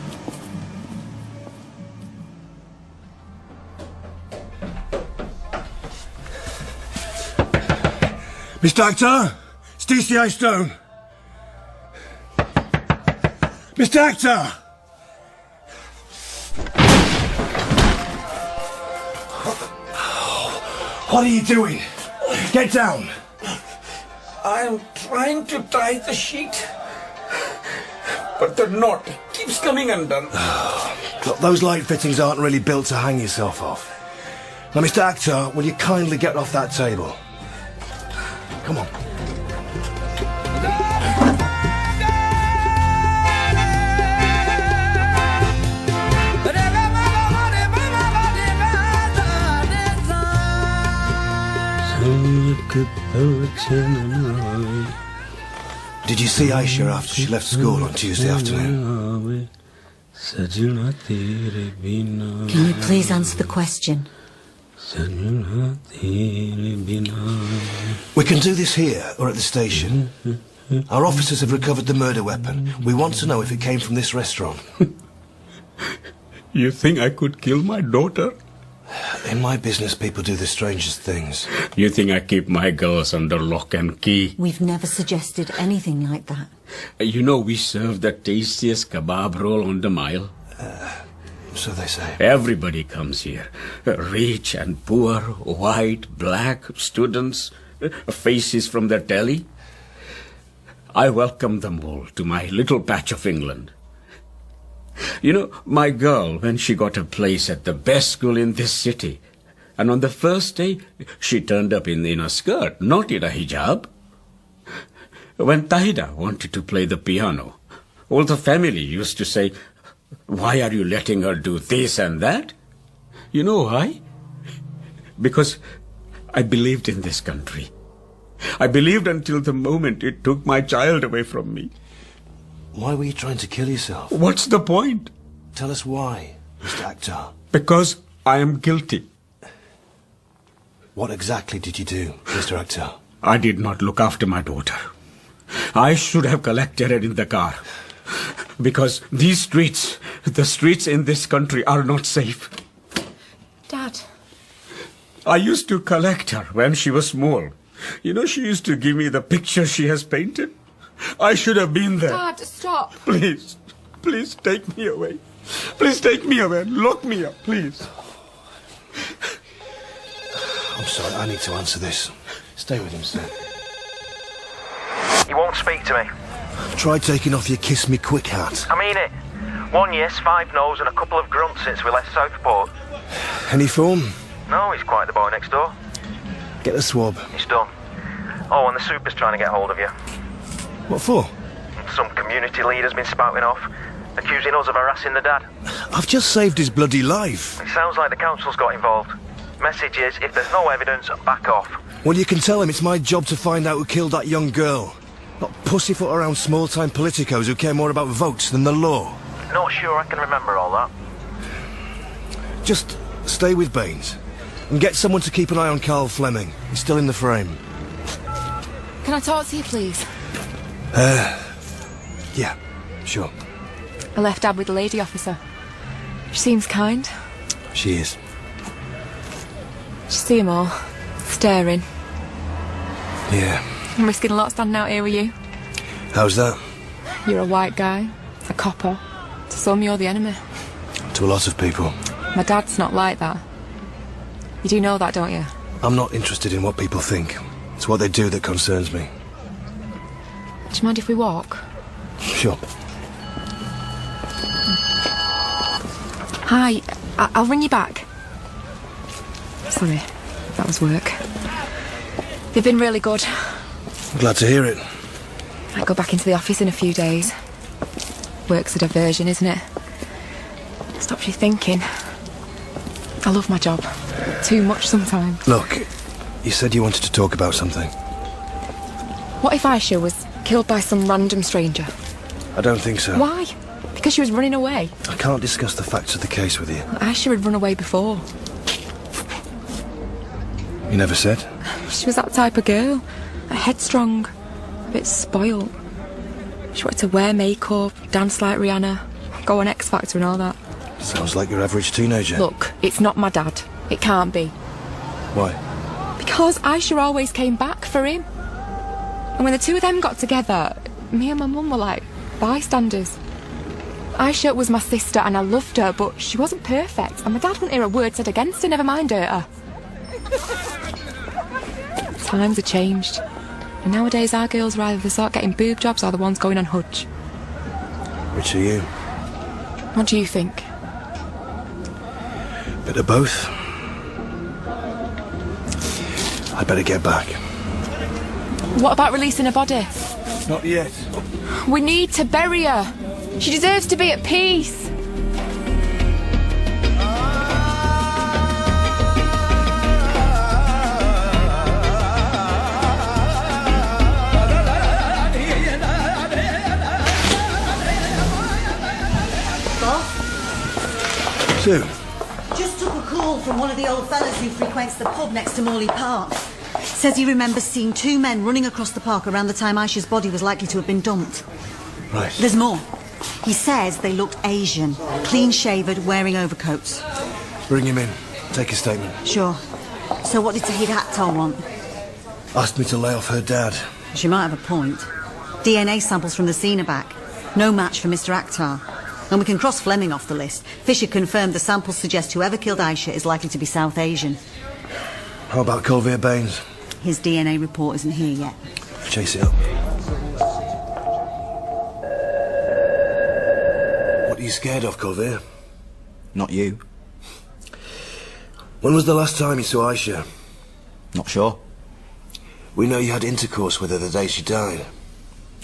Mr. Akhtar? It's DCI Stone. Mr. Akhtar! What are you doing? Get down! I'm trying to tie the sheet, but the knot keeps coming undone. Look, those light fittings aren't really built to hang yourself off. Now, Mr. Akhtar, will you kindly get off that table? Come on. Did you see Aisha after she left school on Tuesday afternoon? Can you please answer the question? We can do this here or at the station. Our officers have recovered the murder weapon. We want to know if it came from this restaurant. You think I could kill my daughter? In my business, people do the strangest things. You think I keep my girls under lock and key? We've never suggested anything like that. You know we serve the tastiest kebab roll on the mile. So they say. Everybody comes here. Rich and poor, white, black, students, faces from the telly. I welcome them all to my little patch of England. You know, my girl, when she got a place at the best school in this city, and on the first day, she turned up in a skirt, not in a hijab. When Tahida wanted to play the piano, all the family used to say, "Why are you letting her do this and that?" You know why? Because I believed in this country. I believed until the moment it took my child away from me. Why were you trying to kill yourself? What's the point? Tell us why, Mr. Akhtar. Because I am guilty. What exactly did you do, Mr. Akhtar? I did not look after my daughter. I should have collected her in the car. Because these streets, the streets in this country are not safe. Dad. I used to collect her when she was small. You know, she used to give me the picture she has painted. I should have been there. Dad, stop. Please, please take me away. Please take me away. Lock me up, please. I'm sorry, I need to answer this. Stay with him, sir. You won't speak to me. Try taking off your kiss me quick hat. I mean it. 1 yes, 5 no's and a couple of grunts since we left Southport. Any form? No, he's quite the boy next door. Get the swab. He's done. Oh, and the super's trying to get hold of you. What for? Some community leader's been spouting off, accusing us of harassing the dad. I've just saved his bloody life. It sounds like the council's got involved. Message is, if there's no evidence, back off. Well, you can tell him it's my job to find out who killed that young girl. Not pussyfoot around small-time politicos who care more about votes than the law. Not sure I can remember all that. Just stay with Baines. And get someone to keep an eye on Carl Fleming. He's still in the frame. Can I talk to you, please? Yeah, sure. I left Dad with the lady officer. She seems kind. She is. You see them all, staring. Yeah. I'm risking a lot standing out here with you. How's that? You're a white guy, a copper. To some, you're the enemy. To a lot of people. My dad's not like that. You do know that, don't you? I'm not interested in what people think. It's what they do that concerns me. Do you mind if we walk? Sure. Hi, I'll ring you back. Sorry, that was work. They've been really good. I'm glad to hear it. I go back into the office in a few days. Work's a diversion, isn't it? Stops you thinking. I love my job. Too much sometimes. Look, you said you wanted to talk about something. What if Aisha was killed by some random stranger? I don't think so. Why? Because she was running away. I can't discuss the facts of the case with you. Aisha had run away before. You never said? She was that type of girl. Headstrong. A bit spoilt. She wanted to wear makeup, dance like Rihanna, go on X Factor and all that. Sounds like your average teenager. Look, it's not my dad. It can't be. Why? Because Aisha always came back for him. And when the two of them got together, me and my mum were like bystanders. Aisha was my sister and I loved her, but she wasn't perfect. And my dad wouldn't hear a word said against her, never mind hurt her. Times have changed. And nowadays our girls are either the sort getting boob jobs or the ones going on Hudge. Which are you? What do you think? Bit of both. I'd better get back. What about releasing her body? Not yet. We need to bury her. She deserves to be at peace. Just took a call from one of the old fellas who frequents the pub next to Morley Park. Says he remembers seeing two men running across the park around the time Aisha's body was likely to have been dumped. Right. There's more. He says they looked Asian, clean-shaven, wearing overcoats. Bring him in. Take a statement. Sure. So what did Tahid Akhtar want? Asked me to lay off her dad. She might have a point. DNA samples from the scene are back. No match for Mr. Akhtar. And we can cross Fleming off the list. Fisher confirmed the samples suggest whoever killed Aisha is likely to be South Asian. How about Colville Baines? His DNA report isn't here yet. Chase it up. What are you scared of, Colville? Not you. When was the last time you saw Aisha? Not sure. We know you had intercourse with her the day she died.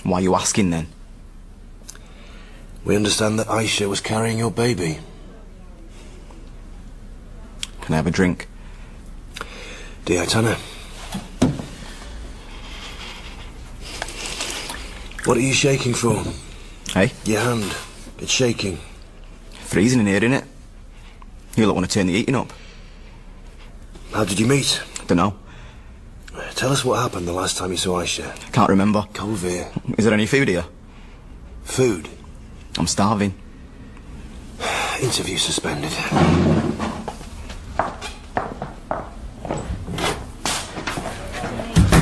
Why are you asking then? We understand that Aisha was carrying your baby. Can I have a drink? D.I. Tanner. What are you shaking for? Hey? Your hand. It's shaking. Freezing in here, innit? You lot want to turn the heating up. How did you meet? Dunno. Tell us what happened the last time you saw Aisha. Can't remember. Colville. Is there any food here? Food? I'm starving. Interview suspended.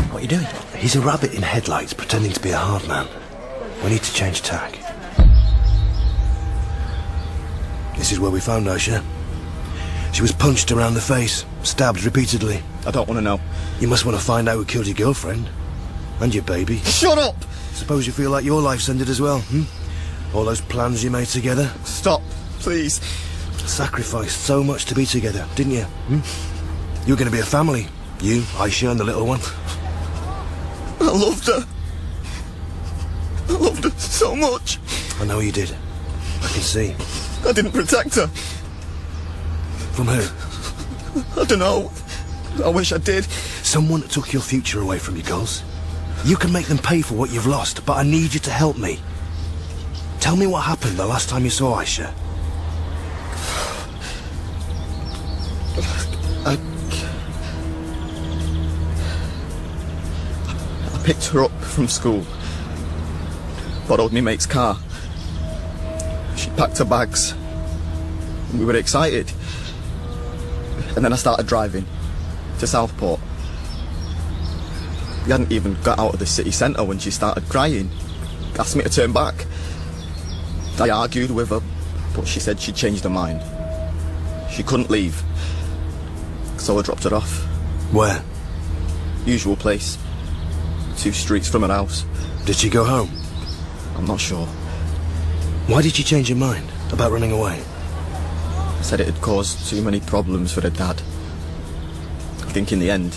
What are you doing? He's a rabbit in headlights pretending to be a hard man. We need to change tack. This is where we found Aisha. She was punched around the face, stabbed repeatedly. I don't want to know. You must want to find out who killed your girlfriend. And your baby. Shut up! Suppose you feel like your life's ended as well, All those plans you made together. Stop, please. Sacrificed so much to be together, didn't you? You were going to be a family. You, Aisha, and the little one. I loved her. I loved her so much. I know you did. I can see. I didn't protect her. From who? I don't know. I wish I did. Someone took your future away from you, girls. You can make them pay for what you've lost, but I need you to help me. Tell me what happened the last time you saw Aisha. I picked her up from school. Borrowed me mate's car. She packed her bags. We were excited. And then I started driving to Southport. We hadn't even got out of the city centre when she started crying. Asked me to turn back. I argued with her, but she said she'd changed her mind. She couldn't leave. So I dropped her off. Where? Usual place. 2 streets from her house. Did she go home? I'm not sure. Why did she change her mind about running away? I said it had caused too many problems for her dad. I think in the end,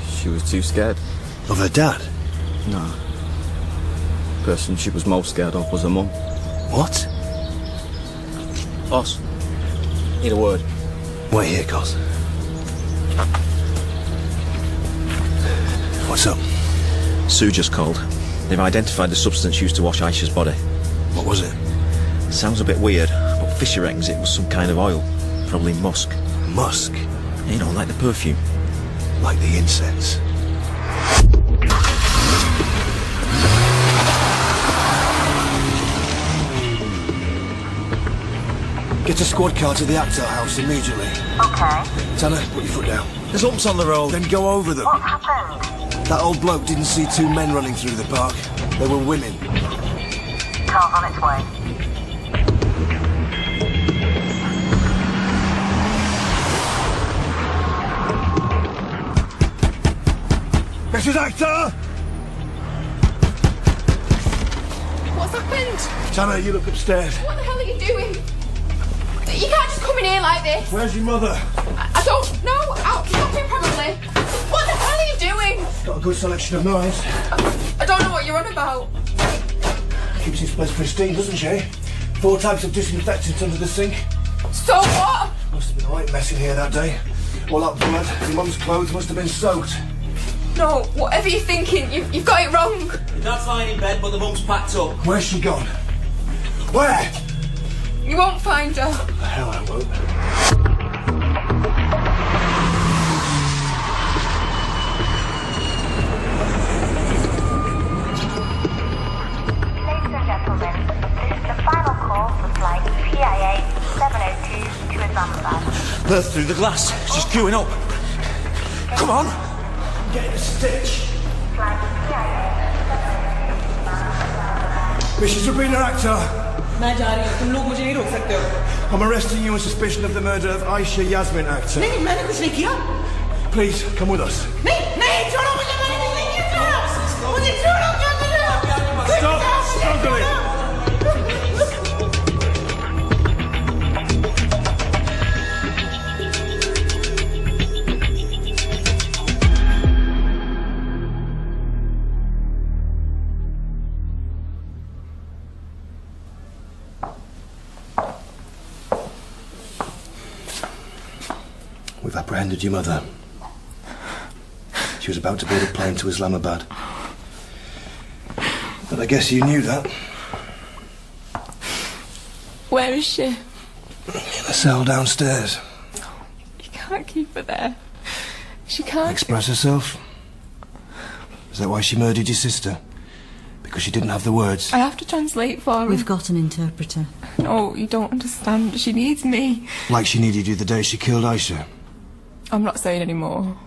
she was too scared. Of her dad? No. The person she was most scared of was her mum. What? Boss, need a word. Wait here, Cos. What's up? Sue just called. They've identified the substance used to wash Aisha's body. What was it? Sounds a bit weird, but Fisher reckons it was some kind of oil. Probably musk. Musk? You know, like the perfume. Like the incense. Get a squad car to the Akhtar house immediately. Okay. Tanner, put your foot down. There's humps on the road. Then go over them. What happened? That old bloke didn't see 2 men running through the park. They were women. Car's on its way. Mrs. Akhtar! What's happened? Tanner, you look upstairs. What the hell are you doing? You can't just come in here like this. Where's your mother? I don't know. Out shopping probably. What the hell are you doing? Got a good selection of knives. I don't know what you're on about. Keeps his place pristine, doesn't she? 4 types of disinfectant under the sink. So what? Must have been a right mess in here that day. All that blood, your mum's clothes must have been soaked. No, whatever you're thinking, you've got it wrong. Your dad's lying in bed, but the mum's packed up. Where's she gone? Where? You won't find her. The hell I won't. Burst through the glass. She's queuing up. Come on. Get a stitch. Mrs. Rubina Akhtar. मैं जा रही हूँ तुम लोग मुझे नहीं रोक सकते हो I'm arresting you on suspicion of the murder of Aisha Yasmin Akhtar. नहीं मैंने कुछ नहीं किया Please, come with us. नहीं छोड़ो मुझे मैंने कुछ नहीं किया मुझे छोड़ो क्या कर रहे हो Stop struggling. We've apprehended your mother. She was about to board a plane to Islamabad. But I guess you knew that. Where is she? In a cell downstairs. You can't keep her there. She can't Express herself? Is that why she murdered your sister? Because she didn't have the words? I have to translate for her. We've got an interpreter. No, you don't understand. She needs me. Like she needed you the day she killed Aisha. I'm not saying any more.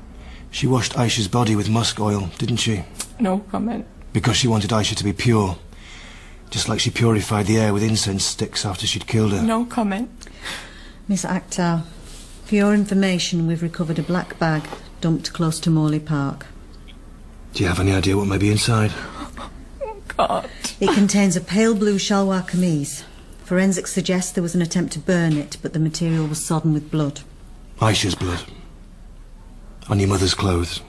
She washed Aisha's body with musk oil, didn't she? No comment. Because she wanted Aisha to be pure. Just like she purified the air with incense sticks after she'd killed her. No comment. Miss Akhtar, for your information, we've recovered a black bag dumped close to Morley Park. Do you have any idea what may be inside? God. It contains a pale blue shalwar kameez. Forensics suggest there was an attempt to burn it, but the material was sodden with blood. Aisha's blood. On your mother's clothes.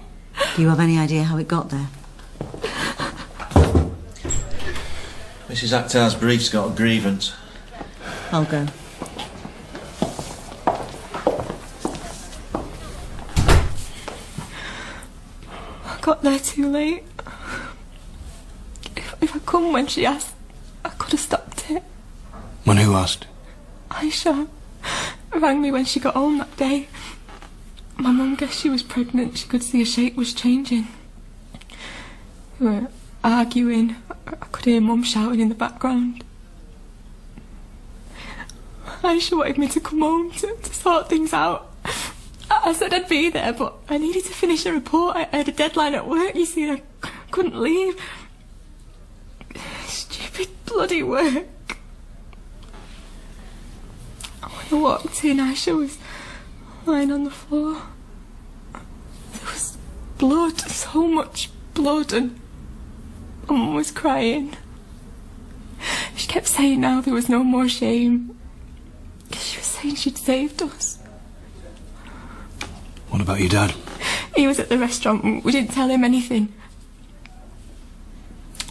Do you have any idea how it got there? Mrs. Akhtar's brief's got a grievance. I'll go. I got there too late. If I'd come when she asked, I could have stopped it. When who asked? Aisha rang me when she got home that day. My mum guessed she was pregnant. She could see her shape was changing. We were arguing. I could hear Mum shouting in the background. Aisha wanted me to come home to sort things out. I said I'd be there, but I needed to finish a report. I had a deadline at work, you see. I couldn't leave. Stupid bloody work. When I walked in, Aisha was lying on the floor. There was blood, so much blood, and Mum was crying. She kept saying now there was no more shame. She was saying she'd saved us. What about your dad? He was at the restaurant. We didn't tell him anything.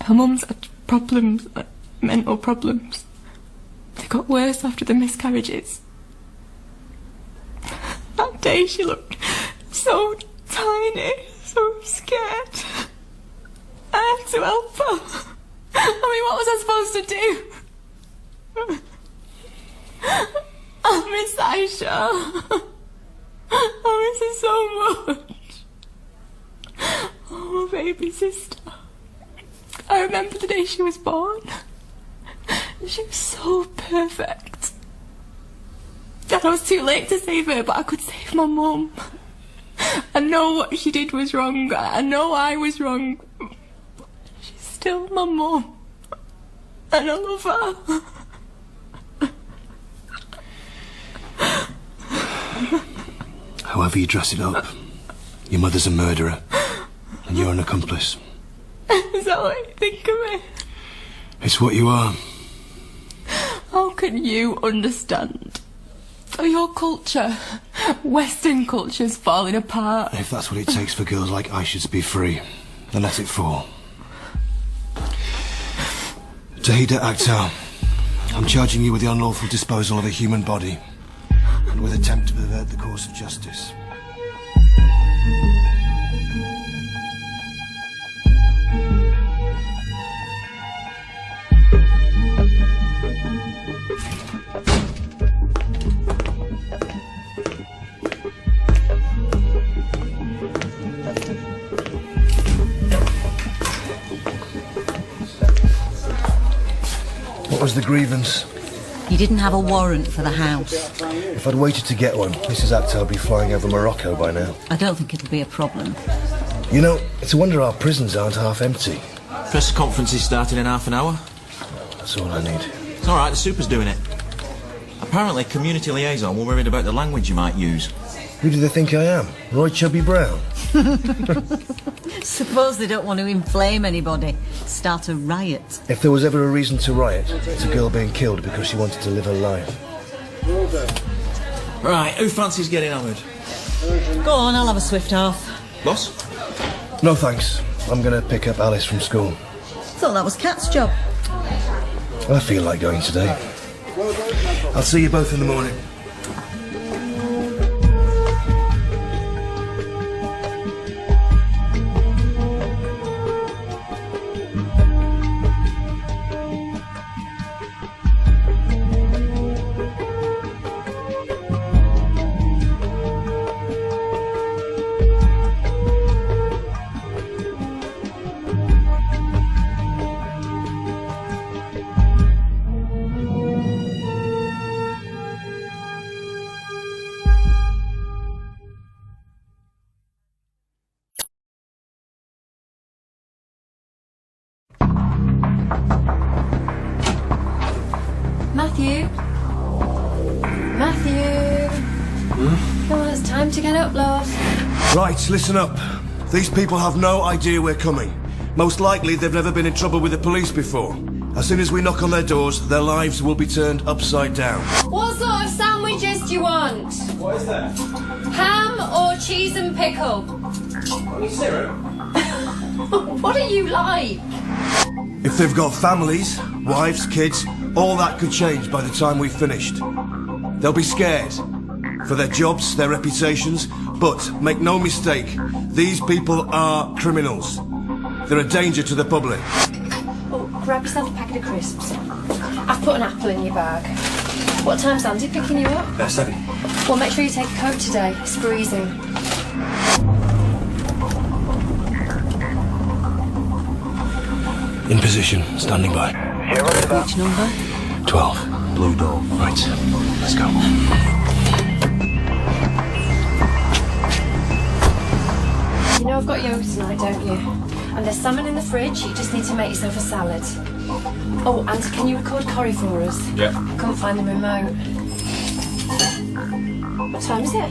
Her mum's had problems, like mental problems. They got worse after the miscarriages. That day she looked so tiny, so scared. I had to help her. I mean, what was I supposed to do? I miss Aisha. I miss her so much. Oh, my baby sister. I remember the day she was born. She was so perfect. And I was too late to save her, but I could save my mum. I know what she did was wrong. I know I was wrong. She's still my mum. And I love her. However you dress it up, your mother's a murderer, and you're an accomplice. Is that what you think of me? It's what you are. How can you understand? Your culture, Western culture's falling apart. If that's what it takes for girls like Aisha to be free, then let it fall. Tahida Akhtar, I'm charging you with the unlawful disposal of a human body and with attempt to pervert the course of justice. What was the grievance? You didn't have a warrant for the house. If I'd waited to get one, Mrs. Akhtar would be flying over Morocco by now. I don't think it'll be a problem. You know, it's a wonder our prisons aren't half empty. Press conference is starting in half an hour. That's all I need. It's all right, the super's doing it. Apparently, community liaison were worried about the language you might use. Who do they think I am? Roy Chubby Brown? Suppose they don't want to inflame anybody. Start a riot. If there was ever a reason to riot, it's a girl being killed because she wanted to live her life. Right, who fancies getting hammered? Go on, I'll have a swift half. Boss? No thanks. I'm going to pick up Alice from school. Thought that was Kat's job. I feel like going today. I'll see you both in the morning. Matthew? Come on, it's time to get up, love. Right, listen up. These people have no idea we're coming. Most likely they've never been in trouble with the police before. As soon as we knock on their doors, their lives will be turned upside down. What sort of sandwiches do you want? What is that? Ham or cheese and pickle? Any syrup? What are you like? If they've got families, wives, kids, all that could change by the time we've finished. They'll be scared for their jobs, their reputations, but make no mistake, these people are criminals. They're a danger to the public. Oh, grab yourself a packet of crisps. I've put an apple in your bag. What time's Andy picking you up? 7. Well, make sure you take a coat today. It's freezing. In position, standing by. Which number? 12. Blue door. Right, let's go. You know I've got yoga tonight, don't you? And there's salmon in the fridge. You just need to make yourself a salad. Oh, and can you record Corrie for us? Yeah. I couldn't find the remote. What time is it?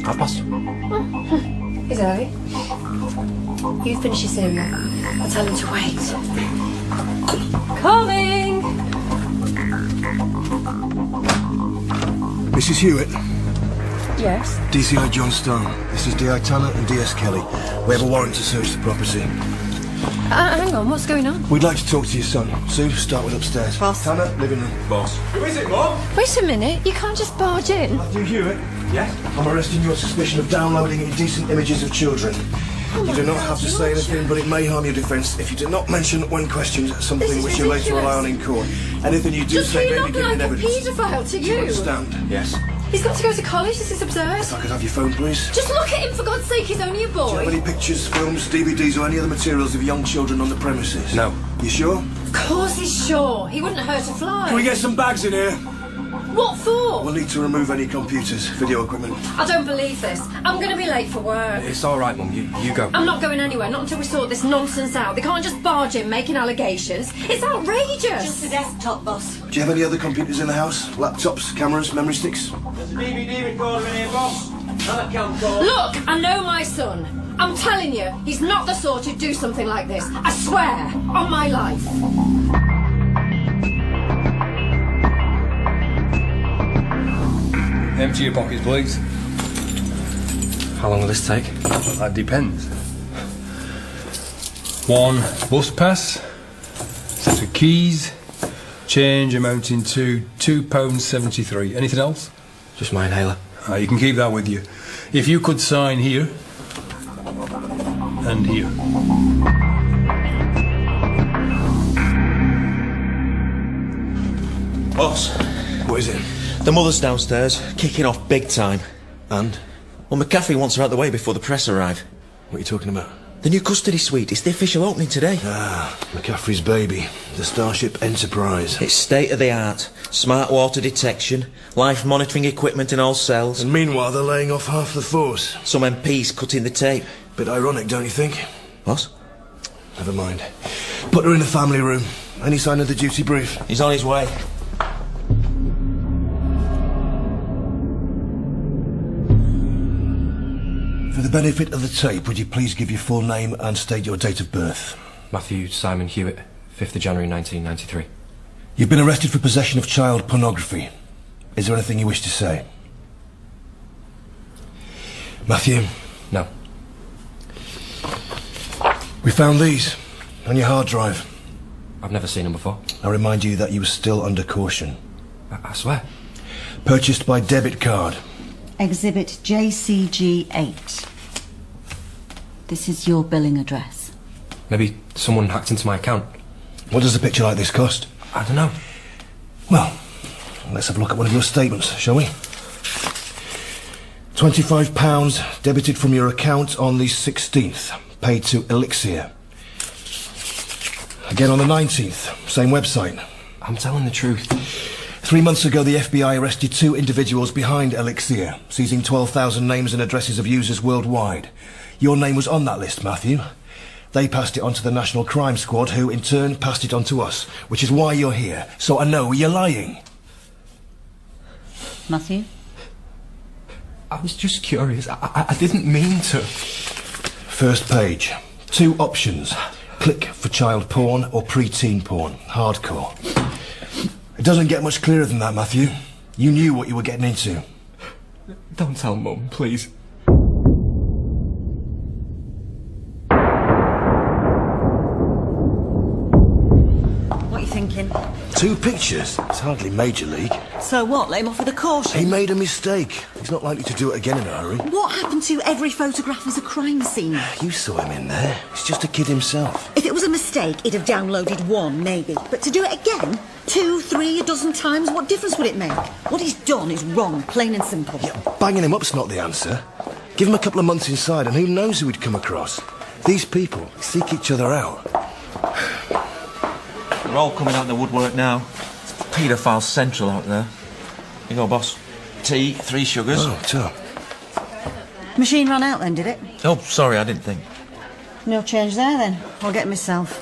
1:30. Oh, it's early. You finish your cereal. I'll tell him to wait. Coming! Mrs. Hewitt. Yes? DCI John Stone. This is DI Tanner and DS Kelly. We have a warrant to search the property. Hang on, what's going on? We'd like to talk to your son. Sue, start with upstairs. Boss. Tanner, living room. Boss. Who is it, Mum? Wait a minute, you can't just barge in. Matthew Hewitt. Yes? I'm arresting you on suspicion of downloading indecent images of children. You do not have to say anything, but it may harm your defence if you do not mention when questioned something which you later rely on in court. Anything you do say may be given in evidence. Just like a paedophile to Do you you. understand? Yes. He's got to go to college, this is absurd. If I could have your phone, please. Just look at him, for God's sake, he's only a Do you have boy. any pictures, films, DVDs or any other materials of young children on the premises? No. You sure? Of course he's sure. He wouldn't hurt a fly. Can we get some bags in here? What for? We'll need to remove any computers, video equipment. I don't believe this. I'm going to be late for work. It's all right, Mum. You go. I'm not going anywhere, not until we sort this nonsense out. They can't just barge in making allegations. It's outrageous. Just a desktop, boss. Do you have any other computers in the house? Laptops, cameras, memory sticks? There's a DVD recorder in here, boss. And a camcorder. Look, I know my son. I'm telling you, he's not the sort who'd do something like this. I swear, on my life. Empty your pockets, please. How long will this take? That depends. 1 bus pass, set of keys, change amounting to £2.73. Anything else? Just my inhaler. You can keep that with you. If you could sign here and here. Boss. What is it? The mother's downstairs, kicking off big time. And? Well, McCaffrey wants her out the way before the press arrive. What are you talking about? The new custody suite. It's the official opening today. Ah, McCaffrey's baby. The Starship Enterprise. It's state-of-the-art. Smart water detection, life monitoring equipment in all cells. And meanwhile, they're laying off half the force. Some MPs cutting the tape. Bit ironic, don't you think? What? Never mind. Put her in the family room. Any sign of the duty brief? He's on his way. For the benefit of the tape, would you please give your full name and state your date of birth? Matthew Simon Hewitt, 5th of January 1993. You've been arrested for possession of child pornography. Is there anything you wish to say? Matthew? No. We found these on your hard drive. I've never seen them before. I remind you that you were still under caution. I swear. Purchased by debit card. Exhibit JCG8. This is your billing address. Maybe someone hacked into my account. What does a picture like this cost? I don't know. Well, let's have a look at one of your statements, shall we? £25 debited from your account on the 16th, paid to Elixir. Again on the 19th, same website. I'm telling the truth. 3 months ago, the FBI arrested 2 individuals behind Elixir, seizing 12,000 names and addresses of users worldwide. Your name was on that list, Matthew. They passed it on to the National Crime Squad, who in turn passed it on to us, which is why you're here. So I know you're lying. Matthew? I was just curious. I didn't mean to. First page. 2 options. Click for child porn or pre-teen porn. Hardcore. It doesn't get much clearer than that, Matthew. You knew what you were getting into. Don't tell Mum, please. What are you thinking? 2 pictures. It's hardly Major League. So what, let him off with a caution? He made a mistake. He's not likely to do it again in a hurry. What happened to every photograph as a crime scene? You saw him in there. He's just a kid himself. If it was a mistake, he'd have downloaded 1, maybe. But to do it again, 2, 3, a dozen times, what difference would it make? What he's done is wrong, plain and simple. Yeah, banging him up's not the answer. Give him a couple of months inside and who knows who he'd come across. These people seek each other out. They're all coming out in the woodwork now. It's paedophile central out there. Here you go, boss. Tea, 3 sugars. Oh, top. Machine ran out then, did it? Oh, sorry, I didn't think. No change there then. I'll get it myself.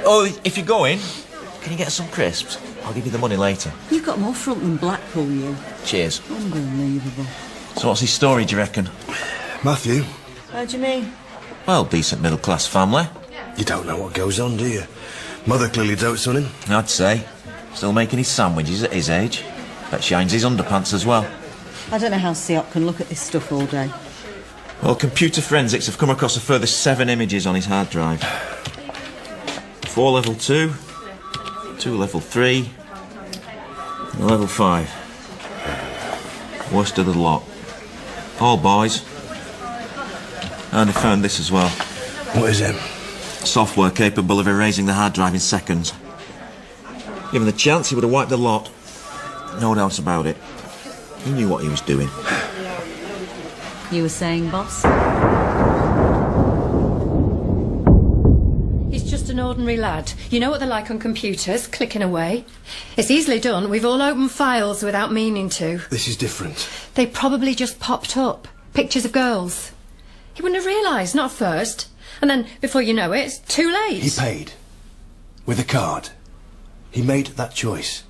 Oh, if you're going, can you get us some crisps? I'll give you the money later. You've got more front than Blackpool, you. Cheers. Unbelievable. So what's his story, do you reckon? Matthew? How do you mean? Well, decent middle-class family. You don't know what goes on, do you? Mother clearly dotes on him. I'd say. Still making his sandwiches at his age. Bet shines his underpants as well. I don't know how Siop can look at this stuff all day. Well, computer forensics have come across a further 7 images on his hard drive. 4 level 2, 2 level 3, and level 5. Worst of the lot. All boys. And I found this as well. What is it? Software capable of erasing the hard drive in seconds. Given the chance, he would have wiped the lot. No doubt about it. He knew what he was doing. You were saying, boss? He's just an ordinary lad. You know what they're like on computers, clicking away. It's easily done. We've all opened files without meaning to. This is different. They probably just popped up. Pictures of girls. He wouldn't have realised, not at first. And then, before you know it, it's too late. He paid. With a card. He made that choice.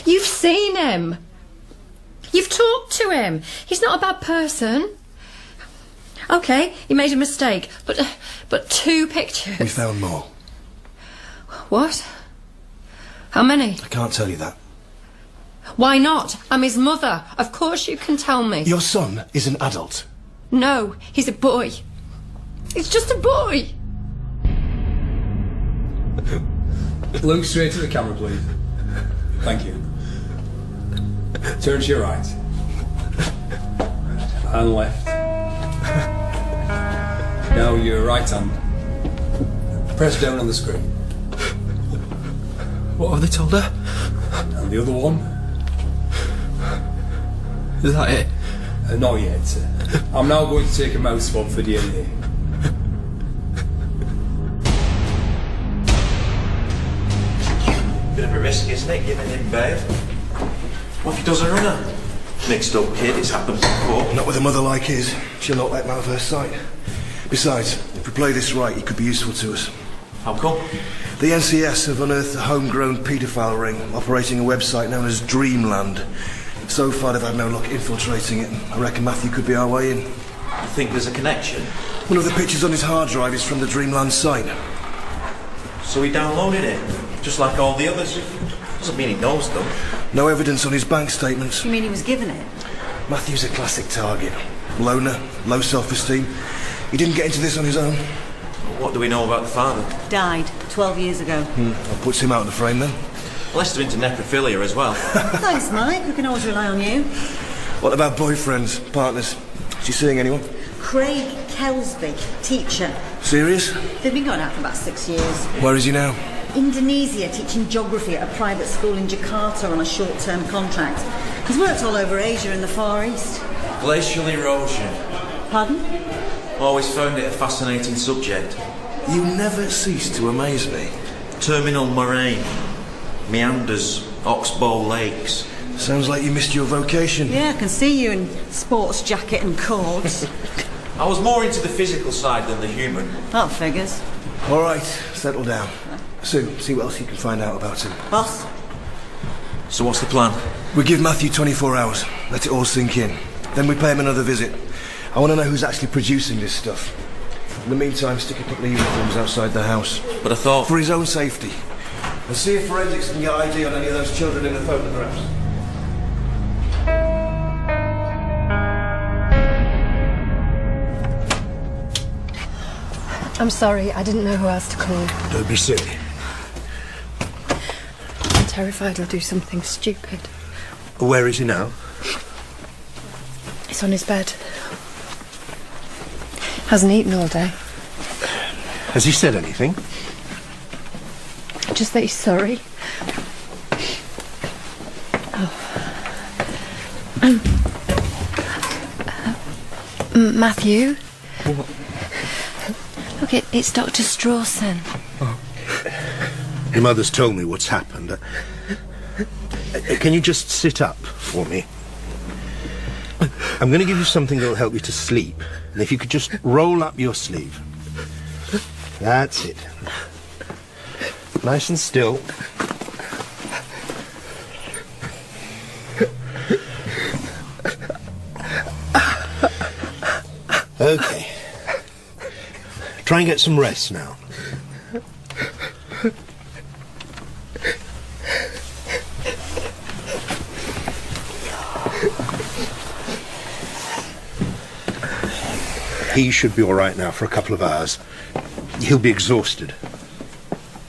You've seen him. You've talked to him. He's not a bad person. OK, he made a mistake, but 2 pictures. We found more. What? How many? I can't tell you that. Why not? I'm his mother. Of course you can tell me. Your son is an adult. No, he's a boy. He's just a boy. Look straight at the camera, please. Thank you. Turn to your right. And left. Now your right hand. Press down on the screen. What have they told her? And the other one. Is that it? Not yet. I'm now going to take a mouse swab for DNA. risk, isn't it, giving him bail? What if he does a runner? Mixed up kid, it's happened before. Not with a mother like his. She'll not let him out of her sight. Besides, if we play this right, he could be useful to us. How come? The NCS have unearthed a homegrown paedophile ring operating a website known as Dreamland. So far, they've had no luck infiltrating it. I reckon Matthew could be our way in. You think there's a connection? One of the pictures on his hard drive is from the Dreamland site. So he downloaded it, just like all the others. Doesn't mean he knows them. No evidence on his bank statements. You mean he was given it? Matthew's a classic target. Loner, low self-esteem. He didn't get into this on his own. What do we know about the father? Died 12 years ago. That puts him out of the frame then. Lester into necrophilia as well. Thanks, Mike. We can always rely on you. What about boyfriends, partners? Is she seeing anyone? Craig Kelsby, teacher. Serious? They've been going out for about 6 years. Where is he now? Indonesia, teaching geography at a private school in Jakarta on a short-term contract. He's worked all over Asia and the Far East. Glacial erosion. Pardon? Always found it a fascinating subject. You never cease to amaze me. Terminal moraine. Meanders. Oxbow lakes. Sounds like you missed your vocation. Yeah, I can see you in sports jacket and cords. I was more into the physical side than the human. That figures. All right, settle down. Sue, see what else you can find out about him. Boss? So what's the plan? We give Matthew 24 hours. Let it all sink in. Then we pay him another visit. I want to know who's actually producing this stuff. In the meantime, stick a couple of uniforms outside the house. But I thought... For his own safety. And see if forensics can get ID on any of those children in the photographs. I'm sorry, I didn't know who else to call. Don't be silly. I'm terrified he'll do something stupid. Where is he now? He's on his bed. Hasn't eaten all day. Has he said anything? Just that he's sorry. Matthew? What? Look, it's Dr. Strawson. Your mother's told me what's happened. Can you just sit up for me? I'm going to give you something that will help you to sleep. And if you could just roll up your sleeve. That's it. Nice and still. Okay. Try and get some rest now. He should be all right now for a couple of hours. He'll be exhausted.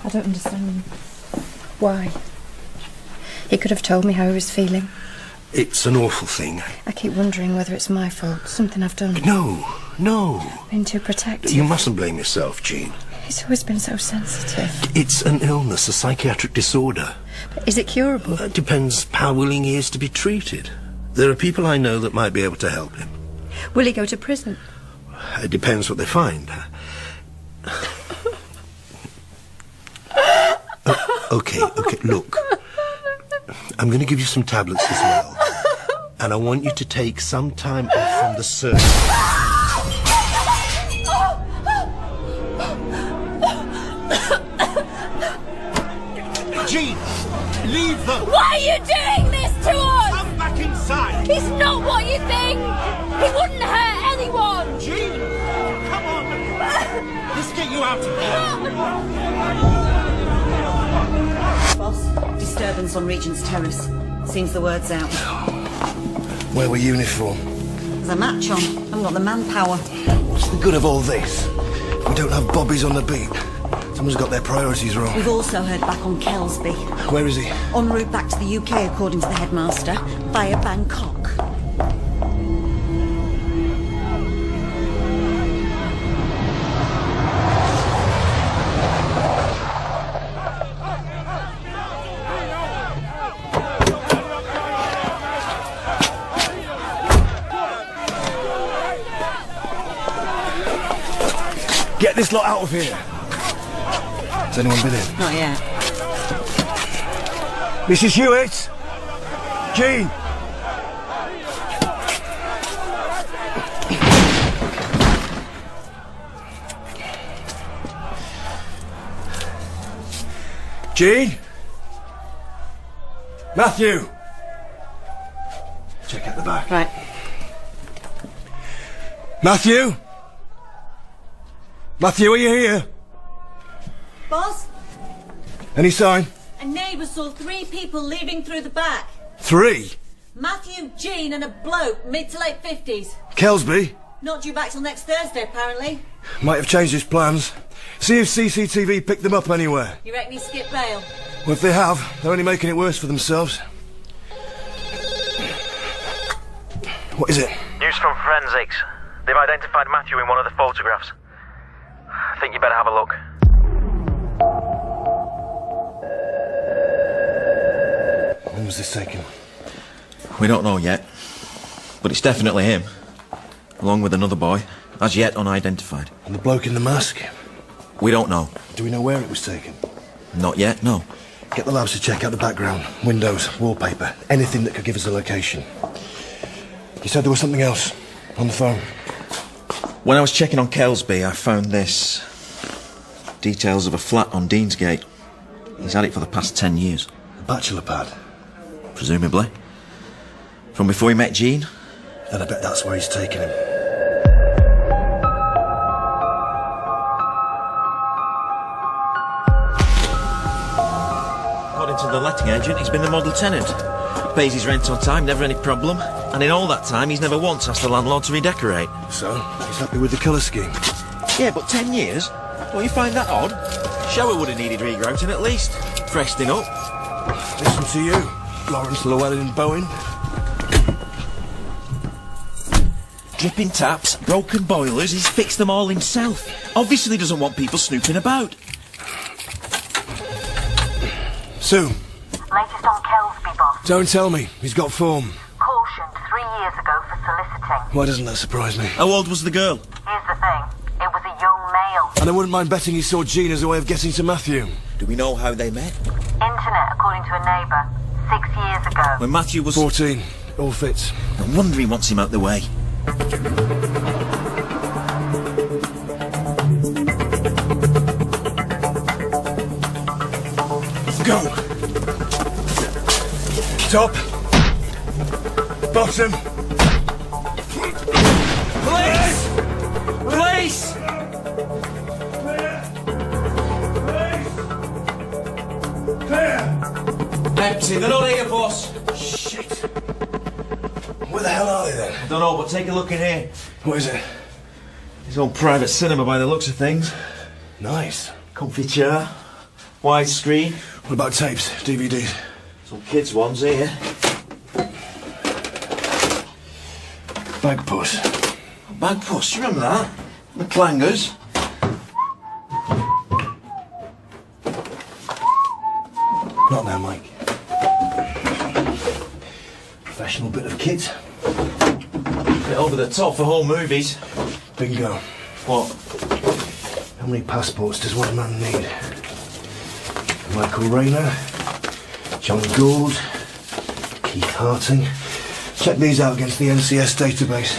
I don't understand. Why? He could have told me how he was feeling. It's an awful thing. I keep wondering whether it's my fault, something I've done. No. Been too protective. You mustn't blame yourself, Jean. He's always been so sensitive. It's an illness, a psychiatric disorder. But is it curable? It depends how willing he is to be treated. There are people I know that might be able to help him. Will he go to prison? It depends what they find. Okay, look. I'm going to give you some tablets as well. And I want you to take some time off from the search. Jean, leave them! Why are you doing this to us? Come back inside! He's not what you think! He wouldn't hurt anyone! Jean, come on! Let's get you out of here! Boss, disturbance on Regent's Terrace. Seems the word's out. Where were uniform? There's a match on. I haven't got the manpower. What's the good of all this? We don't have bobbies on the beat. Someone's got their priorities wrong. We've also heard back on Kelsby. Where is he? En route back to the UK, according to the headmaster, via Bangkok. Get this lot out of here. Has anyone been in? Not yet. Mrs. Hewitt! Jean! Jean? Matthew! Check out the back. Right. Matthew? Matthew, are you here? Boss, Any sign? a neighbour saw 3 people leaving through the back. 3? Matthew, Jean and a bloke, mid to late 50s. Kelsby? Not due back till next Thursday, apparently. Might have changed his plans. See if CCTV picked them up anywhere. You reckon he skipped bail? Well, if they have, they're only making it worse for themselves. What is it? News from forensics. They've identified Matthew in one of the photographs. I think you better have a look. When was this taken? We don't know yet, but it's definitely him, along with another boy, as yet unidentified. And the bloke in the mask? We don't know. Do we know where it was taken? Not yet, no. Get the labs to check out the background, windows, wallpaper, anything that could give us a location. You said there was something else on the phone. When I was checking on Kelsby, I found this. Details of a flat on Deansgate. He's had it for the past 10 years. A bachelor pad? Presumably. From before he met Jean. And I bet that's where he's taken him. According to the letting agent, he's been the model tenant. Pays his rent on time, never any problem. And in all that time, he's never once asked the landlord to redecorate. So, he's happy with the colour scheme? Yeah, but 10 years? Don't you find that odd? Shower would have needed regrouting at least. Freshening up. Listen to you, Lawrence Llewellyn Bowen. Dripping taps, broken boilers, he's fixed them all himself. Obviously doesn't want people snooping about. Sue. Latest on Kelsby, boss. Don't tell me. He's got form. Cautioned 3 years ago for soliciting. Why doesn't that surprise me? How old was the girl? Here's the thing. It was a young male. And I wouldn't mind betting he saw Jean as a way of getting to Matthew. Do we know how they met? Internet, according to a neighbour. 6 years ago. When Matthew was 14. All fits. No wonder he wants him out the way. Go! Top. Bottom. Police! Police! Clear! Empty, they're not here, boss. Shit. Where the hell are they then? I don't know, but take a look in here. What is it? His own private cinema by the looks of things. Nice. Comfy chair. Wide screen. What about tapes, DVDs? Some kids' ones here. Bagpuss. Bagpuss, you remember that? The clangers. Not now, Mike. Professional bit of kit. Bit over the top for home movies. Bingo. What? How many passports does one man need? Michael Rayner, John Gould, Keith Harting. Check these out against the NCS database.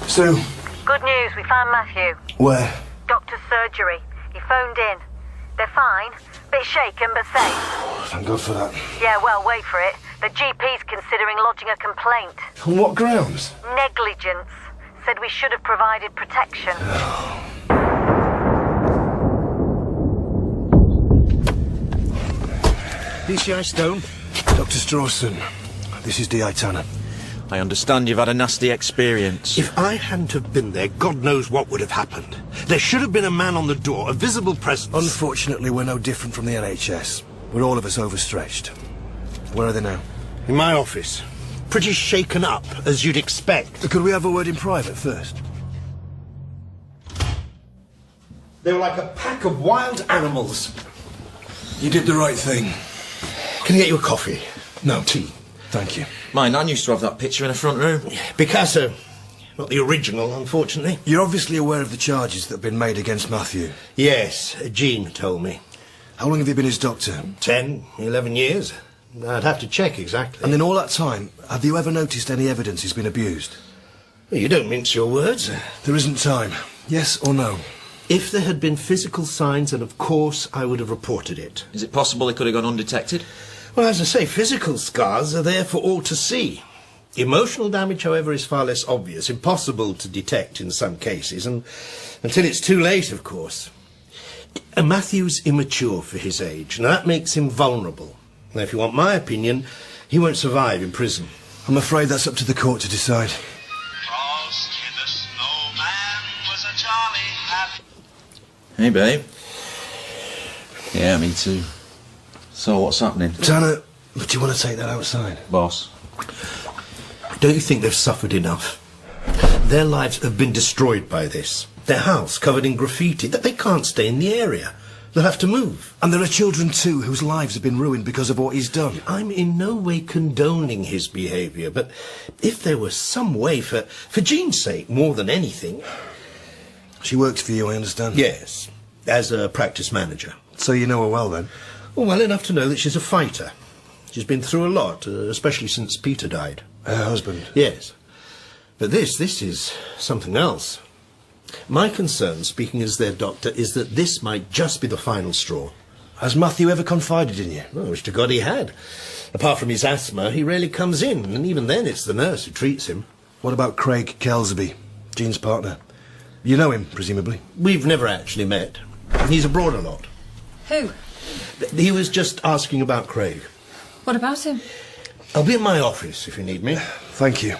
Sue. Good news, we found Matthew. Where? Doctor's surgery. He phoned in. They're fine. Bit shaken, but safe. Thank God for that. Yeah, well, wait for it. The GP's considering lodging a complaint. On what grounds? Negligence. Said we should have provided protection. DCI Stone? Dr. Strawson, this is D.I. Tanner. I understand you've had a nasty experience. If I hadn't have been there, God knows what would have happened. There should have been a man on the door, a visible presence. Unfortunately, we're no different from the NHS. We're all of us overstretched. Where are they now? In my office. Pretty shaken up, as you'd expect. Could we have a word in private first? They were like a pack of wild animals. You did the right thing. Can I get you a coffee? No, tea. Thank you. My nan used to have that picture in her front room. Picasso. Not the original, unfortunately. You're obviously aware of the charges that have been made against Matthew. Yes, Jean told me. How long have you been his doctor? 10, 11 years. I'd have to check exactly. And in all that time, have you ever noticed any evidence he's been abused? Well, you don't mince your words. There isn't time. Yes or no? If there had been physical signs, then of course I would have reported it. Is it possible he could have gone undetected? Well, as I say, physical scars are there for all to see. Emotional damage, however, is far less obvious, impossible to detect in some cases, and until it's too late, of course. Matthew's immature for his age, and that makes him vulnerable. Now, if you want my opinion, he won't survive in prison. I'm afraid that's up to the court to decide. Hey, babe. Yeah, me too. So, what's happening? Tanner, do you want to take that outside? Boss. Don't you think they've suffered enough? Their lives have been destroyed by this. Their house covered in graffiti, that they can't stay in the area. They'll have to move. And there are children too whose lives have been ruined because of what he's done. I'm in no way condoning his behaviour, but if there was some way, for Jean's sake more than anything... She works for you, I understand? Yes, as a practice manager. So you know her well, then? Well enough to know that she's a fighter. She's been through a lot, especially since Peter died. Her husband? Yes. But this is something else. My concern, speaking as their doctor, is that this might just be the final straw. Has Matthew ever confided in you? Oh, I wish to God he had. Apart from his asthma, he rarely comes in, and even then it's the nurse who treats him. What about Craig Kelsby, Jean's partner? You know him, presumably? We've never actually met. He's abroad a lot. Who? He was just asking about Craig. What about him? I'll be in my office if you need me. Thank you.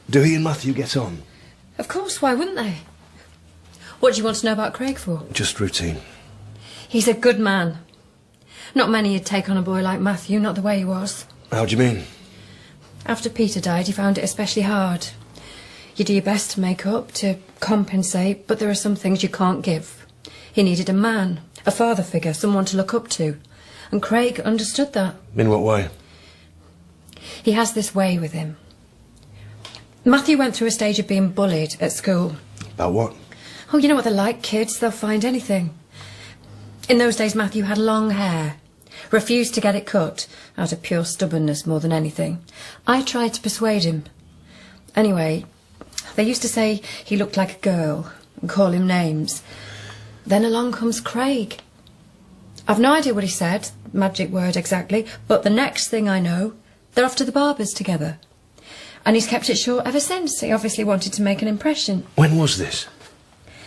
Do he and Matthew get on? Of course, why wouldn't they? What do you want to know about Craig for? Just routine. He's a good man. Not many would take on a boy like Matthew, not the way he was. How do you mean? After Peter died, he found it especially hard. You do your best to make up, to compensate, but there are some things you can't give. He needed a man, a father figure, someone to look up to. And Craig understood that. In what way? He has this way with him. Matthew went through a stage of being bullied at school. About what? Oh, you know what they're like, kids. They'll find anything. In those days, Matthew had long hair. Refused to get it cut, out of pure stubbornness more than anything. I tried to persuade him. Anyway, they used to say he looked like a girl and call him names. Then along comes Craig. I've no idea what he said, magic word exactly, but the next thing I know, they're off to the barber's together. And he's kept it short ever since. He obviously wanted to make an impression. When was this?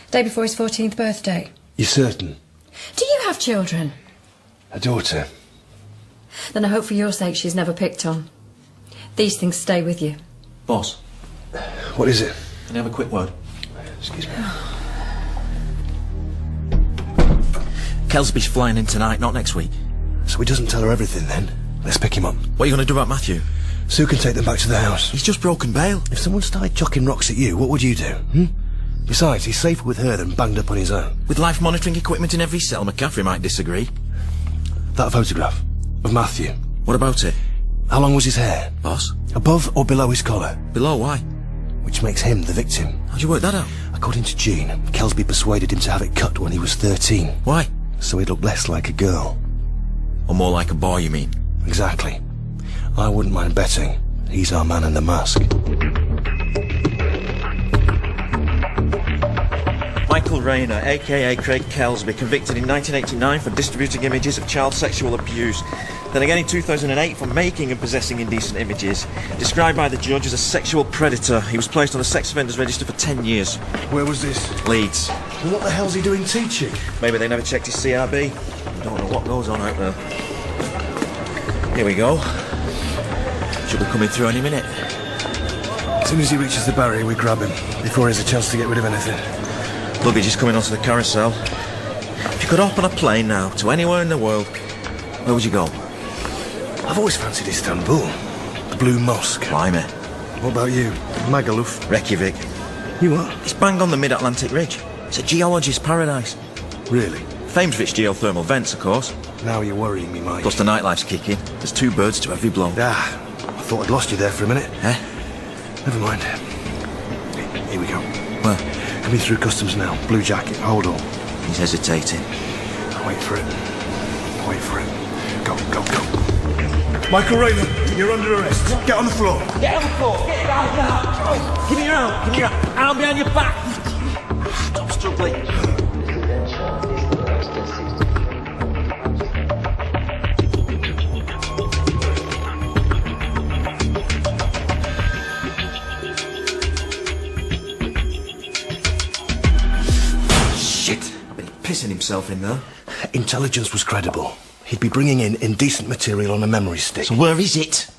Day before his 14th birthday. You're certain? Do you have children? A daughter. Then I hope for your sake she's never picked on. These things stay with you. Boss. What is it? Can I have a quick word? Excuse me. Kelsby's flying in tonight, not next week. So he doesn't tell her everything then? Let's pick him up. What are you going to do about Matthew? Sue can take them back to the house. He's just broken bail. If someone started chucking rocks at you, what would you do? Besides, he's safer with her than banged up on his own. With life monitoring equipment in every cell, McCaffrey might disagree. That photograph of Matthew. What about it? How long was his hair? Boss? Above or below his collar? Below, why? Which makes him the victim. How'd you work that out? According to Jean, Kelsby persuaded him to have it cut when he was 13. Why? So he'd look less like a girl. Or more like a boy, you mean? Exactly. I wouldn't mind betting he's our man in the mask. Michael Rayner, a.k.a. Craig Kelsby, convicted in 1989 for distributing images of child sexual abuse. Then again in 2008 for making and possessing indecent images. Described by the judge as a sexual predator, he was placed on the sex offenders register for 10 years. Where was this? Leeds. And what the hell's he doing teaching? Maybe they never checked his CRB. I don't know what goes on out there. Here we go. Should be coming through any minute. As soon as he reaches the barrier, we grab him, before he has a chance to get rid of anything. Luggage is coming onto the carousel. If you could hop on a plane now, to anywhere in the world, where would you go? I've always fancied Istanbul. The Blue Mosque. Blimey. What about you? Magaluf? Reykjavik. You what? It's bang on the mid-Atlantic ridge. It's a geologist's paradise. Really? Famed for its geothermal vents, of course. Now you're worrying me, Mike. Plus the nightlife's kicking. There's 2 birds to every blow. I thought I'd lost you there for a minute. Eh? Never mind. Here we go. Where? Coming through customs now. Blue jacket. Hold on. He's hesitating. Wait for it. Wait for it. Go, go, go. Michael Raymond, you're under arrest. Get on the floor. Get on the floor. Get down now. Give me your arm. Give me your arm behind your back. Stop struggling. Pissing himself in there. Intelligence was credible. He'd be bringing in indecent material on a memory stick. So where is it?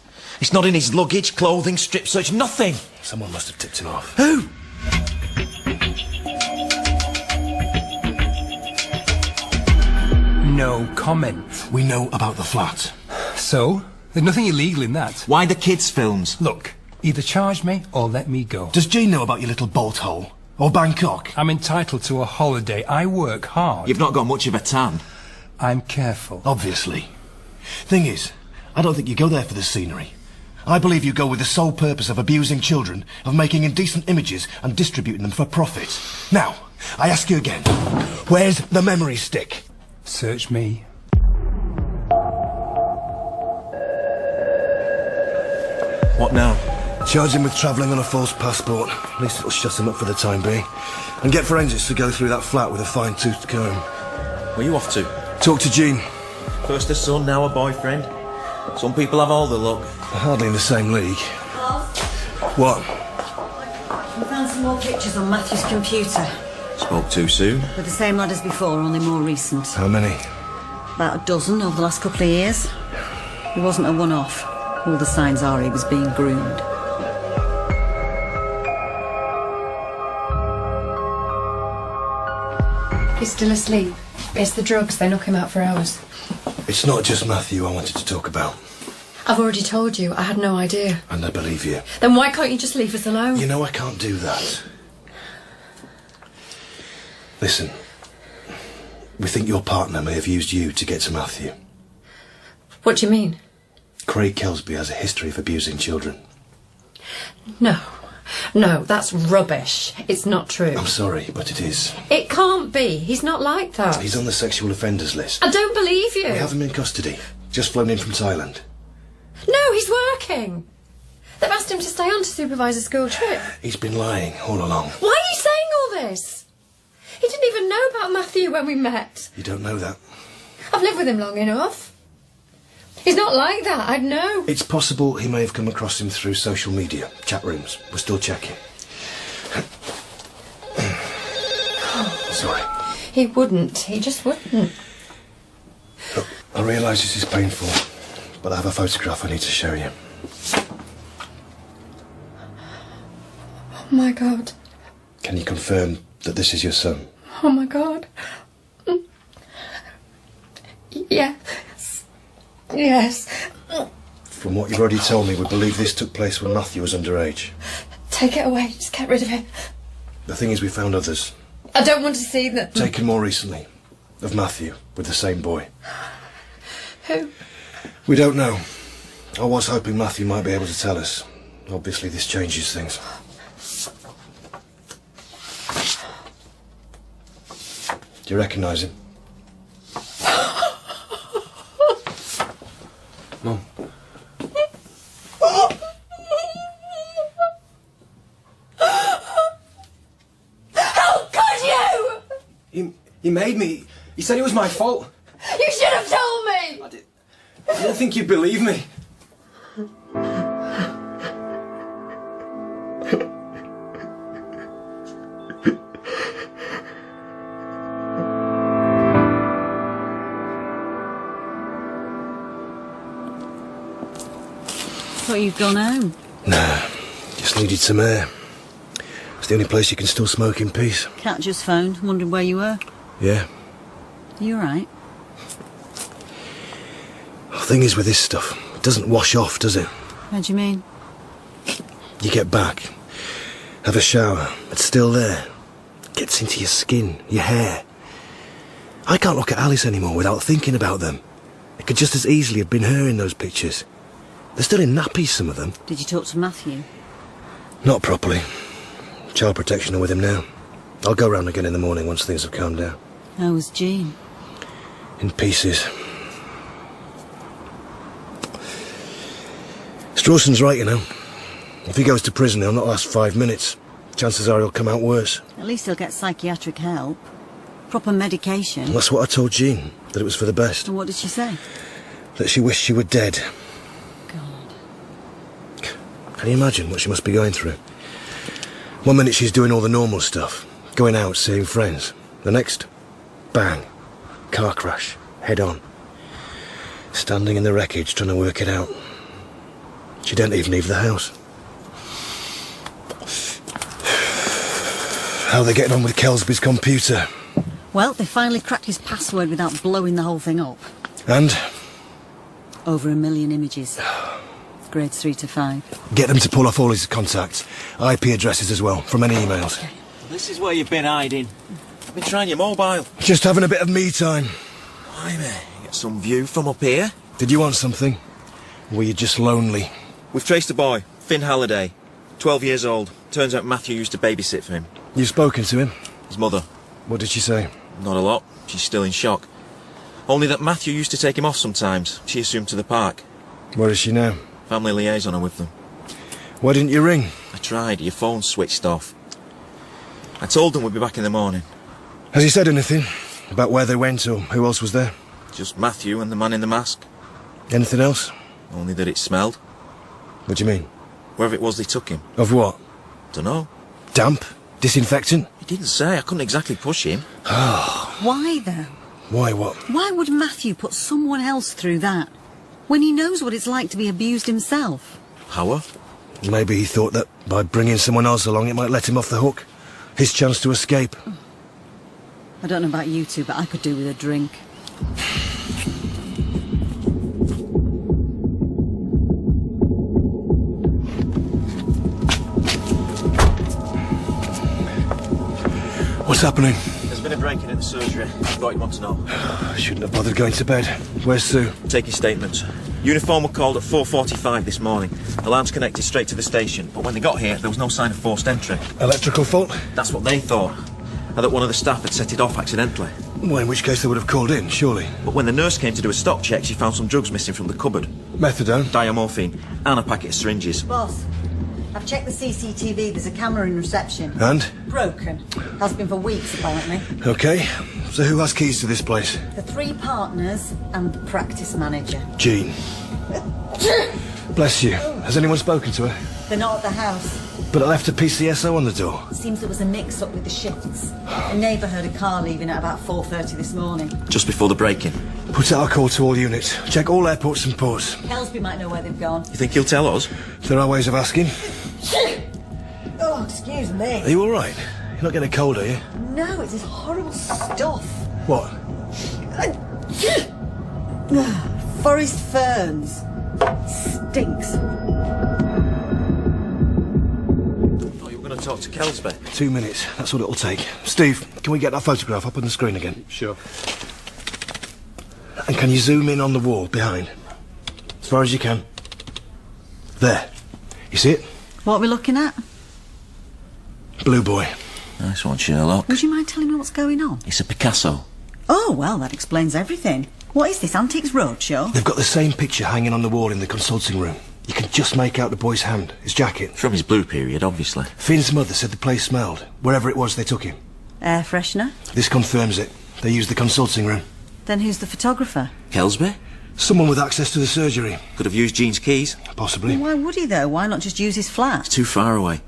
It's not in his luggage, clothing, strip search, nothing. Someone must have tipped him off. Who? No comment. We know about the flat. So? There's nothing illegal in that. Why the kids' films? Look, either charge me or let me go. Does Jean know about your little bolt hole? Or Bangkok? I'm entitled to a holiday. I work hard. You've not got much of a tan. I'm careful. Obviously. Thing is, I don't think you go there for the scenery. I believe you go with the sole purpose of abusing children, of making indecent images and distributing them for profit. Now, I ask you again, where's the memory stick? Search me. What now? Charge him with travelling on a false passport. At least it'll shut him up for the time being. And get forensics to go through that flat with a fine-toothed comb. Where are you off to? Talk to Jean. First a son, now a boyfriend. Some people have all the luck. Hardly in the same league. What? We found some more pictures on Matthew's computer. Spoke too soon. With the same lad as before, only more recent. How many? About a dozen over the last couple of years. He wasn't a one-off. All the signs are he was being groomed. He's still asleep. It's the drugs, they knock him out for hours. It's not just Matthew I wanted to talk about. I've already told you, I had no idea. And I believe you. Then why can't you just leave us alone? You know I can't do that. Listen. We think your partner may have used you to get to Matthew. What do you mean? Craig Kelsby has a history of abusing children. No, that's rubbish. It's not true. I'm sorry, but it is. It can't be. He's not like that. He's on the sexual offenders list. I don't believe you. We have him in custody. Just flown in from Thailand. No, he's working. They've asked him to stay on to supervise a school trip. He's been lying all along. Why are you saying all this? He didn't even know about Matthew when we met. You don't know that. I've lived with him long enough. He's not like that, I'd know. It's possible he may have come across him through social media, chat rooms. We're still checking. Sorry. He wouldn't. He just wouldn't. Look, I realise this is painful, but I have a photograph I need to show you. Oh my God. Can you confirm that this is your son? Oh my God. Yes. From what you've already told me, we believe this took place when Matthew was underage. Take it away. Just get rid of it. The thing is, we found others. I don't want to see that. Taken more recently. Of Matthew, with the same boy. Who? We don't know. I was hoping Matthew might be able to tell us. Obviously, this changes things. Do you recognise him? Mum. How could you? He made me. He said it was my fault. You should have told me. I didn't think you'd believe me. Thought you'd gone home. Nah, just needed some air. It's the only place you can still smoke in peace. Cat just phoned, wondering where you were. Yeah. Are you alright? The thing is with this stuff, it doesn't wash off, does it? How do you mean? You get back, have a shower, it's still there. It gets into your skin, your hair. I can't look at Alice anymore without thinking about them. It could just as easily have been her in those pictures. They're still in nappies, some of them. Did you talk to Matthew? Not properly. Child protection are with him now. I'll go round again in the morning once things have calmed down. How was Jean? In pieces. Strawson's right, you know. If he goes to prison, he'll not last 5 minutes. Chances are he'll come out worse. At least he'll get psychiatric help. Proper medication. That's what I told Jean, that it was for the best. And what did she say? That she wished she were dead. God. Can you imagine what she must be going through? 1 minute she's doing all the normal stuff, going out, seeing friends. The next, bang, car crash, head on. Standing in the wreckage trying to work it out. She didn't even leave the house. How are they getting on with Kelsby's computer? Well, they finally cracked his password without blowing the whole thing up. And? Over 1 million images. Grades 3 to 5. Get them to pull off all his contacts. IP addresses as well, from any emails. This is where you've been hiding. I've been trying your mobile. Just having a bit of me time. Blimey, get some view from up here. Did you want something? Or were you just lonely? We've traced a boy, Finn Halliday, 12 years old. Turns out Matthew used to babysit for him. You've spoken to him? His mother. What did she say? Not a lot. She's still in shock. Only that Matthew used to take him off sometimes. She assumed to the park. Where is she now? Family liaison are with them. Why didn't you ring? I tried. Your phone switched off. I told them we'd be back in the morning. Has he said anything? About where they went or who else was there? Just Matthew and the man in the mask. Anything else? Only that it smelled. What do you mean? Wherever it was they took him. Of what? Dunno. Damp? Disinfectant? He didn't say. I couldn't exactly push him. Why, though? Why what? Why would Matthew put someone else through that, when he knows what it's like to be abused himself? How? Maybe he thought that by bringing someone else along it might let him off the hook. His chance to escape. I don't know about you two, but I could do with a drink. What's happening? There's been a break-in at the surgery. Thought you'd want to know. I shouldn't have bothered going to bed. Where's Sue? Taking statements. Uniform were called at 4:45 this morning. Alarms connected straight to the station, but when they got here, there was no sign of forced entry. Electrical fault? That's what they thought. And that one of the staff had set it off accidentally. Well, in which case they would have called in, surely. But when the nurse came to do a stock check, she found some drugs missing from the cupboard. Methadone? Diamorphine. And a packet of syringes. Boss, I've checked the CCTV. There's a camera in reception. And? Broken. Has been for weeks, apparently. Okay. So who has keys to this place? The 3 partners and the practice manager. Jean. Bless you. Has anyone spoken to her? They're not at the house. But I left a PCSO on the door. Seems there was a mix-up with the shifts. A neighbour heard a car leaving at about 4:30 this morning. Just before the break-in. Put out a call to all units. Check all airports and ports. Kelsby might know where they've gone. You think he'll tell us? There are ways of asking. Oh, excuse me. Are you all right? You're not getting a cold, are you? No, it's this horrible stuff. What? Forest ferns. Stinks. Oh, you were going to talk to Kelsby? 2 minutes. That's what it'll take. Steve, can we get that photograph up on the screen again? Sure. And can you zoom in on the wall behind? As far as you can. There. You see it? What are we looking at? Blue boy. Nice one, Sherlock. Would you mind telling me what's going on? It's a Picasso. Oh, well, that explains everything. What is this, Antiques Roadshow? They've got the same picture hanging on the wall in the consulting room. You can just make out the boy's hand, his jacket. From his blue period, obviously. Finn's mother said the place smelled, wherever it was they took him. Air freshener? This confirms it. They used the consulting room. Then who's the photographer? Kelsby? Someone with access to the surgery. Could have used Jean's keys. Possibly. Well, why would he, though? Why not just use his flat? It's too far away.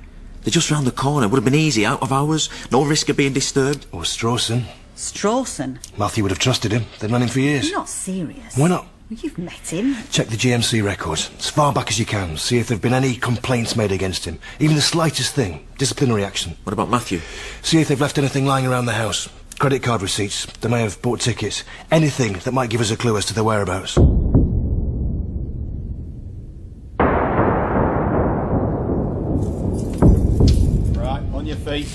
They're just round the corner. Would have been easy, out of hours. No risk of being disturbed. Or Strawson. Strawson? Matthew would have trusted him. They've known him for years. You're not serious. Why not? Well, you've met him. Check the GMC records, as far back as you can. See if there have been any complaints made against him. Even the slightest thing. Disciplinary action. What about Matthew? See if they've left anything lying around the house. Credit card receipts. They may have bought tickets. Anything that might give us a clue as to their whereabouts. Right, on your feet.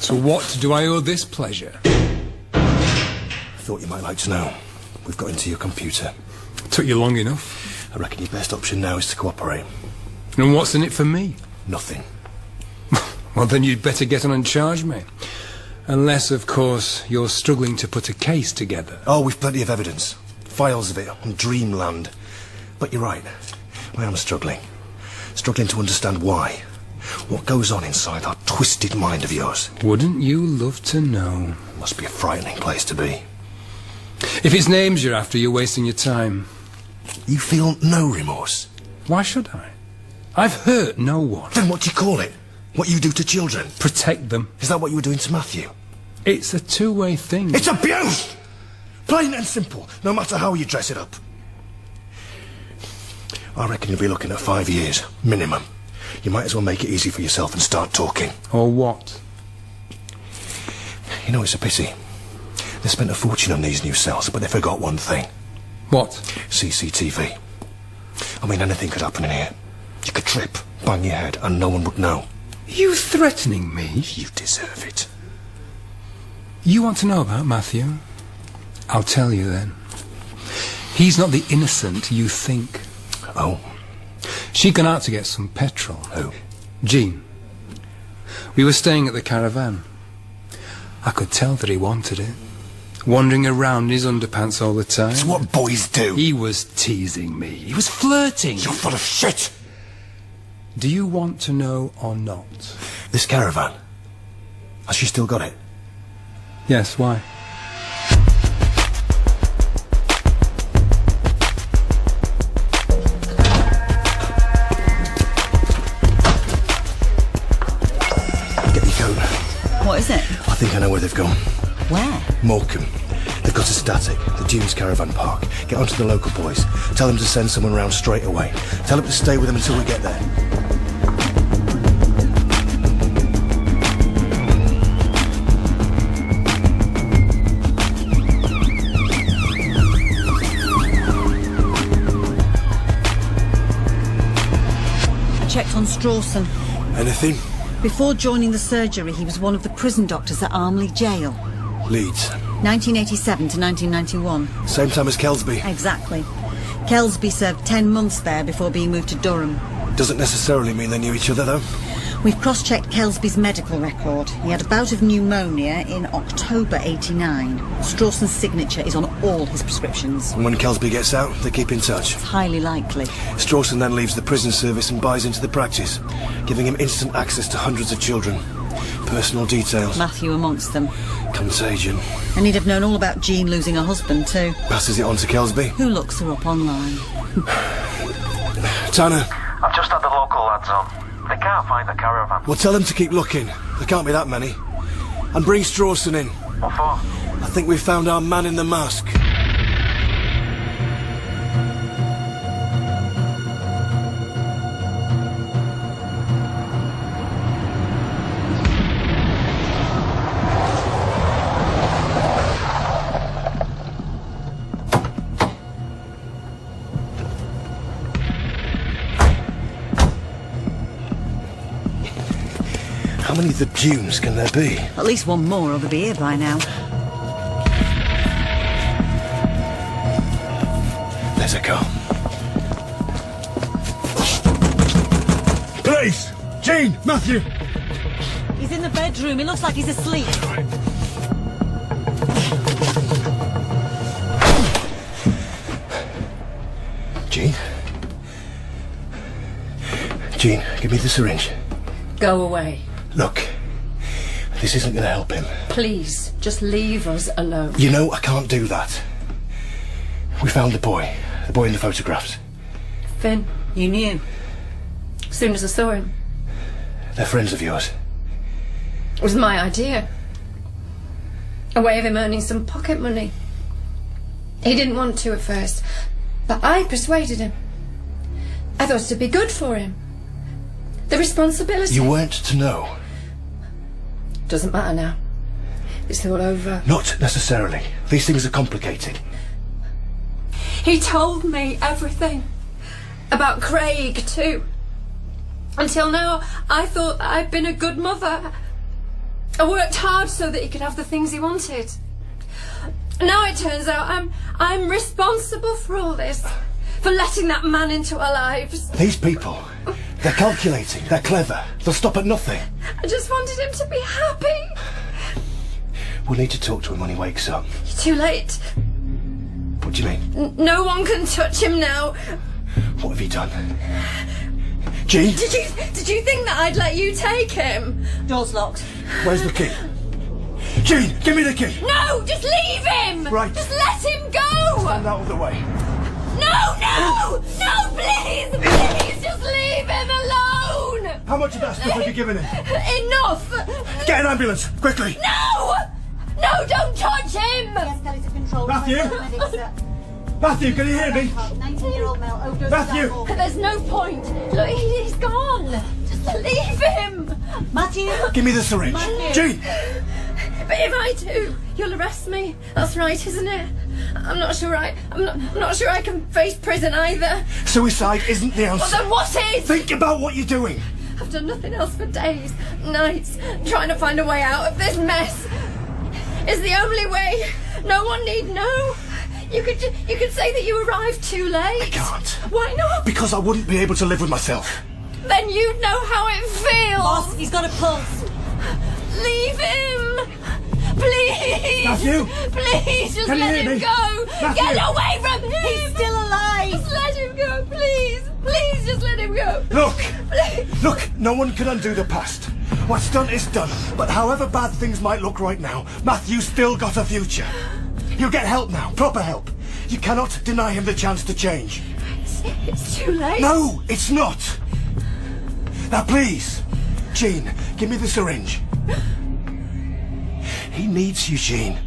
So what do I owe this pleasure? Thought you might like to know. We've got into your computer. Took you long enough. I reckon your best option now is to cooperate. And what's in it for me? Nothing. Well, then you'd better get on and charge me. Unless, of course, you're struggling to put a case together. Oh, we've plenty of evidence. Files of it on dreamland. But you're right. I am struggling. Struggling to understand why. What goes on inside that twisted mind of yours? Wouldn't you love to know? Must be a frightening place to be. If it's names you're after, you're wasting your time. You feel no remorse? Why should I? I've hurt no one. Then what do you call it? What you do to children? Protect them. Is that what you were doing to Matthew? It's a two-way thing. It's abuse! Plain and simple, no matter how you dress it up. I reckon you'll be looking at 5 years, minimum. You might as well make it easy for yourself and start talking. Or what? You know, it's a pity. They spent a fortune on these new cells, but they forgot one thing. What? CCTV. I mean, anything could happen in here. You could trip, bang your head, and no one would know. Are you threatening me? You deserve it. You want to know about Matthew? I'll tell you then. He's not the innocent you think. Oh? She'd gone out to get some petrol. Who? Jean. We were staying at the caravan. I could tell that he wanted it. Wandering around in his underpants all the time. It's what boys do. He was teasing me. He was flirting. You're full of shit. Do you want to know or not? This caravan. Has she still got it? Yes, why? Get your coat. What is it? I think I know where they've gone. Where? Morecambe. They've got a static, the Dunes Caravan Park. Get onto the local boys. Tell them to send someone round straight away. Tell them to stay with them until we get there. I checked on Strawson. Anything? Before joining the surgery, he was one of the prison doctors at Armley Jail. Leeds. 1987 to 1991. Same time as Kelsby. Exactly. Kelsby served 10 months there before being moved to Durham. Doesn't necessarily mean they knew each other, though. We've cross-checked Kelsby's medical record. He had a bout of pneumonia in October 89. Strawson's signature is on all his prescriptions. And when Kelsby gets out, they keep in touch. It's highly likely. Strawson then leaves the prison service and buys into the practice, giving him instant access to hundreds of children. Personal details. Matthew amongst them. Contagion. And he'd have known all about Jean losing her husband, too. Passes it on to Kelsby. Who looks her up online? Tanner. I've just had the local lads on. They can't find the caravan. Well, tell them to keep looking. There can't be that many. And bring Strawson in. What for? I think we've found our man in the mask. How many of the Dunes can there be? At least one more, or they'll be here by now. There's a car. Police! Jean! Matthew! He's in the bedroom. He looks like he's asleep. Jean? Jean, give me the syringe. Go away. Look, this isn't going to help him. Please, just leave us alone. You know I can't do that. We found the boy in the photographs. Finn, you knew? As soon as I saw him. They're friends of yours. It was my idea. A way of him earning some pocket money. He didn't want to at first, but I persuaded him. I thought it'd be good for him. The responsibility. You weren't to know. Doesn't matter now. It's all over. Not necessarily. These things are complicated. He told me everything. About Craig, too. Until now, I thought that I'd been a good mother. I worked hard so that he could have the things he wanted. Now it turns out I'm responsible for all this. For letting that man into our lives. These people, They're calculating. They're clever. They'll stop at nothing. I just wanted him to be happy. We'll need to talk to him when he wakes up. You're too late. What do you mean? No one can touch him now. What have you done? Jean? Did you think that I'd let you take him? Door's locked. Where's the key? Jean, give me the key! No, just leave him! Right. Just let him go! Stand out of the way. No, please, just leave him alone! How much of that stuff have you given him? Enough! Get an ambulance, quickly! No, don't touch him! Escalator control. Matthew? Matthew, can you hear me? 19-year-old male overdose. Matthew! There's no point. Look, he's gone. Just leave him. Matthew! Give me the syringe. Jean! But if I do, you'll arrest me. That's right, isn't it? I'm not sure I can face prison either. Suicide isn't the answer. Well, then what is? Think about what you're doing. I've done nothing else for days, nights, trying to find a way out of this mess. It's the only way. No one need know. You could say that you arrived too late. I can't. Why not? Because I wouldn't be able to live with myself. Then you'd know how it feels. Boss, he's got a pulse. Leave him. Please. Matthew. Please, just Can you let hear him me? go. Matthew. Get away from him. He's still alive. Just let him go, please. Please, just let him go. Look, no one can undo the past. What's done is done. But however bad things might look right now, Matthew's still got a future. He'll get help now, proper help. You cannot deny him the chance to change. It's too late. No, it's not. Now, please, Jean, give me the syringe. He needs you, Jean.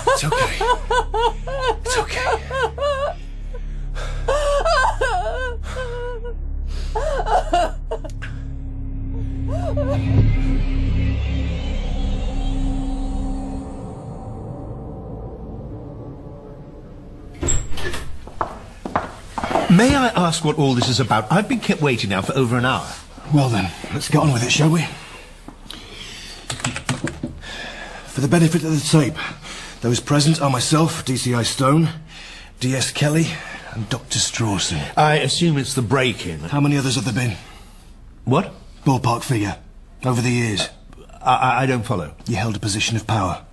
It's okay. It's okay. May I ask what all this is about? I've been kept waiting now for over an hour. Well then, let's get on with it, shall we? For the benefit of the tape, those present are myself, DCI Stone, DS Kelly, and Dr. Strawson. I assume it's the break-in. How many others have there been? What? Ballpark figure. Over the years. I don't follow. You held a position of power.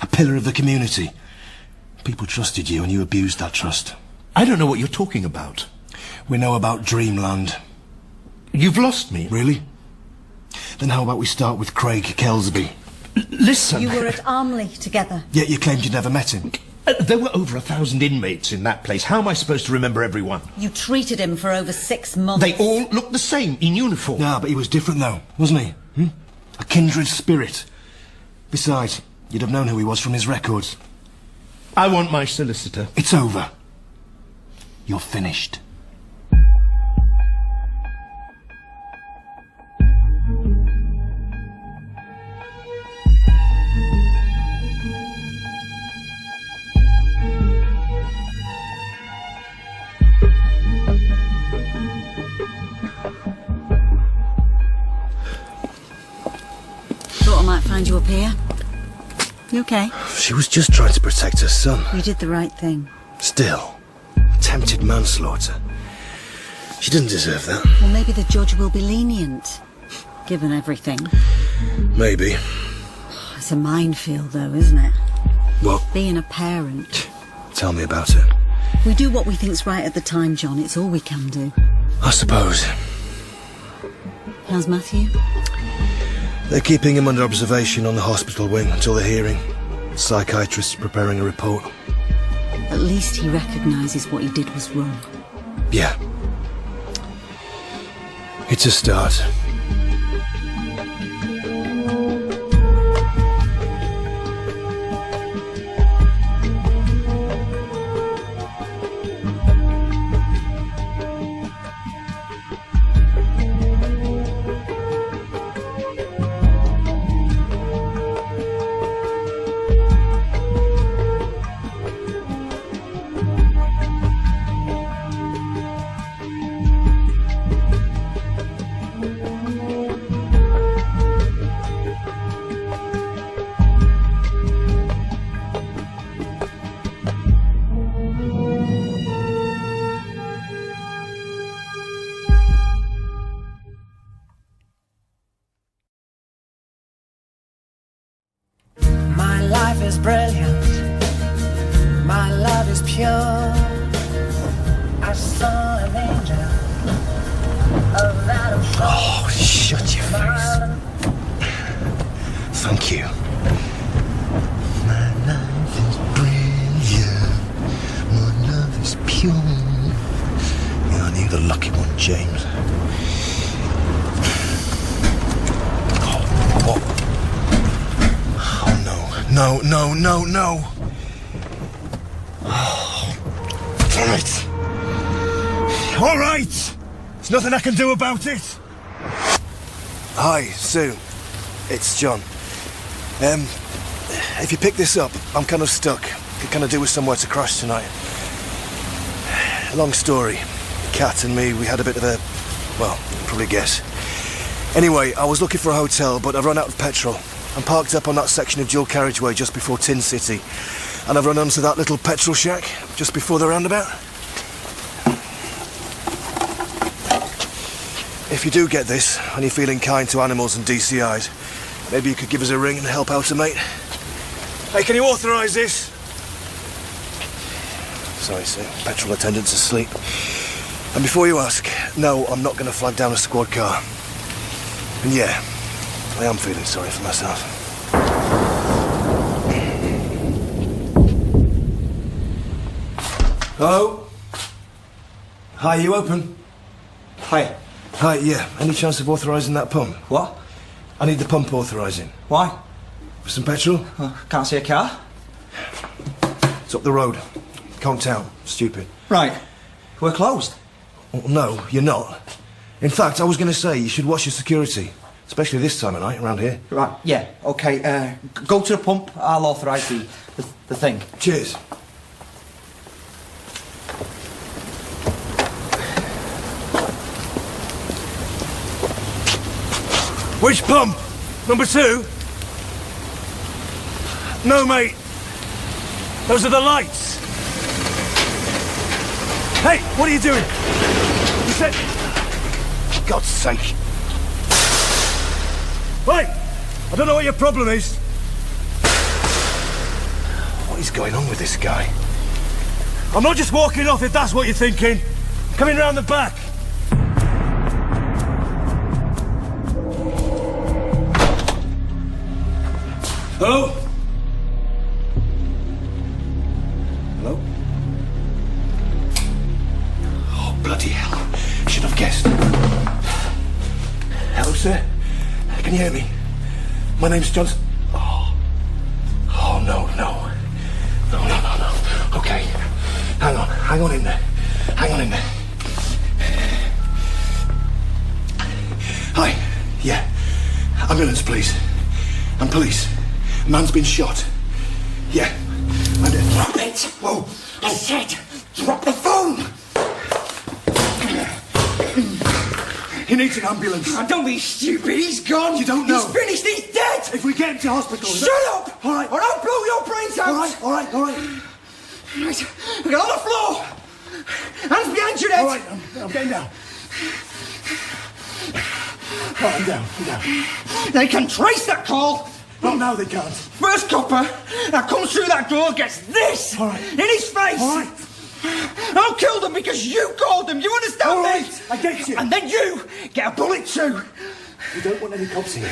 A pillar of the community. People trusted you and you abused that trust. I don't know what you're talking about. We know about Dreamland. You've lost me. Really? Then how about we start with Craig Kelsby? Listen. You were at Armley together. Yet you claimed you'd never met him. There were over 1,000 inmates in that place. How am I supposed to remember everyone? You treated him for over 6 months. They all looked the same, in uniform. Yeah, but he was different though, wasn't he? A kindred spirit. Besides, you'd have known who he was from his records. I want my solicitor. It's over. You're finished. Thought I might find you up here. You okay? She was just trying to protect her son. You did the right thing. Still, attempted manslaughter. She didn't deserve that. Well, maybe the judge will be lenient, given everything. Maybe. It's a minefield, though, isn't it? What? Being a parent. Tell me about it. We do what we think's right at the time, John. It's all we can do. I suppose. How's Matthew? They're keeping him under observation on the hospital wing until the hearing. The psychiatrist's preparing a report. At least he recognises what he did was wrong. Yeah. It's a start. brilliant. My love is pure. I saw an angel of that of Oh, shut your face. Thank you. My life is brilliant. My love is pure. Yeah, I knew the lucky one, James. Oh, what? Oh, no. No, no, no, no. Oh, damn it. All right. There's nothing I can do about it. Hi, Sue. It's John. If you pick this up, I'm kind of stuck. Could kind of do with somewhere to crash tonight. Long story. Kat and me, we had a bit of a... well, you'll probably guess. Anyway, I was looking for a hotel, but I've run out of petrol. I'm parked up on that section of dual carriageway just before Tin City. And I've run onto that little petrol shack just before the roundabout. If you do get this, and you're feeling kind to animals and DCIs, maybe you could give us a ring and help out a mate. Hey, can you authorise this? Sorry, sir. Petrol attendant's asleep. And before you ask, no, I'm not going to flag down a squad car. And yeah, I am feeling sorry for myself. Hello? Hi, you open? Hi. Hi, yeah. Any chance of authorising that pump? What? I need the pump authorising. Why? For some petrol? Can't see a car. It's up the road. Can't tell. Stupid. Right. We're closed. Oh, no, you're not. In fact, I was going to say you should watch your security. Especially this time of night, around here. Right, yeah, OK. Go to the pump. I'll authorise the thing. Cheers. Which pump? Number 2? No, mate. Those are the lights. Hey, what are you doing? You said... For God's sake. Wait! I don't know what your problem is. What is going on with this guy? I'm not just walking off if that's what you're thinking. I'm coming round the back. Hello? Hello? Oh, bloody hell. Should have guessed. Hello, sir? Can you hear me? My name's Johnson. Oh, no. No. Okay. Hang on in there. Hi. Yeah. Ambulance, please. And police. Man's been shot. Yeah. Drop it! Whoa! I said, drop the phone! He needs an ambulance. Oh, don't be stupid, he's gone! You don't know. He's finished, he's dead! If we get him to hospital... Shut up! All right. Or I'll blow your brains out! All right. Right, get on the floor! Hands behind your head! All right, I'm getting down. Oh, I'm down. They can trace that call! Not now, they can't. First copper that comes through that door gets this All right. in his face. All right. I'll kill them because you called them. You understand All me? right, I get you. And then you get a bullet too. We don't want any cops here.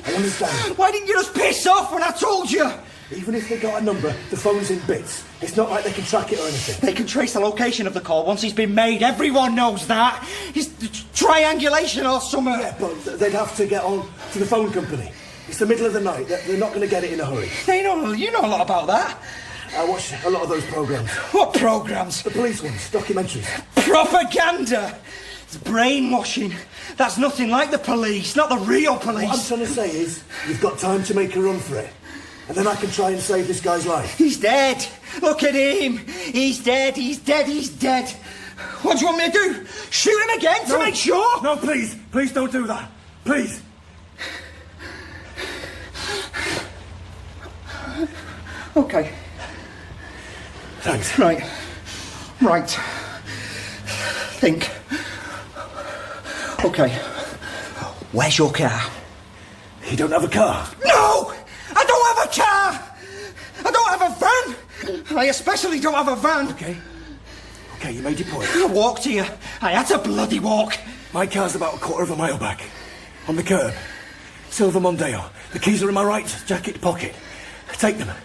I understand. Why didn't you just piss off when I told you? Even if they got a number, the phone's in bits. It's not like they can track it or anything. They can trace the location of the call once it's been made. Everyone knows that. It's triangulation or something. Yeah, but they'd have to get on to the phone company. It's the middle of the night. They're not going to get it in a hurry. You know a lot about that. I watch a lot of those programmes. What programmes? The police ones, documentaries. Propaganda! It's brainwashing. That's nothing like the police, not the real police. What I'm trying to say is, you've got time to make a run for it. And then I can try and save this guy's life. He's dead. Look at him. He's dead. What do you want me to do? Shoot him again to make sure? No, please. Please don't do that. Please. Okay. Thanks. Right. Think. Okay. Where's your car? You don't have a car? No! I don't have a car! I especially don't have a van. Okay, you made your point. I walked here. I had to bloody walk. My car's about a quarter of a mile back. On the curb. Silver Mondeo. The keys are in my right jacket pocket. Take them.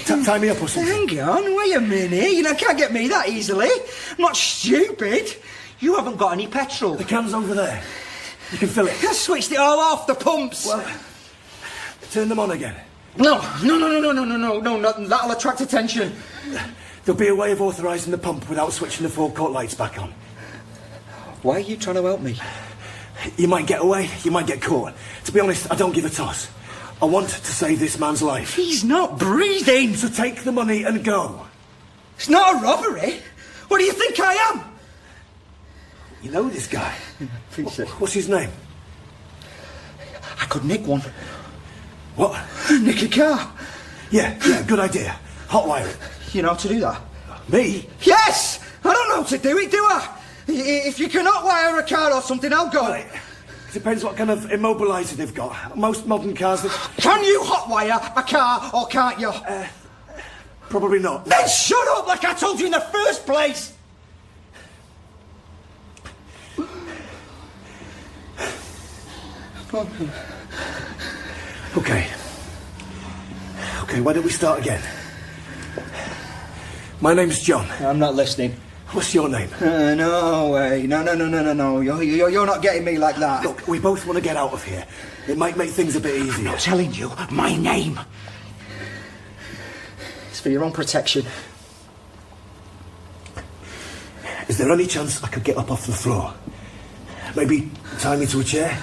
Tie me up or something. Hang on, wait a minute. You can't get me that easily. I'm not stupid. You haven't got any petrol. The can's over there. You can fill it. I switched it all off, the pumps. Well, turn them on again. No, that'll attract attention. There'll be a way of authorising the pump without switching the forecourt lights back on. Why are you trying to help me? You might get away, you might get caught. To be honest, I don't give a toss. I want to save this man's life. He's not breathing. So take the money and go. It's not a robbery. What do you think I am? You know this guy? What's his name? I could nick one. What? Nick a car. Yeah, good idea. Hotwire it. You know how to do that? Me? Yes! I don't know how to do it, do I? If you can hotwire a car or something, I'll go. It depends what kind of immobiliser they've got. Most modern cars... Can you hotwire a car or can't you? Probably not. Then shut up like I told you in the first place! Okay, why don't we start again? My name's John. I'm not listening. What's your name? No way. No. You're not getting me like that. Look, we both want to get out of here. It might make things a bit easier. I'm not telling you my name. It's for your own protection. Is there any chance I could get up off the floor? Maybe tie me to a chair?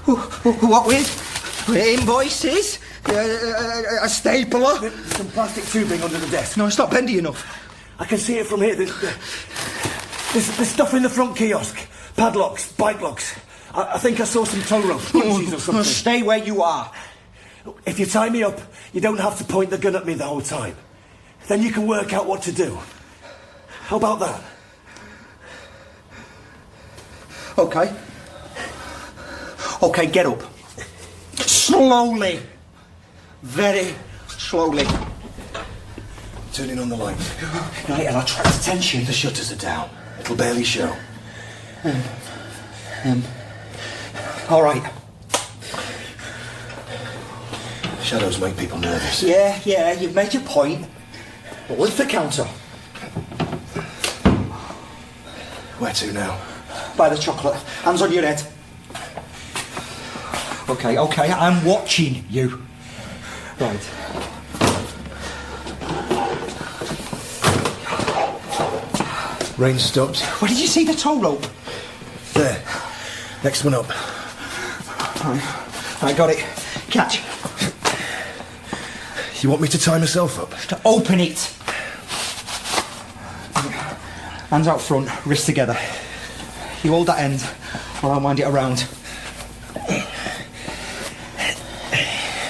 What with? Invoices? A stapler? Some plastic tubing under the desk. No, it's not bendy enough. I can see it from here. There's stuff in the front kiosk. Padlocks, bike locks. I think I saw some tow ropes, bungees or something. Stay where you are. If you tie me up, you don't have to point the gun at me the whole time. Then you can work out what to do. How about that? Okay, get up. Slowly. Very slowly. Turning on the light. Right, it'll attract attention. The shutters are down. It'll barely show. All right. Shadows make people nervous. Yeah, you've made your point. But lift the counter. Where to now? By the chocolate. Hands on your head. Okay, I'm watching you. Right. Rain stopped. Where did you see the tow rope? There. Next one up. I got it. Catch. You want me to tie myself up? To open it. Hands out front, wrists together. You hold that end while I wind it around.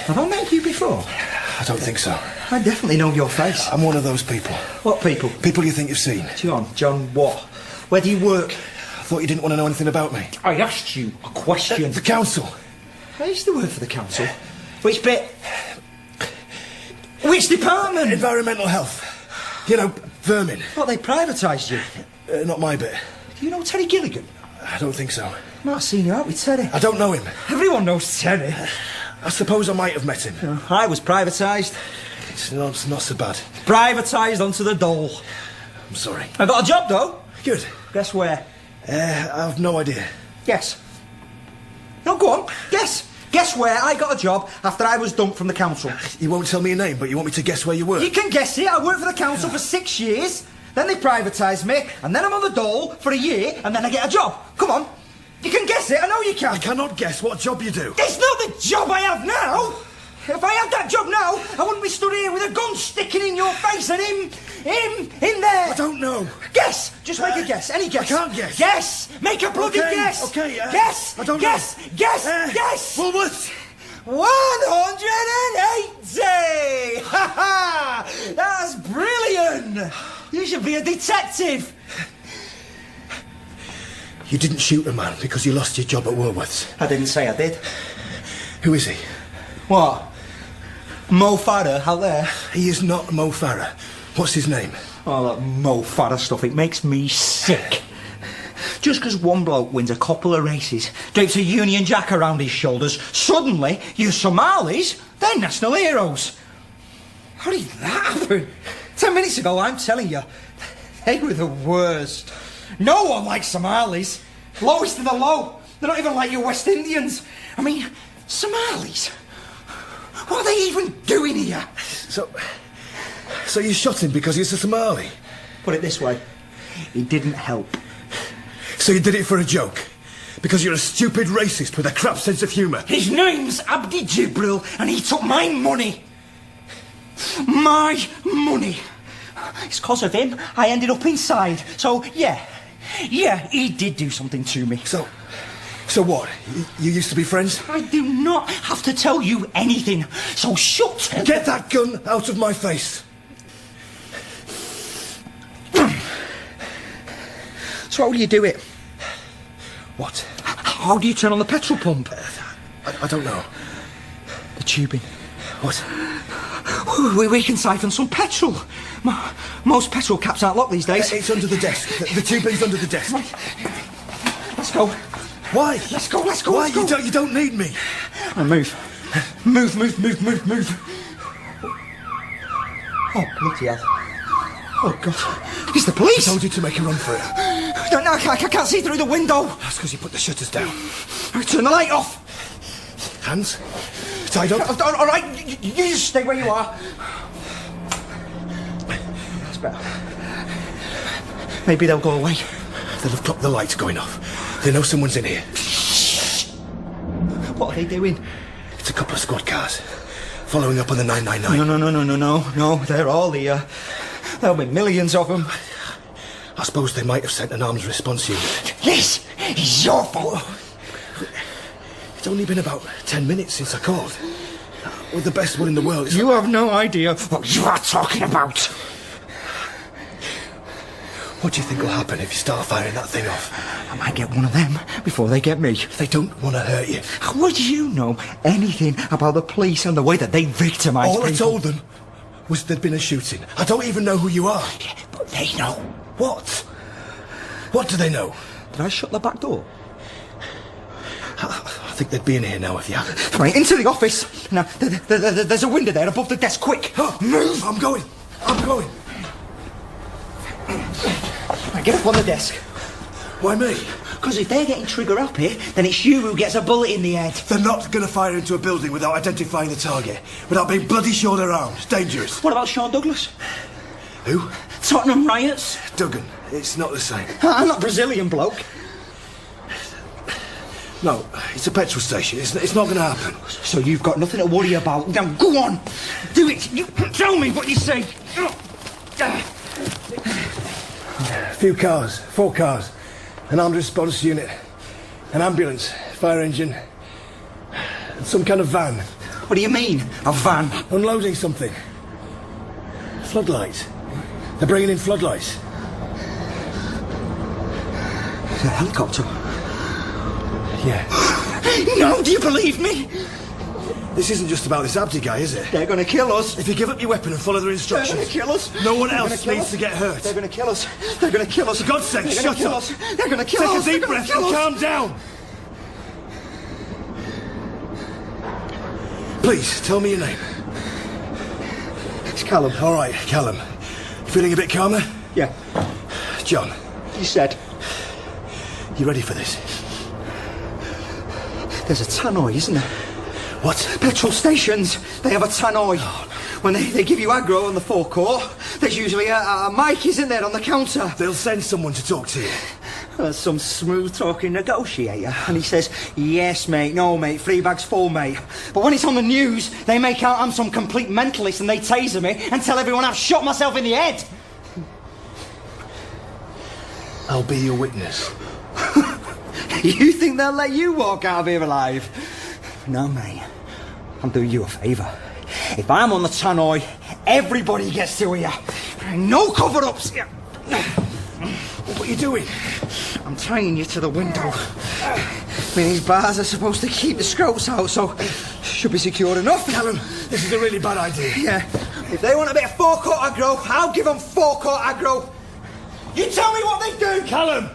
Have I met you before? I don't think so. I definitely know your face. I'm one of those people. What people? People you think you've seen. John what? Where do you work? I thought you didn't want to know anything about me. I asked you a question. The council. I used to work for the council. Which bit? Which department? Environmental health. You know, vermin. What, they privatised you? Not my bit. Do you know Terry Gilligan? I don't think so. I've not seen you out with Terry. I don't know him. Everyone knows Terry. I suppose I might have met him. I was privatised. It's not so bad. Privatised onto the dole. I'm sorry. I got a job, though. Good. Guess where? I have no idea. Guess. No, go on. Guess. Guess where I got a job after I was dumped from the council. You won't tell me a name, but you want me to guess where you work? You can guess it. I worked for the council for 6 years. Then they privatised me. And then I'm on the dole for a year. And then I get a job. Come on. You can guess it. I know you can. I cannot guess what job you do. It's not the job I have now. If I had that job now, I wouldn't be stood here with a gun sticking in your face and him in there. I don't know. Guess. Just make a guess. Any guess. I can't guess. Guess. Make a bloody guess. Okay. Guess. I don't guess. know. Guess. Guess. Woolworths. 180! Ha ha! That's brilliant! You should be a detective. You didn't shoot a man because you lost your job at Woolworths. I didn't say I did. Who is he? What? Mo Farah out there? He is not Mo Farah. What's his name? Oh, that Mo Farah stuff, it makes me sick. Just because one bloke wins a couple of races, drapes a Union Jack around his shoulders, suddenly you Somalis, they're national heroes. How did that happen? 10 minutes ago, I'm telling you, they were the worst. No one likes Somalis. Lowest of the low. They're not even like your West Indians. I mean, Somalis. What are they even doing here? So you shot him because he's a Somali? Put it this way, he didn't help. So you did it for a joke? Because you're a stupid racist with a crap sense of humour? His name's Abdi Jibril, and he took my money. My money. It's because of him I ended up inside. So, yeah, he did do something to me. So what? You used to be friends? I do not have to tell you anything, so shut. Get that gun out of my face. So how do you do it? What? How do you turn on the petrol pump? I don't know. The tubing. What? We can siphon some petrol. Most petrol caps aren't locked these days. It's under the desk. The tubing's under the desk. Right. Let's go. Why? Let's go. Why? You don't need me. Move. Oh, bloody hell. Oh, God. It's the police. I told you to make a run for it. No, I can't see through the window. That's because you put the shutters down. Turn the light off. Hands tied up. All right, you just stay where you are. That's better. Maybe they'll go away. They'll have clocked the lights going off. They know someone's in here. What are they doing? It's a couple of squad cars. Following up on the 999. No. They're all here. There'll be millions of them. I suppose they might have sent an arms response unit. Yes! It's your fault! It's only been about 10 minutes since I called. With the best one in the world. You have no idea what you are talking about. What do you think will happen if you start firing that thing off? I might get one of them before they get me. They don't want to hurt you. Would you know anything about the police and the way that they victimise people? All I told them was there'd been a shooting. I don't even know who you are. Yeah, but they know. What? What do they know? Did I shut the back door? I think they'd be in here now if you hadn't. Right, into the office. Now, there's a window there above the desk. Quick! Move! I'm going. Right, get up on the desk. Why me? Because if they're getting trigger happy, then it's you who gets a bullet in the head. They're not going to fire into a building without identifying the target, without being bloody sure they're armed. It's dangerous. What about Sean Douglas? Who? Tottenham riots? Duggan. It's not the same. I'm not Brazilian bloke. No, it's a petrol station. It's not going to happen. So you've got nothing to worry about. Now go on. Do it. You tell me what you say. A few cars. 4 cars. An armed response unit. An ambulance. Fire engine. And some kind of van. What do you mean, a van? Unloading something. Floodlights. They're bringing in floodlights. It's a helicopter. Yeah. No, do you believe me? This isn't just about this Abdi guy, is it? They're going to kill us. If you give up your weapon and follow their instructions... They're going to kill us. No one else needs to get hurt. They're going to kill us. They're going to kill us. For God's sake, shut up. They're going to kill us. Take a deep breath and calm down. Please, tell me your name. It's Callum. All right, Callum. Feeling a bit calmer? Yeah. John. You said. You ready for this? There's a tannoy, isn't there? What? Petrol stations. They have a tannoy. When they give you aggro on the forecourt, there's usually a mic, isn't there, on the counter? They'll send someone to talk to you. There's some smooth-talking negotiator, and he says, yes, mate, no, mate, 3 bags full, mate. But when it's on the news, they make out I'm some complete mentalist, and they taser me and tell everyone I've shot myself in the head. I'll be your witness. You think they'll let you walk out of here alive? No, mate. I'll do you a favour. If I'm on the tannoy, everybody gets to hear. No cover-ups. What are you doing? I'm tying you to the window. I mean, these bars are supposed to keep the scroats out, so should be secure enough. Callum, this is a really bad idea. Yeah. If they want a bit of forecourt aggro, I'll give them forecourt aggro. You tell me what they do! Callum!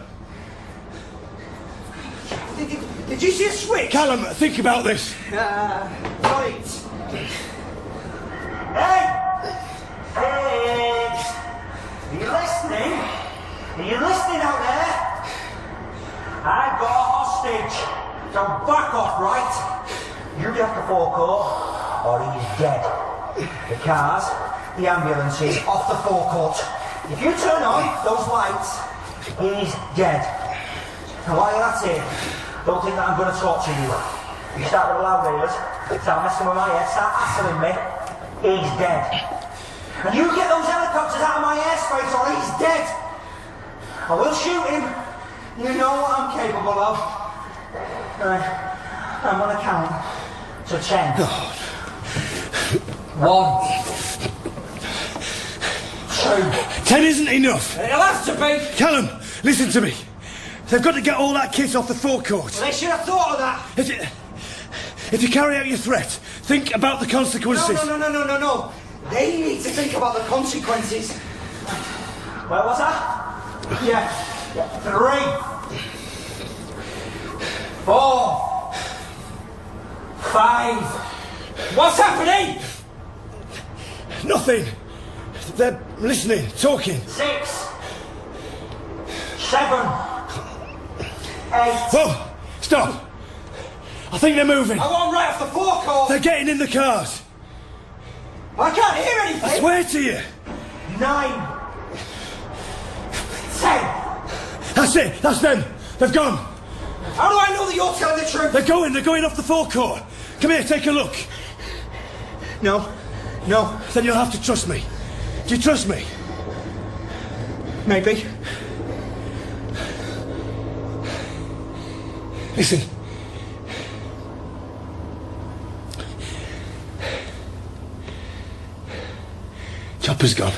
Did you see a switch? Callum, think about this. Right. Hey! Hey! Are you listening? Are you listening out there? I've got a hostage. So back off, right? You have the forecourt, or he's dead. The cars, the ambulances, off the forecourt. If you turn on those lights, he's dead. And while you're at it, don't think that I'm going to talk to you. You start with the loud railers, start messing with my head, start hassling me, he's dead. And you get those helicopters out of my airspace or he's dead. I will shoot him. You know what I'm capable of. I'm going to count to 10. God. 1, 2. 10 isn't enough. It'll have to be. Callum, listen to me. They've got to get all that kit off the forecourt. Well, they should have thought of that. If you carry out your threat, think about the consequences. No. They need to think about the consequences. Where was that? Yeah. 3, 4, 5. What's happening? Nothing. They're listening, talking. 6, 7, 8. Whoa! Stop! I think they're moving. I want right off the forecourt. They're getting in the cars. I can't hear anything. I swear to you. 9, 10. That's it. That's them. They've gone. How do I know that you're telling the truth? They're going off the forecourt. Come here, take a look. No. Then you'll have to trust me. Do you trust me? Maybe. Listen. Chopper's gone.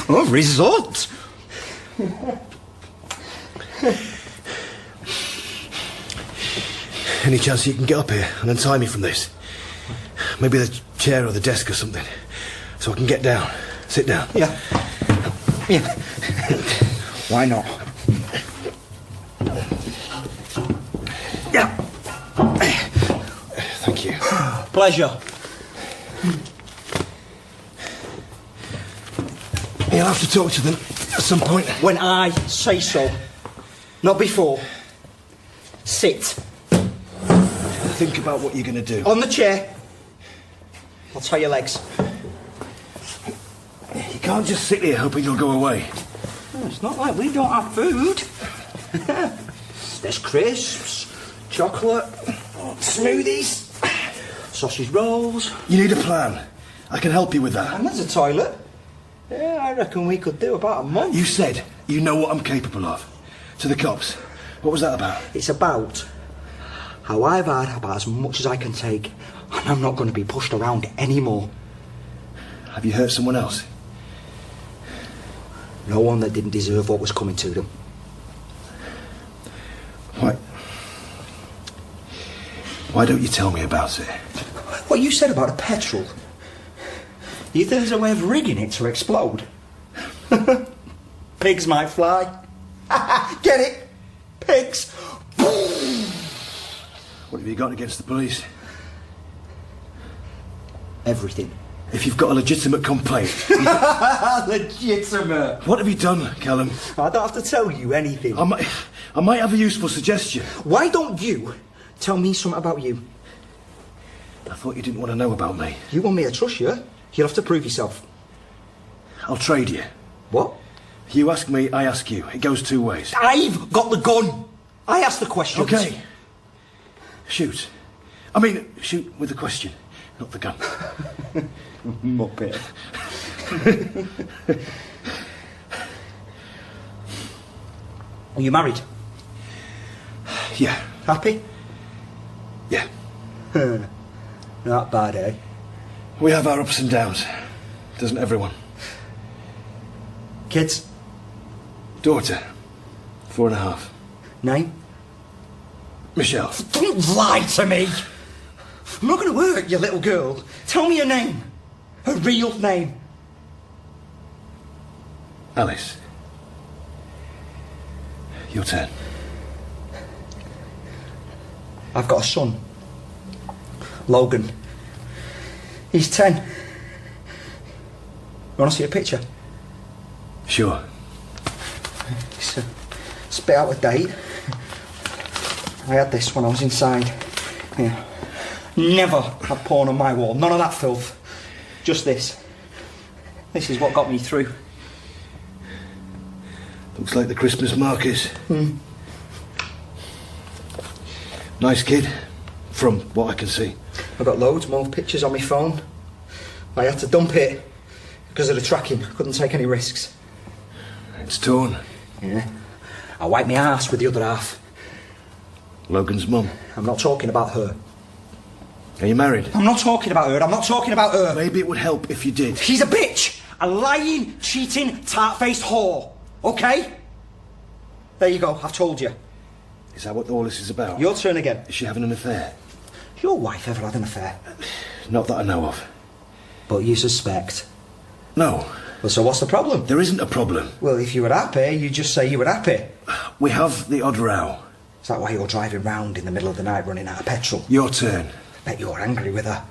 Oh, result. Any chance you can get up here and untie me from this? Maybe the chair or the desk or something, so I can get down. Sit down. Yeah. Why not? Yeah. Thank you. Pleasure. You'll have to talk to them at some point. When I say so. Not before. Sit. Think about what you're going to do. On the chair. I'll tie your legs. You can't just sit here hoping you'll go away. Oh, it's not like we don't have food. There's crisps, chocolate, smoothies, sausage rolls. You need a plan. I can help you with that. And there's a toilet. Yeah, I reckon we could do about a month. You said you know what I'm capable of. To the cops. What was that about? It's about how I've had about as much as I can take, and I'm not going to be pushed around anymore. Have you hurt someone else? No one that didn't deserve what was coming to them. Why don't you tell me about it? What you said about a petrol. You think there's a way of rigging it to explode? Pigs might fly. Get it? Pigs. What have you got against the police? Everything. If you've got a legitimate complaint... Legitimate? What have you done, Callum? I don't have to tell you anything. I might have a useful suggestion. Why don't you tell me something about you? I thought you didn't want to know about me. You want me to trust you? You'll have to prove yourself. I'll trade you. What? You ask me, I ask you. It goes two ways. I've got the gun. I ask the questions. Okay. Shoot. I mean, shoot with the question, not the gun. Muppet. Are you married? Yeah. Happy? Yeah. Not bad, eh? We have our ups and downs. Doesn't everyone? Kids? Daughter. 4.5. Name? Michelle. Don't lie to me! I'm not going to hurt you, little girl. Tell me your name. Her real name. Alice. Your turn. I've got a son. Logan. He's 10. You want to see a picture? Sure. It's a bit out of date. I had this when I was inside. Yeah. Never had porn on my wall. None of that filth. Just this. This is what got me through. Looks like the Christmas markers. Nice kid, from what I can see. I've got loads more pictures on my phone. I had to dump it because of the tracking. I couldn't take any risks. It's torn. Yeah. I wiped my arse with the other half. Logan's mum. I'm not talking about her. Are you married? I'm not talking about her. I'm not talking about her. Maybe it would help if you did. She's a bitch! A lying, cheating, tart-faced whore. Okay? There you go. I've told you. Is that what all this is about? Your turn again. Is she having an affair? Your wife ever had an affair? Not that I know of. But you suspect? No. Well, so what's the problem? There isn't a problem. Well, if you were happy, you'd just say you were happy. We have the odd row. Is that why you're driving round in the middle of the night running out of petrol? Your turn. Bet you're angry with her.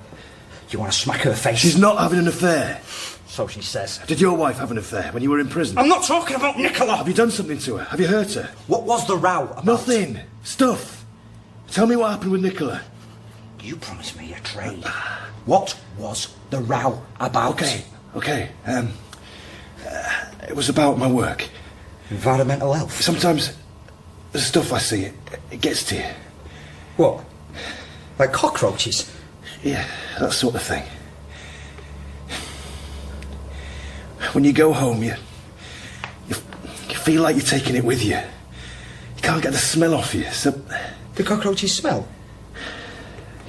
You want to smack her face? She's not having an affair. So she says. Did your wife have an affair when you were in prison? I'm not talking about Nicola! Have you done something to her? Have you hurt her? What was the row about? Nothing. Stuff. Tell me what happened with Nicola. You promised me a trade. What was the row about? Okay. It was about my work. Environmental health? Sometimes the stuff I see, it gets to you. What? Like cockroaches? Yeah, that sort of thing. When you go home, you feel like you're taking it with you. You can't get the smell off you, so... The cockroaches smell?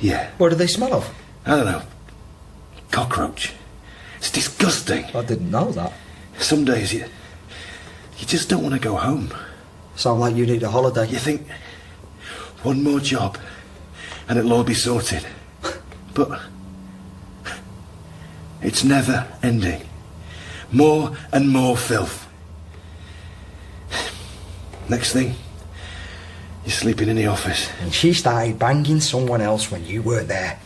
Yeah. What do they smell of? I don't know. Cockroach. It's disgusting. I didn't know that. Some days you just don't want to go home. Sound like you need a holiday. You think, one more job and it'll all be sorted. But it's never ending. More and more filth. Next thing, you're sleeping in the office. And she started banging someone else when you weren't there.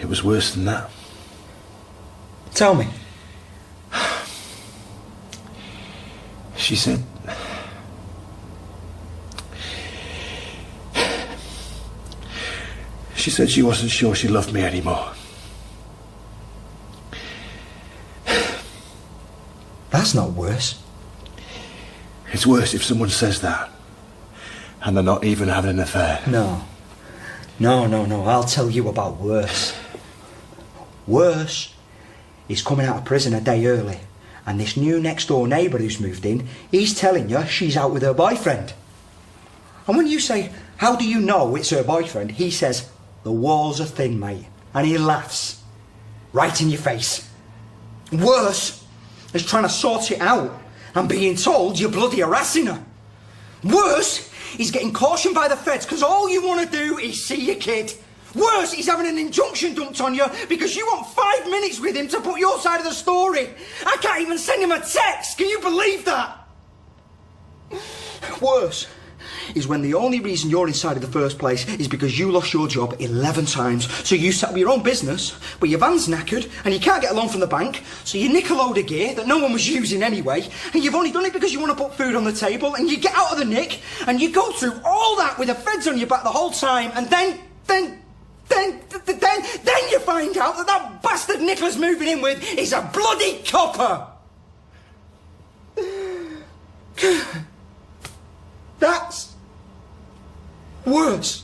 It was worse than that. Tell me. She said... She said she wasn't sure she loved me anymore. That's not worse. It's worse if someone says that and they're not even having an affair. No. I'll tell you about worse. Worse is coming out of prison a day early and this new next door neighbour who's moved in, he's telling you she's out with her boyfriend. And when you say, how do you know it's her boyfriend? He says, the walls are thin, mate. And he laughs. Right in your face. Worse is trying to sort it out and being told you're bloody harassing her. Worse is getting cautioned by the feds because all you want to do is see your kid. Worse is having an injunction dumped on you because you want 5 minutes with him to put your side of the story. I can't even send him a text. Can you believe that? Worse is when the only reason you're inside in the first place is because you lost your job 11 times. So you set up your own business, but your van's knackered and you can't get a loan from the bank, so you nick a load of gear that no one was using anyway, and you've only done it because you want to put food on the table, and you get out of the nick, and you go through all that with the feds on your back the whole time, and then you find out that bastard Nicola's moving in with is a bloody copper! That's worse.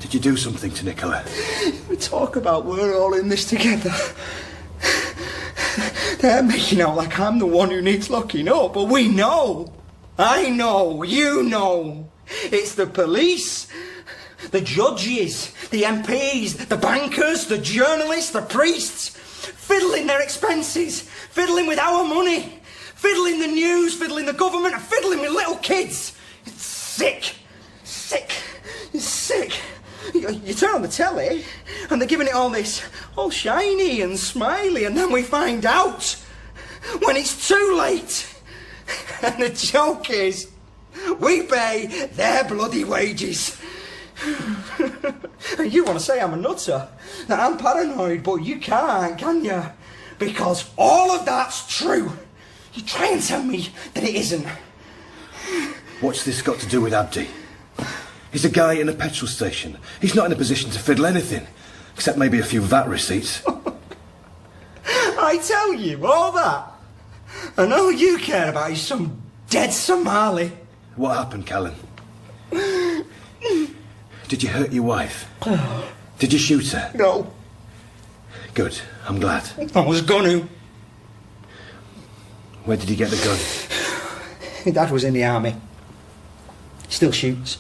Did you do something to Nicola? We talk about we're all in this together. They're making out like I'm the one who needs locking up, but we know. I know, you know. It's the police, the judges, the MPs, the bankers, the journalists, the priests, fiddling their expenses, fiddling with our money, fiddling the news, fiddling the government, and fiddling with little kids. It's sick. sick. Sick. You turn on the telly, and they're giving it all this, all shiny and smiley, and then we find out when it's too late. And the joke is, we pay their bloody wages. And you want to say I'm a nutter, that I'm paranoid, but you can't, can you? Because all of that's true. You try and tell me that it isn't. What's this got to do with Abdi? He's a guy in a petrol station. He's not in a position to fiddle anything, except maybe a few VAT receipts. I tell you, all that. And all you care about is some dead Somali. What happened, Callum? Did you hurt your wife? Did you shoot her? No. Good, I'm glad. I was gonna. Where did you get the gun? My dad was in the army. Still shoots.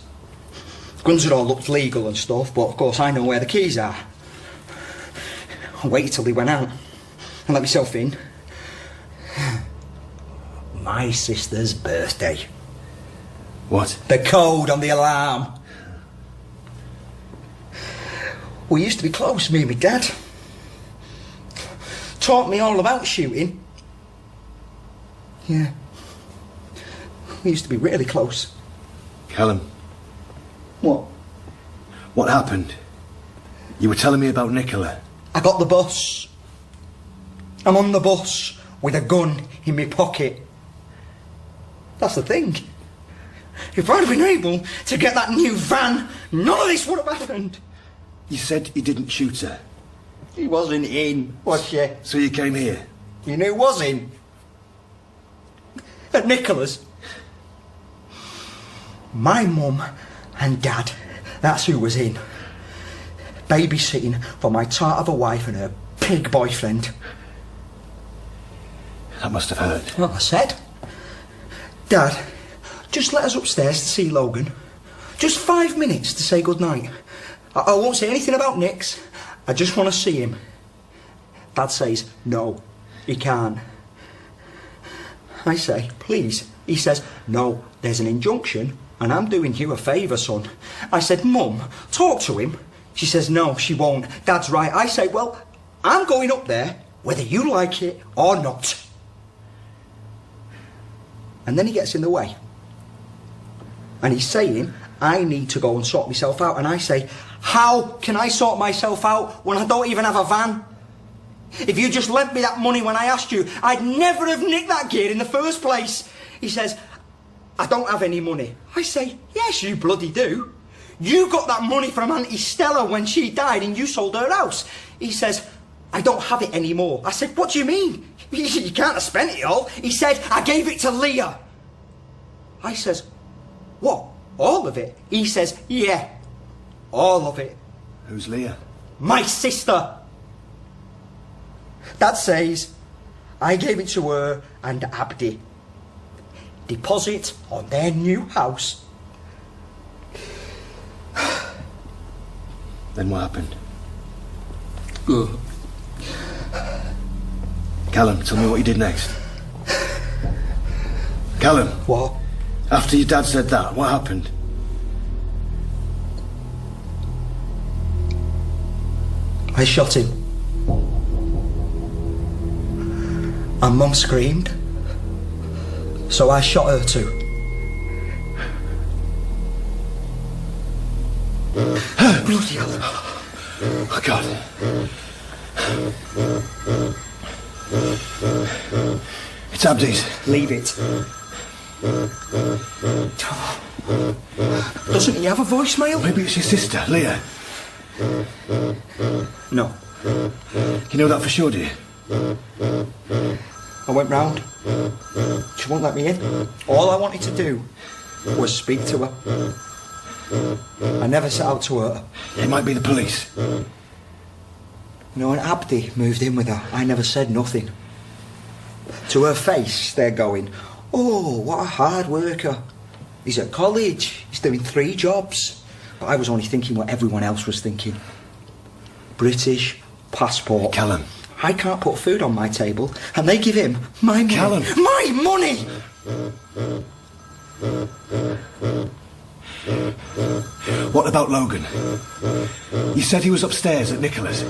Guns are all looked legal and stuff, but of course I know where the keys are. I waited till he went out and let myself in. My sister's birthday. What? The code on the alarm. We used to be close, me and my dad. Taught me all about shooting. Yeah. We used to be really close. Callum. What? What happened? You were telling me about Nicola. I got the bus. I'm on the bus with a gun in my pocket. That's the thing. If I'd have been able to get that new van, none of this would have happened. You said you didn't shoot her. He wasn't in, was she? So you came here? You knew was in? At Nicola's. My mum and dad, that's who was in. Babysitting for my tart of a wife and her pig boyfriend. That must have hurt. Well, I said, Dad, just let us upstairs to see Logan. Just 5 minutes to say goodnight. I won't say anything about Nix. I just want to see him. Dad says, no, he can't. I say, please. He says, no, there's an injunction and I'm doing you a favour, son. I said, Mum, talk to him. She says, no, she won't. Dad's right. I say, well, I'm going up there, whether you like it or not. And then he gets in the way. And he's saying, I need to go and sort myself out. And I say, how can I sort myself out when I don't even have a van? If you just lent me that money when I asked you, I'd never have nicked that gear in the first place. He says, I don't have any money. I say, yes, you bloody do. You got that money from Auntie Stella when she died and you sold her house. He says, I don't have it anymore. I said, what do you mean? You can't have spent it all. He said, I gave it to Leah. I says, what? All of it? He says, yeah, all of it. Who's Leah? My sister. Dad says, I gave it to her and Abdi. Deposit on their new house. Then what happened? Callum, tell me what you did next. Callum. What? After your dad said that, what happened? I shot him. And Mum screamed. So I shot her too. Bloody hell. Oh, God. It's Abdi's. Leave it. Doesn't he have a voicemail? Maybe it's your sister, Leah. No. You know that for sure, do you? I went round. She won't let me in. All I wanted to do was speak to her. I never set out to hurt her. It might be the police. You know, when Abdi moved in with her, I never said nothing. To her face, they're going, oh, what a hard worker. He's at college. He's doing 3 jobs. But I was only thinking what everyone else was thinking. British passport. Callum. I can't put food on my table, and they give him my money. Callum. My money! What about Logan? You said he was upstairs at Nicola's.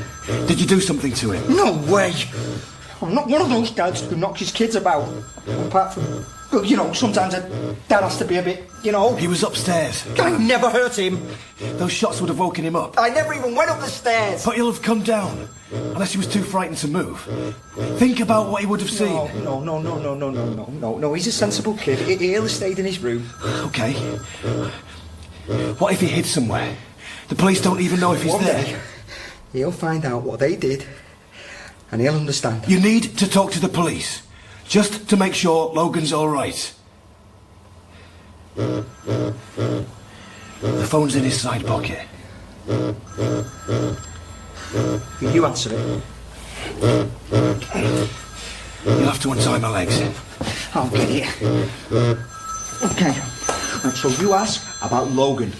Did you do something to him? No way! I'm not one of those dads who knocks his kids about. Apart from, well, you know, sometimes a dad has to be a bit, you know... He was upstairs. I never hurt him. Those shots would have woken him up. I never even went up the stairs. But he'll have come down. Unless he was too frightened to move. Think about what he would have seen. No, he's a sensible kid. He'll have stayed in his room. Okay. What if he hid somewhere? The police don't even know if he's there. Day, he'll find out what they did, and he'll understand. You need to talk to the police, just to make sure Logan's all right. The phone's in his side pocket. You answer it. You'll have to untie my legs. I'll get it. Okay. Right, so you ask about Logan.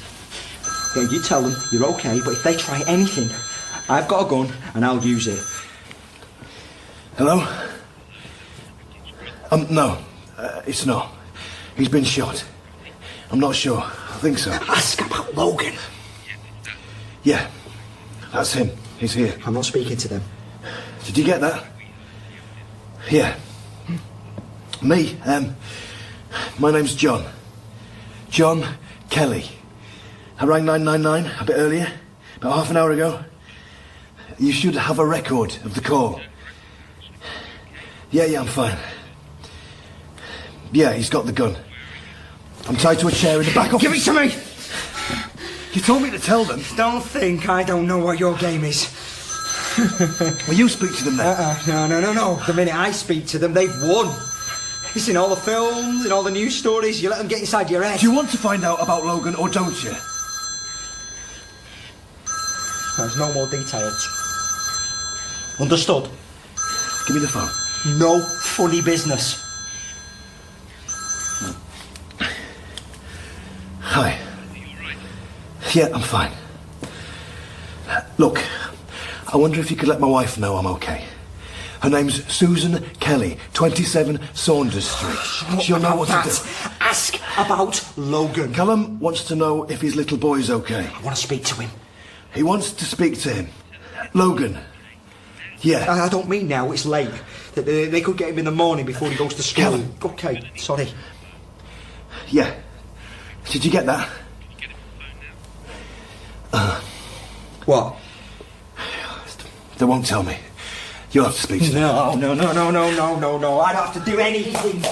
Yeah, you tell them you're okay, but if they try anything, I've got a gun and I'll use it. Hello? No. It's not. He's been shot. I'm not sure. I think so. Ask about Logan. Yeah. That's him. He's here. I'm not speaking to them. Did you get that? Yeah. Me, my name's John. John Kelly. I rang 999 a bit earlier, about half an hour ago. You should have a record of the call. Yeah, I'm fine. Yeah, he's got the gun. I'm tied to a chair in the back office. Give it to me! You told me to tell them. Don't think I don't know what your game is. Will you speak to them then? No. The minute I speak to them, they've won. It's in all the films, in all the news stories. You let them get inside your head. Do you want to find out about Logan or don't you? There's no more details. Understood? Give me the phone. No funny business. Hi. Yeah, I'm fine. Look, I wonder if you could let my wife know I'm okay. Her name's Susan Kelly, 27 Saunders Street. She'll know what to do. Ask about Logan. Callum wants to know if his little boy's okay. I want to speak to him. He wants to speak to him. Logan. Yeah. I don't mean now, it's late. They could get him in the morning before he goes to school. Callum. Okay, sorry. Yeah. Did you get that? What? They won't tell me. You'll have to speak to them. No. I don't have to do anything.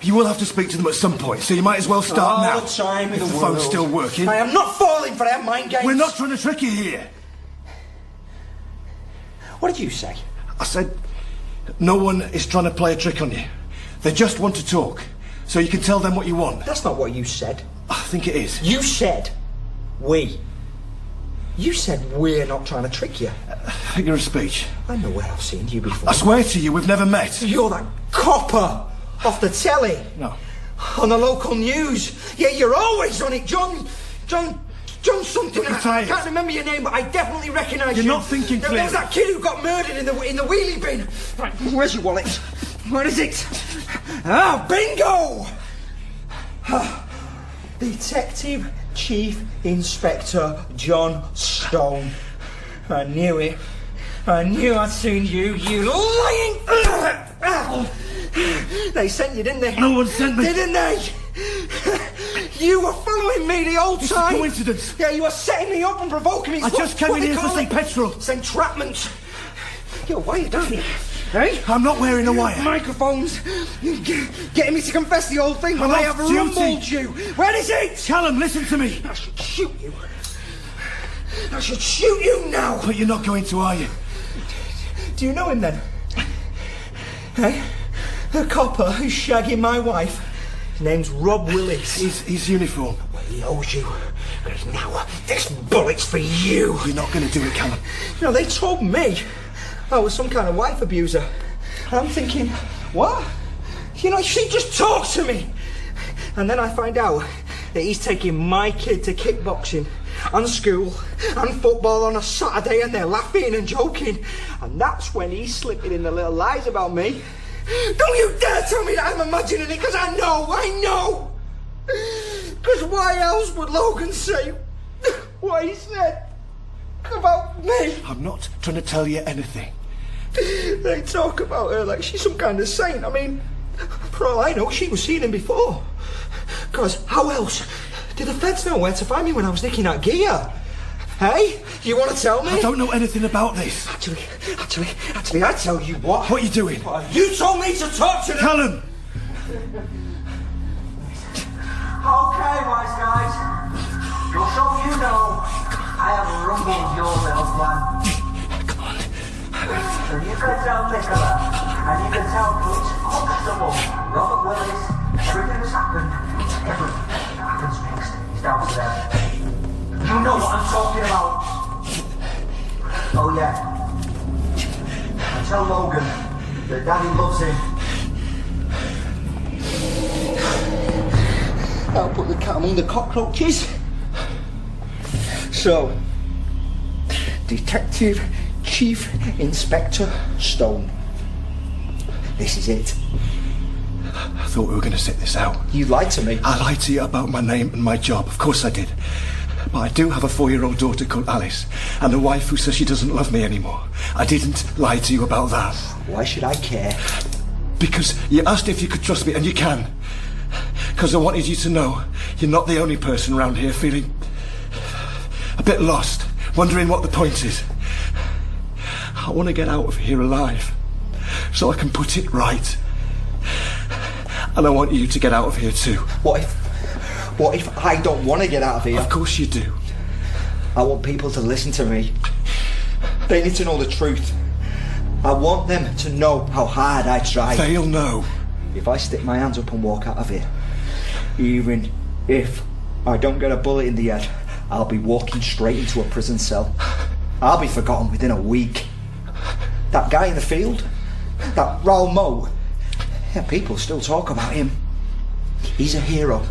You will have to speak to them at some point, so you might as well start now. All the time in if the the world. phone's still working. I am not falling for their mind games. We're not trying to trick you here. What did you say? I said, no one is trying to play a trick on you. They just want to talk, so you can tell them what you want. That's not what you said. I think it is. You said, we. You said we're not trying to trick you. Figure of speech. I know where I've seen you before. I swear to you, we've never met. You're that copper off the telly. No. On the local news. Yeah, you're always on it, John something. I can't remember your name, but I definitely recognise you. You're not thinking clearly. There's that kid who got murdered in the wheelie bin. Right, where's your wallet? Where is it? Ah, bingo! Detective Chief Inspector John Stone. I knew it. I knew I'd seen you, you lying... They sent you, didn't they? No one sent me. Didn't they? You were following me the whole time. It's a coincidence. Yeah, you were setting me up and provoking me. I just came in here for some petrol. It's entrapment. You're wired, aren't you? Hey? I'm not wearing a wire. Microphones. Getting me to confess the old thing when I have rumbled you. Where is it? Callum, listen to me. I should shoot you. I should shoot you now. But you're not going to, are you? Do you know him then? Hey? The copper who's shagging my wife. His name's Rob Willis. His uniform. Well, he owes you. Because now this bullet's for you. You're not going to do it, Callum. You know, they told me I was some kind of wife abuser. And I'm thinking, what? You know, she just talked to me. And then I find out that he's taking my kid to kickboxing and school and football on a Saturday, and they're laughing and joking. And that's when he's slipping in the little lies about me. Don't you dare tell me that I'm imagining it, because I know. Because why else would Logan say what he said about me? I'm not trying to tell you anything. They talk about her like she's some kind of saint. I mean, for all I know, she was seeing him before. Because how else did the feds know where to find me when I was nicking that gear? Hey, you want to tell me? I don't know anything about this. Actually, I tell you what. What are you doing? You told me to talk to them. Callum! Okay, wise guys. Just so you know, I have rumbled your little plan. Come on. So you can tell Nicola, and you can tell Pete, Constable, Robert Willis, everything that's happened. Everything that happens next is down to them. You know what I'm talking about. Oh yeah. And tell Logan that Daddy loves him. I'll put the cat among the cockroaches. So, Detective Chief Inspector Stone. This is it. I thought we were going to sit this out. You lied to me. I lied to you about my name and my job. Of course I did. But I do have a 4-year-old daughter called Alice, and a wife who says she doesn't love me anymore. I didn't lie to you about that. Why should I care? Because you asked if you could trust me, and you can. Because I wanted you to know you're not the only person around here feeling a bit lost, wondering what the point is. I want to get out of here alive, so I can put it right. And I want you to get out of here too. What if I don't want to get out of here? Of course you do. I want people to listen to me. They need to know the truth. I want them to know how hard I tried. They'll know. If I stick my hands up and walk out of here, even if I don't get a bullet in the head, I'll be walking straight into a prison cell. I'll be forgotten within a week. That guy in the field, that Raoul Moe, yeah, people still talk about him. He's a hero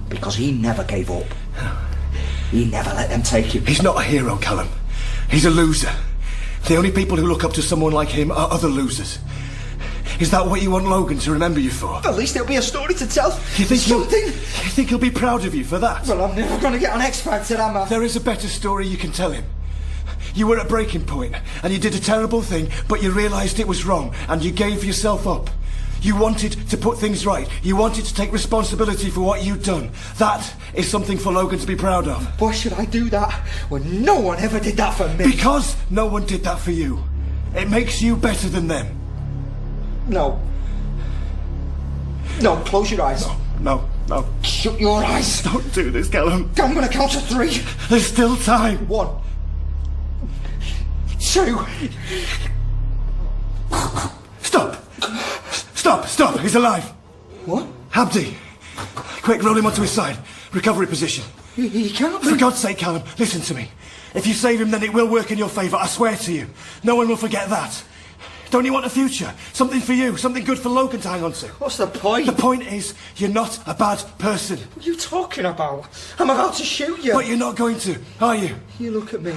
because he never gave up. He never let them take him. He's not a hero, Callum. He's a loser. The only people who look up to someone like him are other losers. Is that what you want Logan to remember you for? At least there'll be a story to tell. You think something? You think he'll be proud of you for that? Well, I'm never going to get on X Factor, am I? There is a better story you can tell him. You were at breaking point, and you did a terrible thing, but you realised it was wrong, and you gave yourself up. You wanted to put things right. You wanted to take responsibility for what you'd done. That is something for Logan to be proud of. Why should I do that when no one ever did that for me? Because no one did that for you. It makes you better than them. No. No, close your eyes. No. Shut your eyes. Don't do this, Callum. I'm going to count to 3. There's still time. 1, 2. Stop. He's alive. What? Abdi. Quick, roll him onto his side. Recovery position. He can't be. For God's sake, Callum, listen to me. If you save him, then it will work in your favour, I swear to you. No one will forget that. Don't you want a future? Something for you, something good for Logan to hang on to. What's the point? The point is, you're not a bad person. What are you talking about? I'm about to shoot you. But you're not going to, are you? You look at me,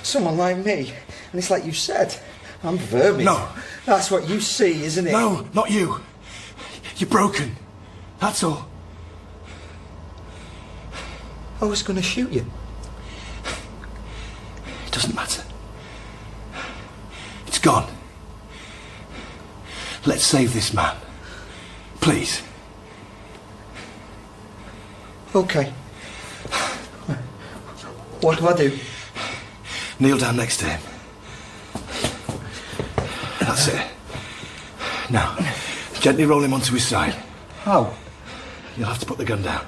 someone like me, and it's like you said, I'm vermin. No. That's what you see, isn't it? No, not you. You're broken. That's all. I was going to shoot you. It doesn't matter. It's gone. Let's save this man. Please. Okay. What do I do? Kneel down next to him. That's it. Now, gently roll him onto his side. How? You'll have to put the gun down.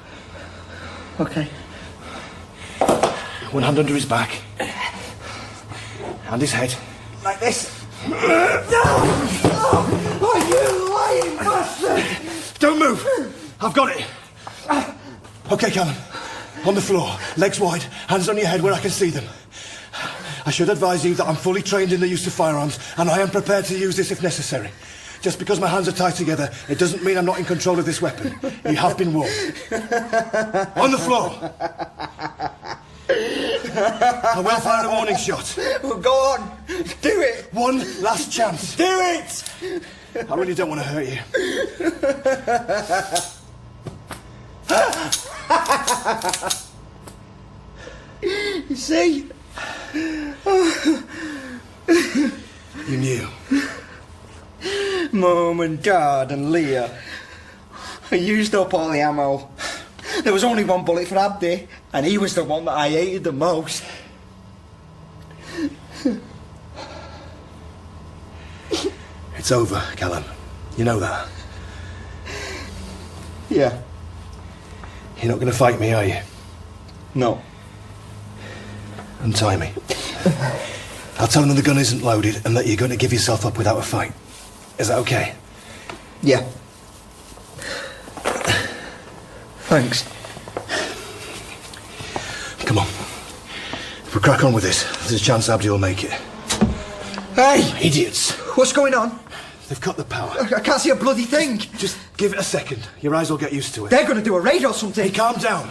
Okay. One hand under his back. And his head. Like this. No! Oh, you lying bastard! Don't move! I've got it. Okay, Callum. On the floor, legs wide, hands on your head where I can see them. I should advise you that I'm fully trained in the use of firearms, and I am prepared to use this if necessary. Just because my hands are tied together, it doesn't mean I'm not in control of this weapon. You have been warned. On the floor! I will fire a warning shot. Well, go on. Do it. One last chance. Do it! I really don't want to hurt you. You see? You knew. Mum and Dad and Leah. I used up all the ammo. There was only one bullet for Abdi, and he was the one that I hated the most. It's over, Callum. You know that. Yeah. You're not going to fight me, are you? No. Untie me. I'll tell them the gun isn't loaded and that you're going to give yourself up without a fight. Is that okay? Yeah. Thanks. Come on. If we crack on with this, there's a chance Abdi will make it. Hey! Idiots! What's going on? They've cut the power. I can't see a bloody thing. Just give it a second. Your eyes will get used to it. They're going to do a raid or something. Hey, calm down.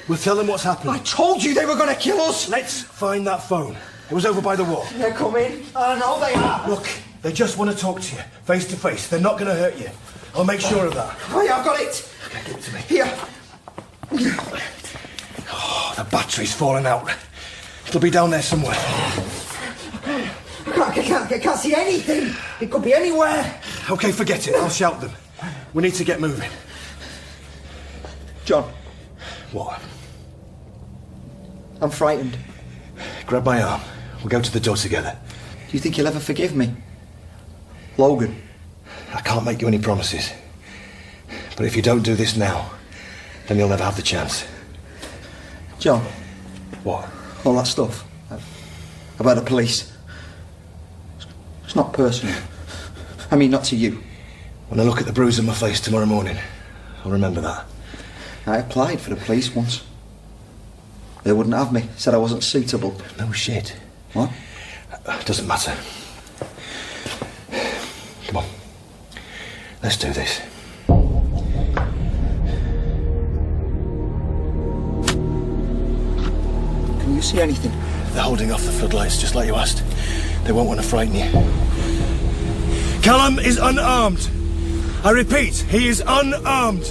We'll tell them what's happened. I told you they were going to kill us. Let's find that phone. It was over by the wall. They're coming. I know they are. Look, they just want to talk to you, face to face. They're not going to hurt you. I'll make sure of that. Oh, yeah, I've got it. Okay, give it to me. Here. Oh, the battery's fallen out. It'll be down there somewhere. I can't see anything. It could be anywhere. Okay, forget it. I'll shout them. We need to get moving. John. What? I'm frightened. Grab my arm. We'll go to the door together. Do you think he'll ever forgive me? Logan. I can't make you any promises. But if you don't do this now, then you'll never have the chance. John. What? All that stuff. About the police. It's not personal. I mean, not to you. When I look at the bruise on my face tomorrow morning, I'll remember that. I applied for the police once. They wouldn't have me. Said I wasn't suitable. No shit. What? Doesn't matter. Come on. Let's do this. Can you see anything? They're holding off the floodlights, just like you asked. They won't want to frighten you. Callum is unarmed. I repeat, he is unarmed.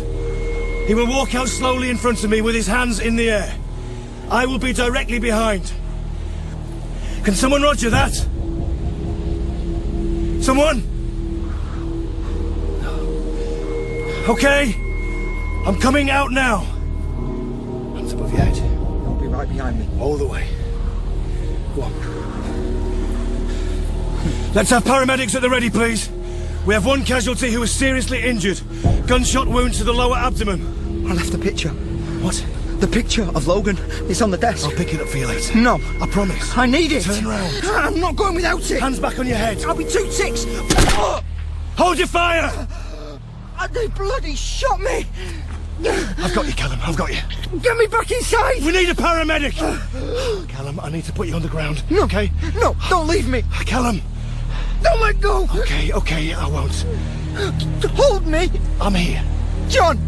He will walk out slowly in front of me with his hands in the air. I will be directly behind. Can someone roger that? Someone? Okay. I'm coming out now. Hands above your head. I'll be right behind me. All the way. Go on. Let's have paramedics at the ready, please. We have one casualty who is seriously injured. Gunshot wound to the lower abdomen. I left a picture. What? The picture of Logan. It's on the desk. I'll pick it up for you later. No. I promise. I need it. Turn round. I'm not going without it. Hands back on your head. I'll be 2-6. Hold your fire! They bloody shot me. I've got you, Callum. I've got you. Get me back inside. We need a paramedic. Callum, I need to put you on the ground. No. Okay? No, don't leave me. Callum. Don't let go. Okay, I won't. Hold me. I'm here. John.